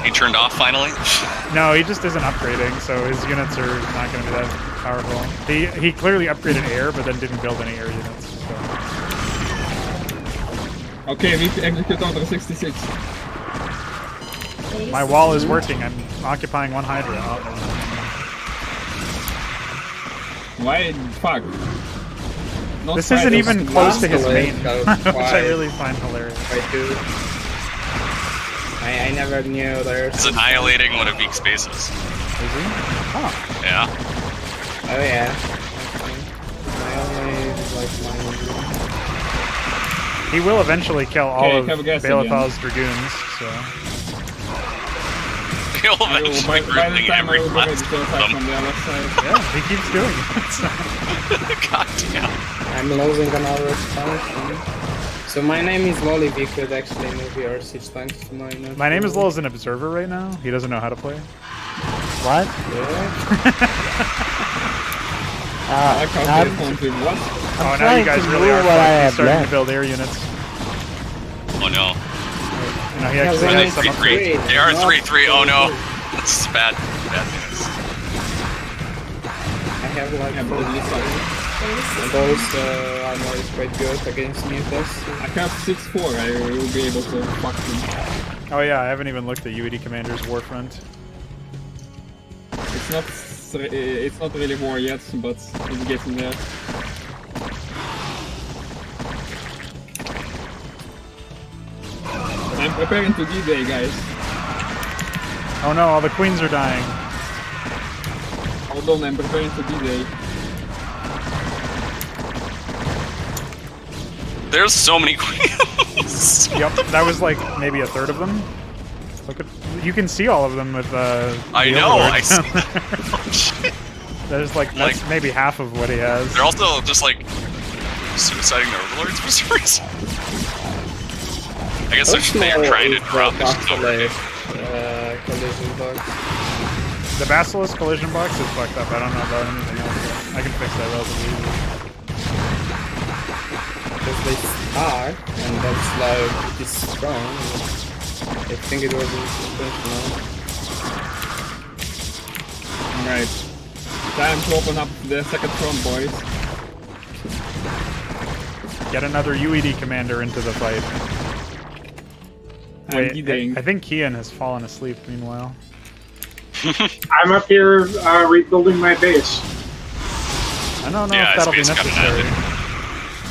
He turned off finally? No, he just isn't upgrading, so his units are not going to be that powerful. He clearly upgraded air, but then didn't build any air units. So. Okay, we execute order 66. My wall is working. I'm occupying 1 Hydra. Why? Fuck. Not This isn't even close to his main, which I Why? really find hilarious. I never knew there's... He's annihilating one of Beak's spaces. Is he? Oh. Yeah. Oh yeah. I only like my... He will eventually kill all Okay, of have a guess Balathal's dragoons, so... He'll eventually By the bring time I every will be ready last to attack of from them. the other side. Yeah, he keeps doing it. God damn. I'm losing another expansion. So my name is Lol, if you could actually move your siege tanks to my name. My name is Lol is an observer right now. He doesn't know how to play. What? I can't I'm, respond to what? Oh, now trying you guys to really move are what I fucking have starting left. to build air units. Oh no. You know, he Yeah, actually Are they has some 3-3? upgrades. They are 3-3. Oh no. That's bad. Bad news. I have like Yeah, but this side. and those armor is quite good against mutas. I have 6-4, I will be able to fuck him. Oh yeah, I haven't even looked at UED Commander's Warfront. It's not really war yet, but it's getting there. I'm preparing to D-Day, guys. Oh no, all the queens are dying. Hold on, I'm preparing to D-Day. There's so many queens. Yep, that was like maybe a third of them. Look at, you can see all of them with I the know, overlord I see. down there. Oh, shit. There's like that's maybe half of what he has. They're also just like suiciding their overlords for some reason. I guess they're trying to drop this over. Collision box. The Basilisk collision box is fucked up. I don't know about anything else. I can fix that relatively easily. because they start, and that's like it is strong. I think it was intentional. Alright. Time to open up the second front, boys. Get another UED commander into the fight. Wait, I think Keyan has fallen asleep meanwhile. I'm up here rebuilding my base. I don't know if that'll be necessary.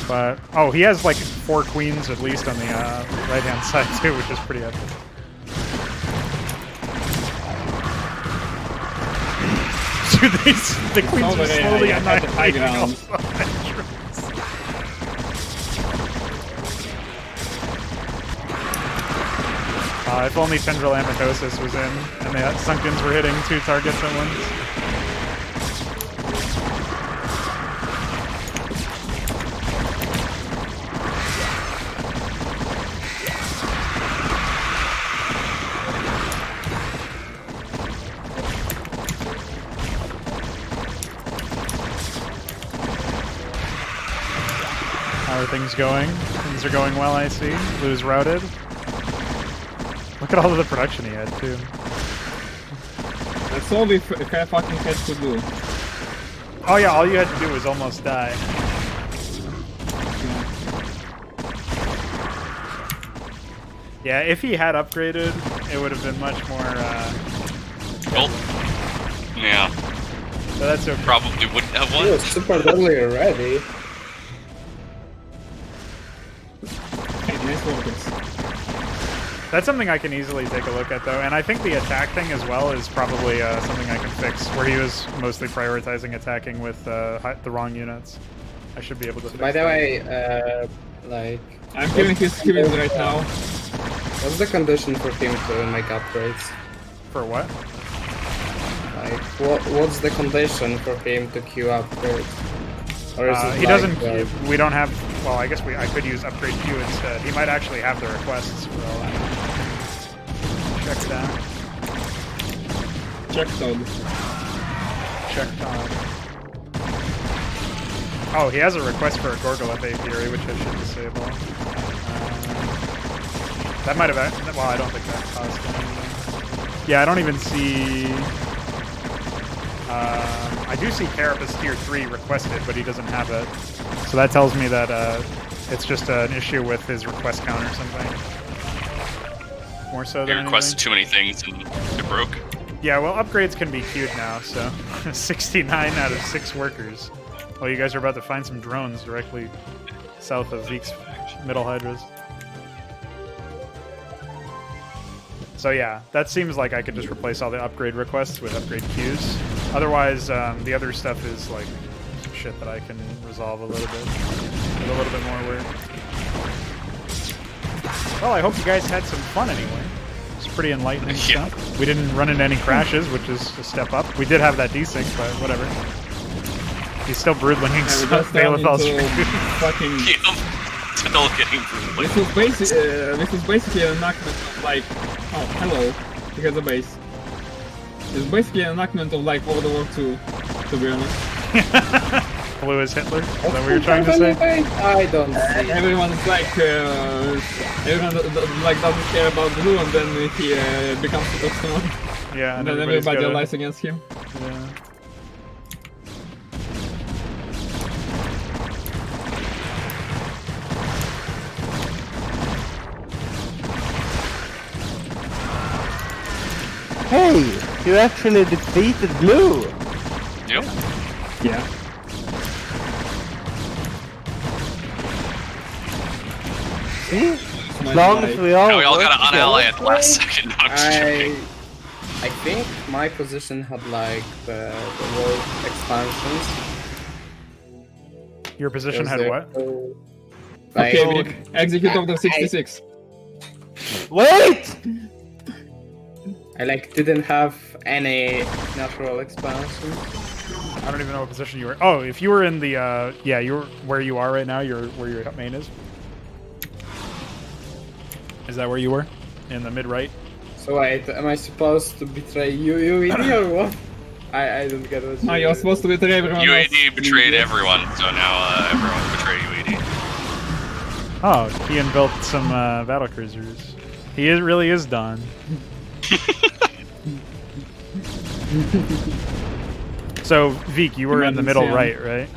But, oh, he has like 4 queens at least on the right-hand side too, which is pretty epic. Dude, the queens are slowly annihilating all the Hydras. If only Tendril Amatosis was in, and the Sunkens were hitting 2 targets at once. How are things going? Things are going well, I see. Blue's routed. Look at all of the production he had, too. That's all we fucking had to do. Oh yeah, all you had to do was almost die. Yeah, if he had upgraded, it would have been much more, Well, yeah. So that's okay. Probably wouldn't have won. He was super deadly already. Hey, nice focus. That's something I can easily take a look at, though, and I think the attack thing as well is probably something I can fix, where he was mostly prioritizing attacking with the wrong units. I should be able to fix By the that. way, like... I'm killing his skills right now. What's the condition for him to make upgrades? For what? Like, what's the condition for him to queue upgrades? Or is it He like, doesn't... we don't have... Well, I guess I could use upgrade queue instead. He might actually have the requests for all that. Check that. Check Todd. Check Todd. Oh, he has a request for a Gorgoleth Apiary, which I should disable. That might have... Well, I don't think that cost anything. Yeah, I don't even see... I do see Carapace Tier 3 requested, but he doesn't have it. So that tells me that it's just an issue with his request count or something. More so than He requested too many things and it broke. Yeah, well, upgrades can be queued now, so 69 out of 6 workers. Well, you guys are about to find some drones directly south of Zeke's middle Hydras. So yeah, that seems like I could just replace all the upgrade requests with upgrade queues. Otherwise, the other stuff is like shit that I can resolve a little bit with a little bit more work. Well, I hope you guys had some fun anyway. It's pretty enlightening stuff. We didn't run into any crashes, which is a step up. We did have that desync, but whatever. He's still broodling. Balefell's fucking... Still getting broodling. This was basically an enactment of like... Oh, hello. You got the base. It's basically an enactment of like World War II, to be honest. Blue is Hitler? Is that what you're trying to say? I don't see. Everyone's like, everyone like doesn't care about Blue, and then he becomes super strong. Yeah, and then everybody lies against him. Yeah. Hey, you actually defeated Blue. Yep. Yeah. See? As long as we all. Now we all got an ally at the last second. I think my position had like the world expansions. Your position had what? Like, Okay, we need execute Order 66. Wait! I like didn't have any natural expansions. I don't even know what position you were. Oh, if you were in the yeah, you're where you are right now. You're where your main is. Is that where you were? In the mid right? So wait, am I supposed to betray UED or what? I don't get what. No, you're supposed to betray everyone else. UED betrayed everyone, so now everyone betrayed UED. Oh, Keyan built some battle cruisers. He really is done. So, Veek, you were in the middle right?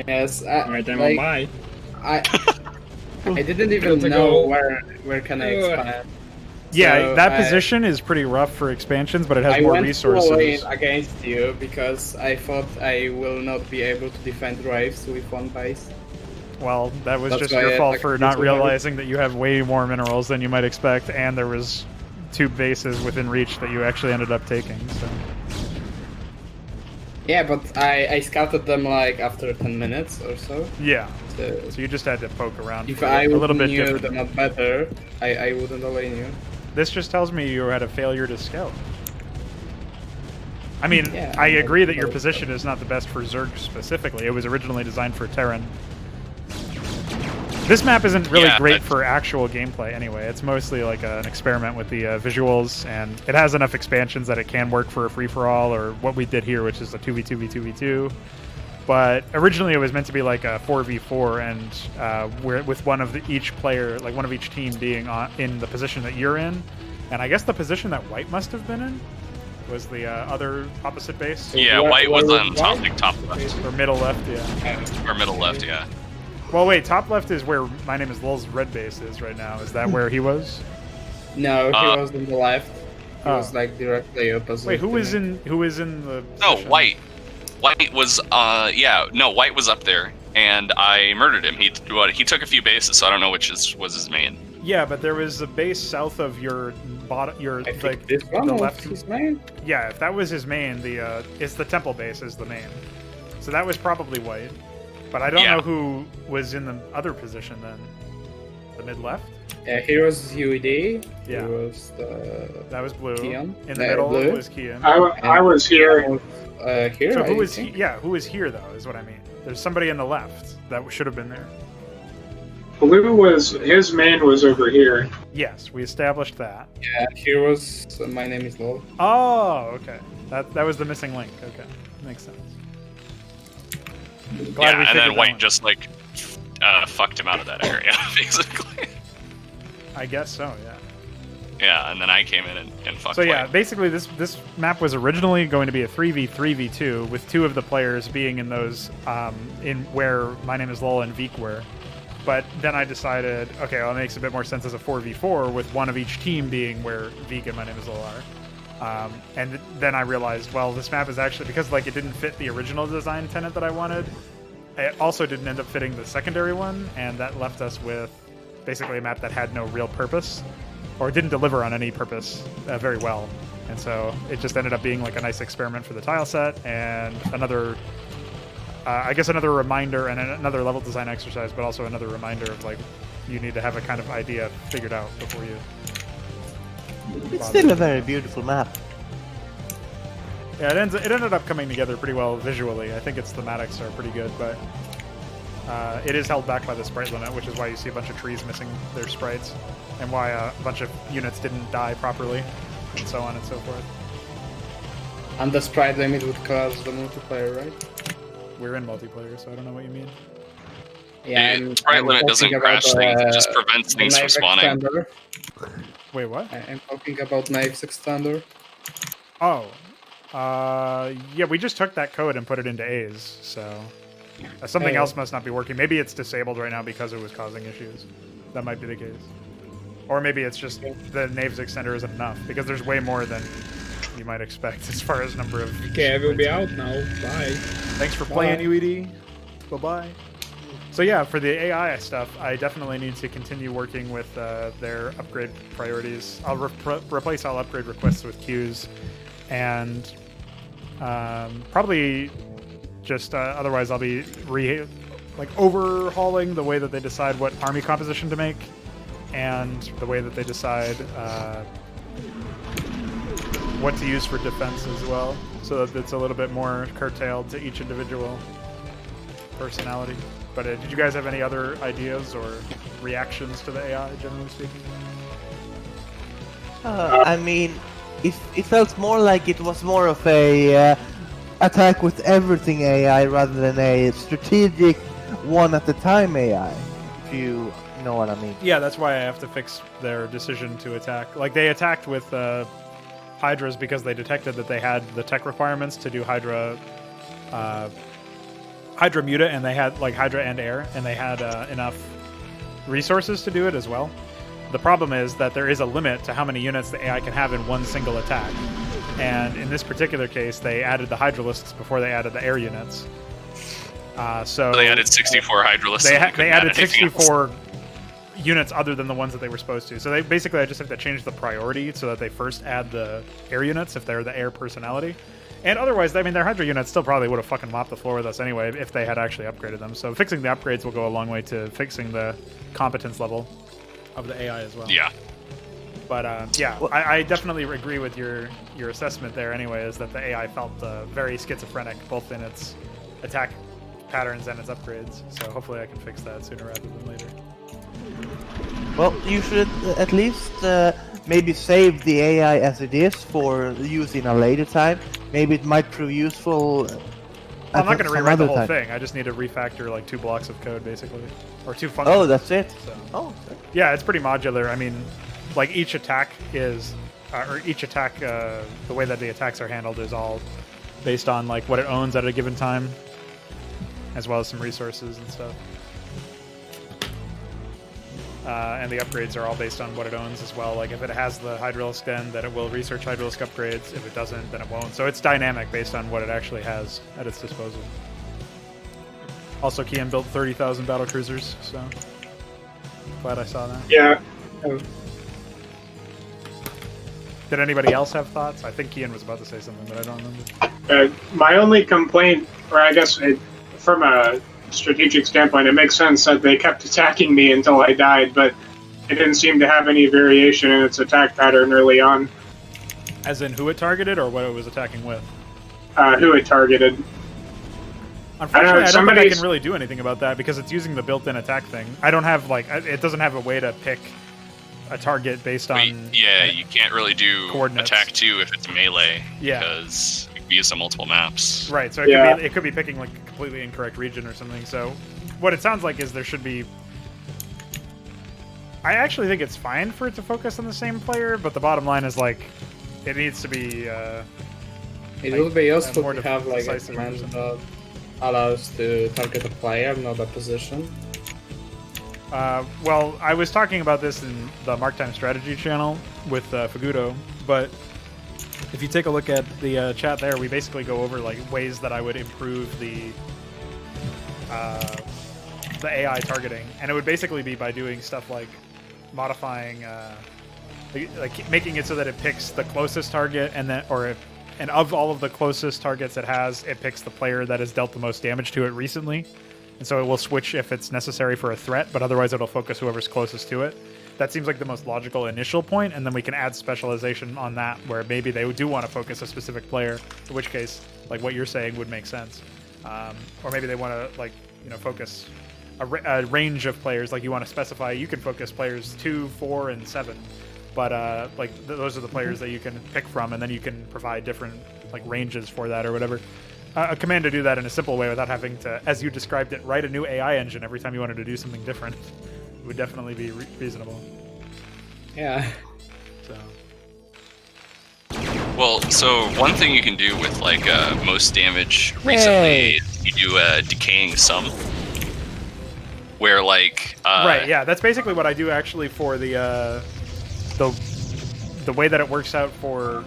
Yes. Alright, then like, bye. I didn't even know where can I expand. Yeah, so that position is pretty rough for expansions, but it has more resources. I went against you because I thought I will not be able to defend Wraiths with one base. Well, that was just your fault for not realizing that you have way more minerals than you might expect, and there was 2 bases within reach that you actually ended up taking. So. Yeah, but I scouted them like after 10 minutes or so. Yeah. So you just had to poke around. If I a little bit knew different. them not better, I wouldn't allow you. This just tells me you had a failure to scout. I mean, yeah, I agree that your position is not the best for Zerg specifically. It was originally designed for Terran. This map isn't really great for actual gameplay anyway. It's mostly like an experiment with the visuals, and it has enough expansions that it can work for a free-for-all, or what we did here, which is a 2v2v2v2. But originally it was meant to be like a 4v4, and with one of each player, like one of each team being in the position that you're in. And I guess the position that White must have been in was the other opposite base. Yeah, White was on top left. Or middle left, yeah. Or middle left, yeah. Well, wait, top left is where My Name is Lul's red base is right now. Is that where he was? No, he was on the left. He was like directly opposite. Wait, who was in the No, White. White was White was up there, and I murdered him. He took a few bases, so I don't know which was his main. Yeah, but there was a base south of your bottom. This one the was left. his main. Yeah, if that was his main, it's the temple base is the main. So that was probably White, but I don't know who was in the other position then. The mid left. Yeah, here was UED. Yeah, that was blue. Keyan. In the middle was Keyan. I was here. Here. So who was who was here though? Is what I mean. There's somebody in the left that should have been there. Blue his main was over here. Yes, we established that. Yeah, here was My Name is Lul. Oh, okay. That was the missing link. Okay, makes sense. Glad and then White just like fucked him out of that area, basically. I guess so. Yeah. Yeah, and then I came in and fucked. So yeah, White. basically this map was originally going to be a 3v3v2 with 2 of the players being in those in where My Name is Lul and Veek were. But then I decided, okay, well, it makes a bit more sense as a 4v4 with one of each team being where Veek and My Name is Lul are. And then I realized, well, this map is actually, because like it didn't fit the original design tenet that I wanted, it also didn't end up fitting the secondary one, and that left us with basically a map that had no real purpose, or didn't deliver on any purpose very well. And so it just ended up being like a nice experiment for the tile set, and another I guess another reminder and another level design exercise, but also another reminder of like you need to have a kind of idea figured out before you. It's still a very beautiful map. Yeah, it ended up coming together pretty well visually. I think its thematics are pretty good, but it is held back by the sprite limit, which is why you see a bunch of trees missing their sprites, and why a bunch of units didn't die properly, and so on and so forth. And the sprite limit would cause the multiplayer, right? We're in multiplayer, so I don't know what you mean. Yeah, the sprite limit doesn't crash things; it just prevents things from spawning. Expander. Wait, what? I'm talking about Knives Extender. Oh. Yeah, we just took that code and put it into A's, so something else must not be working. Maybe it's disabled right now because it was causing issues. That might be the case. Or maybe it's just the Knaves extender isn't enough, because there's way more than you might expect as far as number of... Okay, I will be out now. Bye. Thanks for playing, UED. Bye-bye. So yeah, for the AI stuff, I definitely need to continue working with their upgrade priorities. I'll replace all upgrade requests with queues, and probably just otherwise I'll be overhauling the way that they decide what army composition to make, and the way that they decide what to use for defense as well, so that it's a little bit more curtailed to each individual personality. But did you guys have any other ideas or reactions to the AI, generally speaking? I mean, it felt more like it was more of a attack with everything AI rather than a strategic one at a time AI. if you know what I mean. Yeah, that's why I have to fix their decision to attack. Like, they attacked with Hydras because they detected that they had the tech requirements to do Hydra Muta, and they had, like, Hydra and Air, and they had enough resources to do it as well. The problem is that there is a limit to how many units the AI can have in one single attack. And in this particular case, they added the Hydralisks before they added the Air units. So they added 64 Hydralisks. They added 64 units other than the ones that they were supposed to. So they basically, I just have to change the priority so that they first add the Air units if they're the Air personality. And otherwise, I mean, their Hydra units still probably would have fucking mopped the floor with us anyway if they had actually upgraded them. So fixing the upgrades will go a long way to fixing the competence level of the AI as well. Yeah. But yeah, I definitely agree with your assessment there anyway, is that the AI felt very schizophrenic, both in its attack patterns and its upgrades. So hopefully I can fix that sooner rather than later. Well, you should at least maybe save the AI as it is for use in a later time. Maybe it might prove useful. I'm not going to rewrite the whole thing. I just need to refactor like 2 blocks of code, basically, or 2 functions. Oh, that's it. So, oh, yeah, it's pretty modular. I mean, like each attack is, or each attack, the way that the attacks are handled is all based on like what it owns at a given time, as well as some resources and stuff. And the upgrades are all based on what it owns as well. Like if it has the Hydralisk Den, then it will research Hydralisk upgrades. If it doesn't, then it won't. So it's dynamic based on what it actually has at its disposal. Also, Keyan built 30,000 battle cruisers, so glad I saw that. Yeah. Did anybody else have thoughts? I think Keyan was about to say something, but I don't remember. My only complaint, or I guess from a strategic standpoint, it makes sense that they kept attacking me until I died, but it didn't seem to have any variation in its attack pattern early on. As in who it targeted or what it was attacking with? Who it targeted. Unfortunately, I don't think I can really do anything about that because it's using the built-in attack thing. I don't have, like, it doesn't have a way to pick a target based on... Yeah, you can't really do attack 2 if it's melee, yeah, because it can be used on multiple maps. Right, so it could be picking, like, a completely incorrect region or something. So what it sounds like is there should be... I actually think it's fine for it to focus on the same player, but the bottom line is, like, it needs to be... it would be useful to have, like, a command that allows to target a player, not a position. Well, I was talking about this in the Mark Time Strategy channel with Fagudo, but if you take a look at the chat there, we basically go over like ways that I would improve the AI targeting, and it would basically be by doing stuff like modifying, like making it so that it picks the closest target, and then and of all of the closest targets it has, it picks the player that has dealt the most damage to it recently. And so it will switch if it's necessary for a threat, but otherwise it'll focus whoever's closest to it. That seems like the most logical initial point, and then we can add specialization on that where maybe they do want to focus a specific player, in which case, like what you're saying would make sense. Or maybe they want to, like, you know, focus a range of players. Like you want to specify, you can focus players 2, 4, and 7. But those are the players that you can pick from, and then you can provide different like ranges for that or whatever. A command to do that in a simple way without having to, as you described it, write a new AI engine every time you wanted to do something different would definitely be reasonable. Yeah. So. Well, so one thing you can do with like most damage recently is you do a decaying sum, where like right, yeah, that's basically what I do actually for the way that it works out for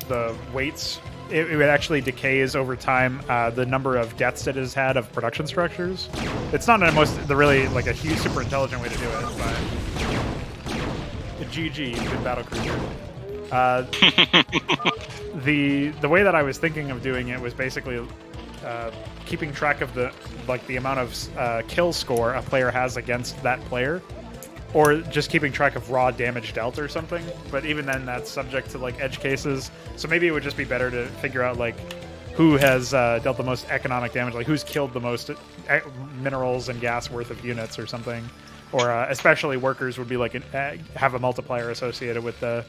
the weights. It actually decays over time the number of deaths it has had of production structures. It's not really like a huge, super intelligent way to do it, but GG, good battle cruiser. The way that I was thinking of doing it was basically keeping track of the amount of kill score a player has against that player, or just keeping track of raw damage dealt or something. But even then, that's subject to like edge cases. So maybe it would just be better to figure out like who has dealt the most economic damage, like who's killed the most minerals and gas worth of units or something. Or especially workers would be like have a multiplier associated with them.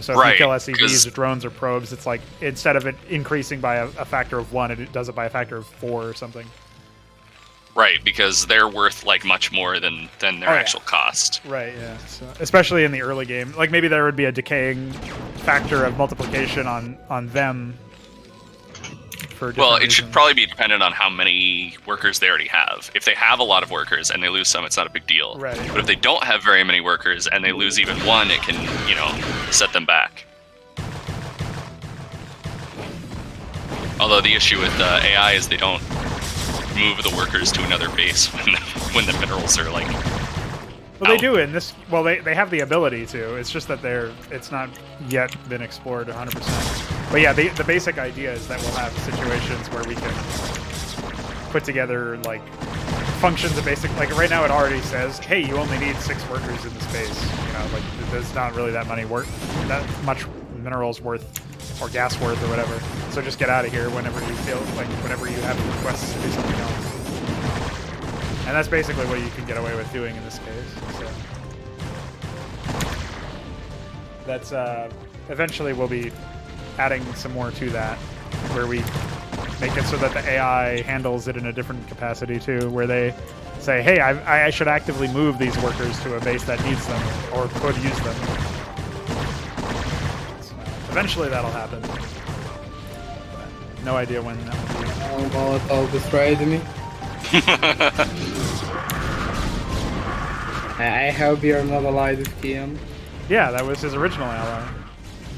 So if you kill SCVs, drones, or probes, it's like instead of it increasing by a factor of 1, it does it by a factor of 4 or something. Right, because they're worth like much more than their actual cost. Right, yeah. So, especially in the early game. Like maybe there would be a decaying factor of multiplication on them. Well, it should probably be dependent on how many workers they already have. If they have a lot of workers and they lose some, it's not a big deal. Right. But if they don't have very many workers and they lose even one, it can, set them back. Although the issue with AI is they don't move the workers to another base when the minerals are like. Well, they do in this. Well, they have the ability to. It's just that it's not yet been explored 100%. But yeah, the basic idea is that we'll have situations where we can put together like functions of basic. Like right now, it already says, "Hey, you only need 6 workers in the space." Like there's not really that much minerals worth or gas worth or whatever. So just get out of here whenever you feel like whenever you have requests to do something else. And that's basically what you can get away with doing in this case. So that's eventually we'll be adding some more to that, where we make it so that the AI handles it in a different capacity too, where they say, hey, I should actively move these workers to a base that needs them or could use them. So eventually that'll happen. But no idea when that will be. Molotov betrayed me. I hope you're not allied with Keyan. Yeah, that was his original ally.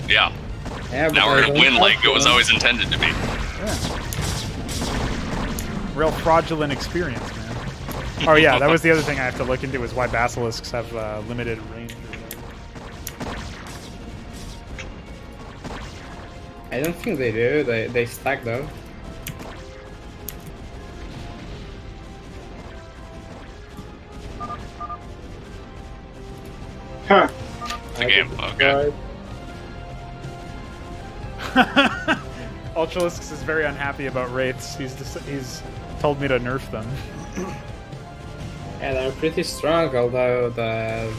Yeah. Now we're gonna win like it was always intended to be. Yeah. Real fraudulent experience, man. Oh yeah, that was the other thing I have to look into is why basilisks have limited range. I don't think they do. They stack though. Huh. The game. Okay. Ultralisks is very unhappy about wraiths. He's told me to nerf them. Yeah, they're pretty strong, although the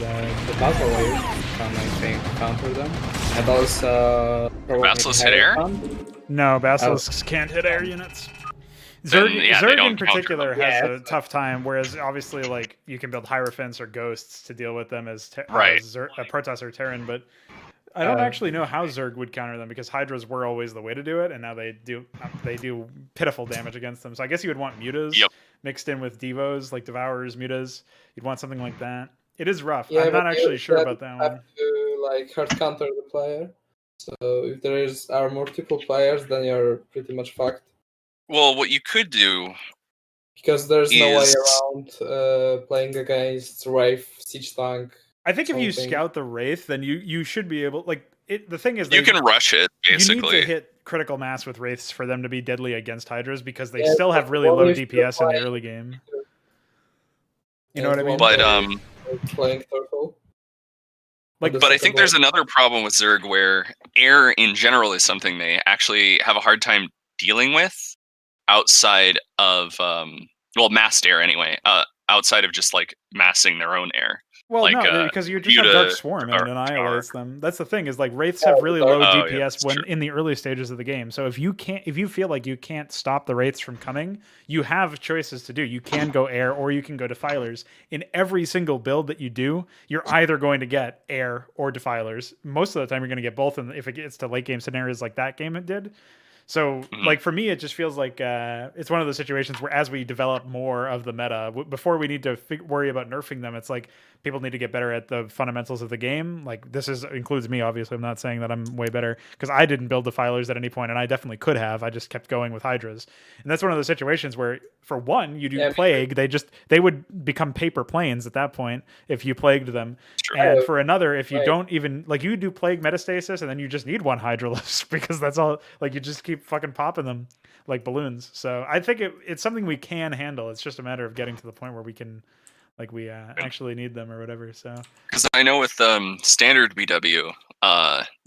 battle wave can, I think, counter them. And also... Basilisks hit air? No, basilisks can't hit air units. Zerg in particular has a tough time, whereas obviously, like, you can build Hierophants or Ghosts to deal with them as Protoss or Terran, but I don't actually know how Zerg would counter them, because Hydras were always the way to do it, and now they do pitiful damage against them. So I guess you would want Mutas mixed in with Devos, like Devourers, Mutas. You'd want something like that. It is rough. I'm not actually sure about that one. You have to, hard counter the player. So if there are multiple players, then you're pretty much fucked. Well, what you could do, because there's no way around playing against Wraith, Siege Tank. I think if you scout the Wraith, then you should be able. Like the thing is, you can rush it. Basically, you need to hit critical mass with Wraiths for them to be deadly against Hydras, because they still have really low DPS in the early game. You know what I mean? But playing Turtle. But I think there's another problem with Zerg where air in general is something they actually have a hard time dealing with. Outside of massed air anyway, outside of just like massing their own air. Well, like, no, because you just have Dark Swarm and it annihilates them. That's the thing, is like Wraiths have really low DPS in the early stages of the game. So if you feel like you can't stop the Wraiths from coming, you have choices to do. You can go air or you can go Defilers. In every single build that you do, you're either going to get air or Defilers. Most of the time you're going to get both, and if it gets to late game scenarios like that game it did. So, like, for me, it just feels like it's one of those situations where as we develop more of the meta, before we need to worry about nerfing them, it's like people need to get better at the fundamentals of the game. Like, includes me, obviously. I'm not saying that I'm way better, because I didn't build Defilers at any point, and I definitely could have. I just kept going with Hydras. And that's one of those situations where, for one, you do Plague. They would become paper planes at that point if you plagued them. And for another, if you don't even, like, you do Plague Metastasis, and then you just need one Hydralisk, because that's all, like, you just keep fucking popping them like balloons. So I think it's something we can handle. It's just a matter of getting to the point where we can, like, we actually need them or whatever. So because I know with standard BW,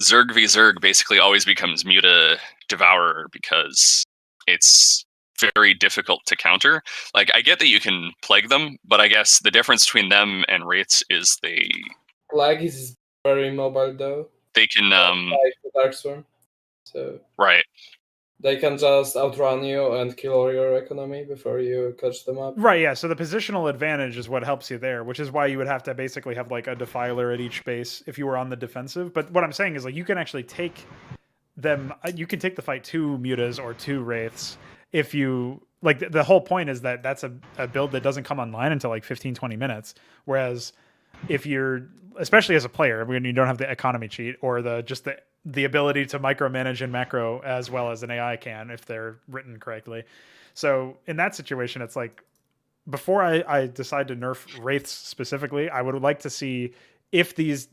Zerg v Zerg basically always becomes Muta Devourer, because it's very difficult to counter. Like, I get that you can plague them, but I guess the difference between them and Wraiths is Plague is very mobile though. They can like the Dark Swarm. So right. They can just outrun you and kill all your economy before you catch them up. Right, yeah. So the positional advantage is what helps you there, which is why you would have to basically have like a defiler at each base if you were on the defensive. But what I'm saying is like you can actually take them. You can take the fight 2 mutas or 2 wraiths if you like. The whole point is that that's a build that doesn't come online until like 15-20 minutes. Whereas if you're, especially as a player, when you don't have the economy cheat or the ability to micromanage in macro as well as an AI can if they're written correctly. So in that situation, it's like before I decide to nerf wraiths specifically, I would like to see if these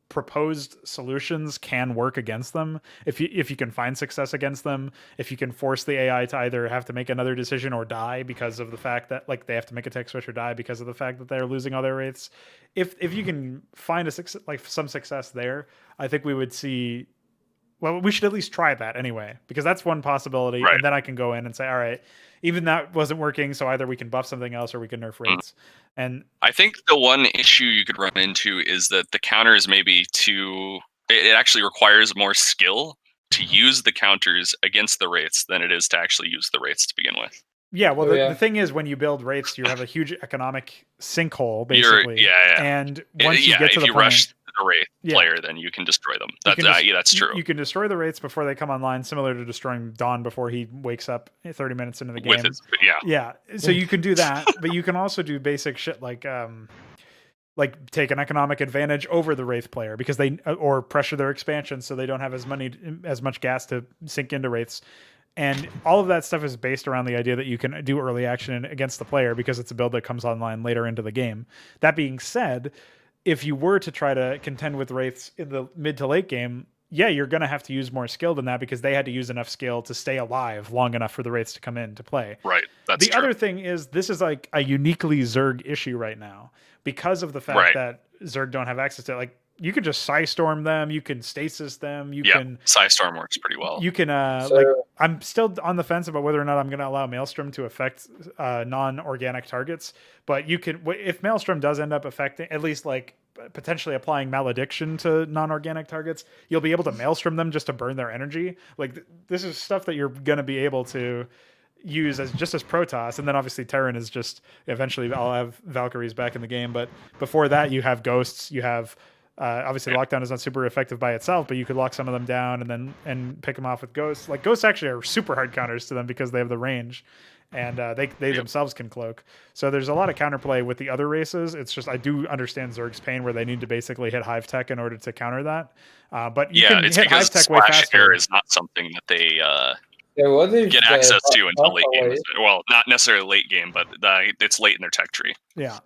proposed solutions can work against them, if you can find success against them, if you can force the AI to either have to make another decision or die because of the fact that like they have to make a tech switch or die because of the fact that they're losing all their wraiths. If you can find some success there, I think we would see. Well, we should at least try that anyway, because that's one possibility, right. And then I can go in and say, all right, even that wasn't working, so either we can buff something else or we can nerf wraiths. And I think the one issue you could run into is that the counters maybe it actually requires more skill to use the counters against the wraiths than it is to actually use the wraiths to begin with. Yeah, well, the thing is, when you build wraiths, you have a huge economic sinkhole, basically. And once you get to the point, the wraith player, then you can destroy them. That's true. You can destroy the wraiths before they come online, similar to destroying Dawn before he wakes up 30 minutes into the game. Yeah. So you can do that, but you can also do basic shit like take an economic advantage over the wraith player because or pressure their expansion so they don't have as much gas to sink into wraiths. And all of that stuff is based around the idea that you can do early action against the player because it's a build that comes online later into the game. That being said, if you were to try to contend with wraiths in the mid to late game, yeah, you're going to have to use more skill than that because they had to use enough skill to stay alive long enough for the wraiths to come in to play. Right. That's the other thing is this is like a uniquely Zerg issue right now because of the fact that Zerg don't have access to like. You can just Psystorm them. You can stasis them. You can Psystorm works pretty well. You can I'm still on the fence about whether or not I'm going to allow Maelstrom to affect non-organic targets. But you can, if Maelstrom does end up affecting, at least like potentially applying malediction to non-organic targets, you'll be able to Maelstrom them just to burn their energy. Like this is stuff that you're going to be able to use as Protoss, and then obviously Terran is just eventually I'll have Valkyries back in the game. But before that, you have Ghosts. You have obviously lockdown is not super effective by itself, but you could lock some of them down and pick them off with Ghosts. Like Ghosts actually are super hard counters to them because they have the range, and they themselves can cloak. So there's a lot of counterplay with the other races. It's just I do understand Zerg's pain where they need to basically hit Hive Tech in order to counter that. But you can hit Hive Tech way faster. Air is not something that they get access to until late game. Well, not necessarily late game, but it's late in their tech tree. Yeah.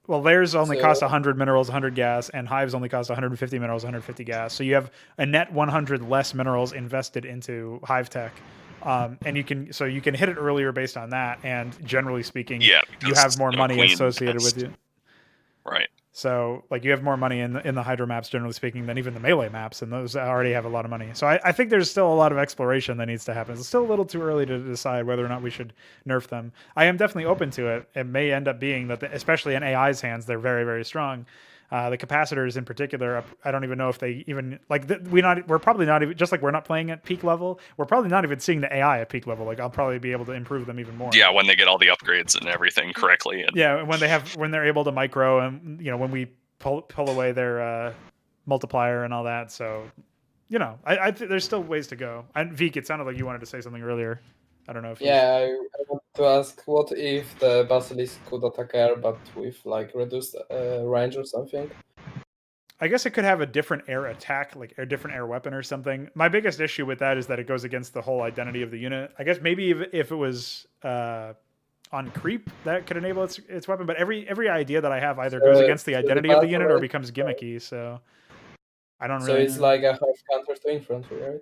Well, theirs only cost 100 minerals, 100 gas, and Hives only cost 150 minerals, 150 gas. So you have a net 100 less minerals invested into Hive Tech, and you can hit it earlier based on that. And generally speaking, you have more money associated with you. Right. So like you have more money in the Hydra maps, generally speaking, than even the melee maps, and those already have a lot of money. So I think there's still a lot of exploration that needs to happen. It's still a little too early to decide whether or not we should nerf them. I am definitely open to it. It may end up being that, especially in AI's hands, they're very, very strong. The capacitors in particular, I don't even know if they even we're probably not even, just like we're not playing at peak level, we're probably not even seeing the AI at peak level. Like I'll probably be able to improve them even more. Yeah, when they get all the upgrades and everything correctly. And... when they're able to micro, and when we pull away their multiplier and all that. So I think there's still ways to go. And Vic, it sounded like you wanted to say something earlier. I don't know if I want to ask, what if the Basilisk could attack air, but with like reduced range or something? I guess it could have a different air attack, like a different air weapon or something. My biggest issue with that is that it goes against the whole identity of the unit. I guess maybe if it was on creep, that could enable its weapon. But every idea that I have either goes against the identity of the unit or becomes gimmicky. So I don't really. So it's like a half counter to infantry, right?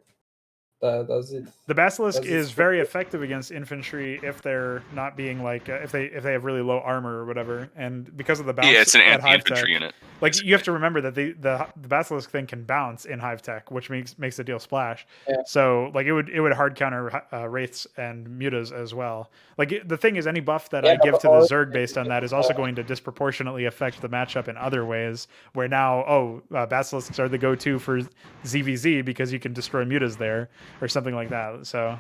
That's it. The Basilisk is very effective against infantry if they're not being like if they have really low armor or whatever, and because of the bounce. Yeah, it's an anti-infantry unit. Like you have to remember that the Basilisk thing can bounce in Hive Tech, which makes the deal splash. Yeah. So like it would hard counter wraiths and mutas as well. Like the thing is, any buff that I give to the Zerg based on that is also going to disproportionately affect the matchup in other ways. Where now, Basilisks are the go-to for ZVZ because you can destroy mutas there. or something like that. So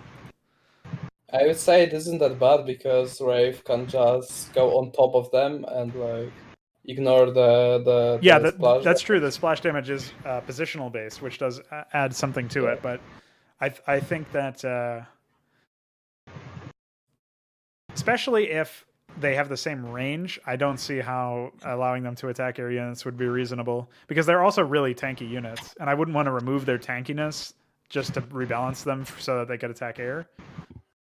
I would say it isn't that bad because Wraith can just go on top of them and like ignore the splash. That's true. The splash damage is positional based, which does add something to it. But I think that especially if they have the same range, I don't see how allowing them to attack air units would be reasonable, because they're also really tanky units, and I wouldn't want to remove their tankiness just to rebalance them so that they could attack air.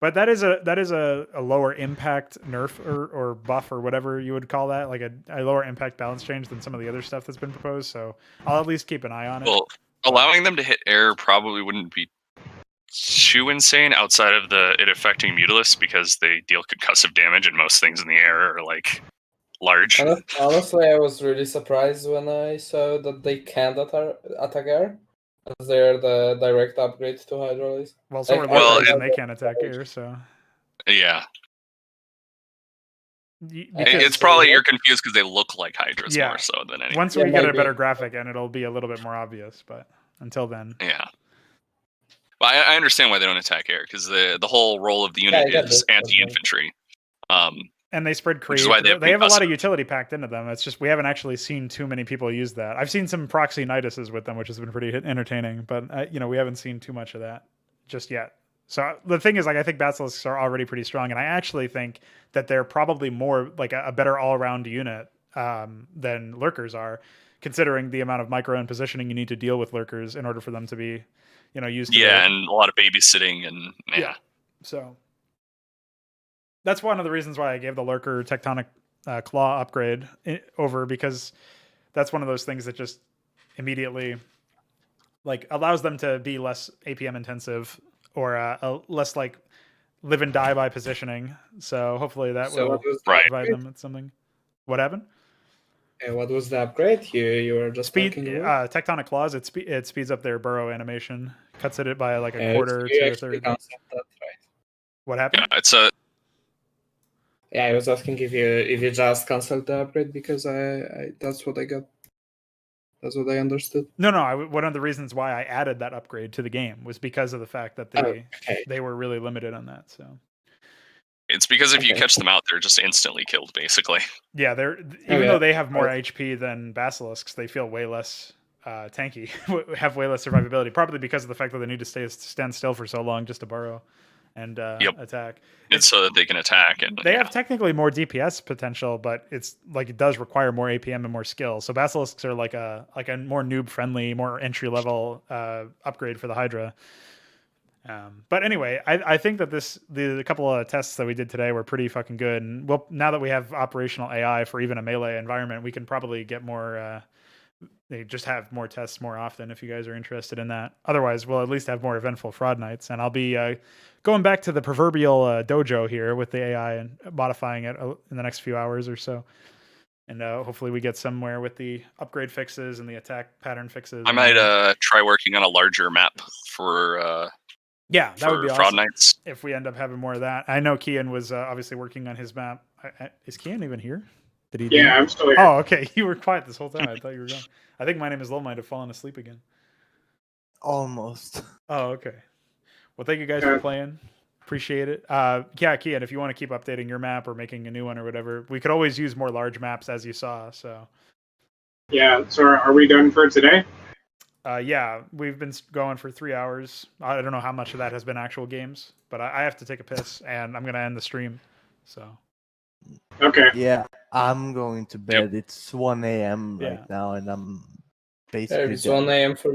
But that is a lower impact nerf or buff or whatever you would call that, like a lower impact balance change than some of the other stuff that's been proposed. So I'll at least keep an eye on it. Well, allowing them to hit air probably wouldn't be too insane outside of it affecting Mutalisk, because they deal concussive damage and most things in the air are like large. Honestly, I was really surprised when I saw that they can't attack air, as they're the direct upgrade to Hydra. Well, so and they can't attack air, so yeah. It's probably you're confused because they look like Hydras more so than anything. Once we get a better graphic, and it'll be a little bit more obvious, but until then, yeah. Well, I understand why they don't attack air, because the whole role of the unit is anti-infantry. And they spread creep. They have a lot of utility packed into them. It's just we haven't actually seen too many people use that. I've seen some proxy Niduses with them, which has been pretty entertaining, but we haven't seen too much of that just yet. So the thing is, like, I think Basilisks are already pretty strong, and I actually think that they're probably more like a better all-around unit than Lurkers are, considering the amount of micro and positioning you need to deal with Lurkers in order for them to be, used to and a lot of babysitting and So that's one of the reasons why I gave the Lurker Tectonic Claw upgrade over, because that's one of those things that just immediately like allows them to be less APM intensive, or less like live and die by positioning. So hopefully that will provide them with something. What happened? And what was the upgrade? You were just Tectonic Claws. It speeds up their burrow animation, cuts it by like a quarter to a third. What happened? Yeah, it's a. Yeah, I was asking if you just canceled the upgrade, because I that's what I got. That's what I understood. No. One of the reasons why I added that upgrade to the game was because of the fact that they were really limited on that. So it's because if you catch them out, they're just instantly killed, basically. Yeah, even though they have more HP than Basilisks, they feel way less tanky, have way less survivability, probably because of the fact that they need to stand still for so long just to burrow and attack. It's so that they can attack. And they have technically more DPS potential, but it's like it does require more APM and more skill. So Basilisks are like a more noob friendly, more entry level upgrade for the Hydra. But anyway, I think that the couple of tests that we did today were pretty fucking good. And now that we have operational AI for even a melee environment, we can probably get more. They just have more tests more often if you guys are interested in that. Otherwise, we'll at least have more eventful fraud nights. And I'll be going back to the proverbial dojo here with the AI and modifying it in the next few hours or so. And hopefully we get somewhere with the upgrade fixes and the attack pattern fixes. I might try working on a larger map for. Yeah, that would be fraud awesome nights. If we end up having more of that. I know Keyan was obviously working on his map. Is Keyan even here? Did he? Yeah, I'm still here. Oh, okay. You were quiet this whole time. I thought you were gone. I think my name is Lil might have fallen asleep again. Almost. Oh, okay. Well, thank you guys for playing. Appreciate it. Keyan, if you want to keep updating your map or making a new one or whatever, we could always use more large maps, as you saw. So. Yeah. So are we done for today? Yeah, we've been going for 3 hours. I don't know how much of that has been actual games, but I have to take a piss, and I'm going to end the stream. So. Okay. Yeah, I'm going to bed. It's 1 a.m. right now, and I'm basically. It's 1 a.m. for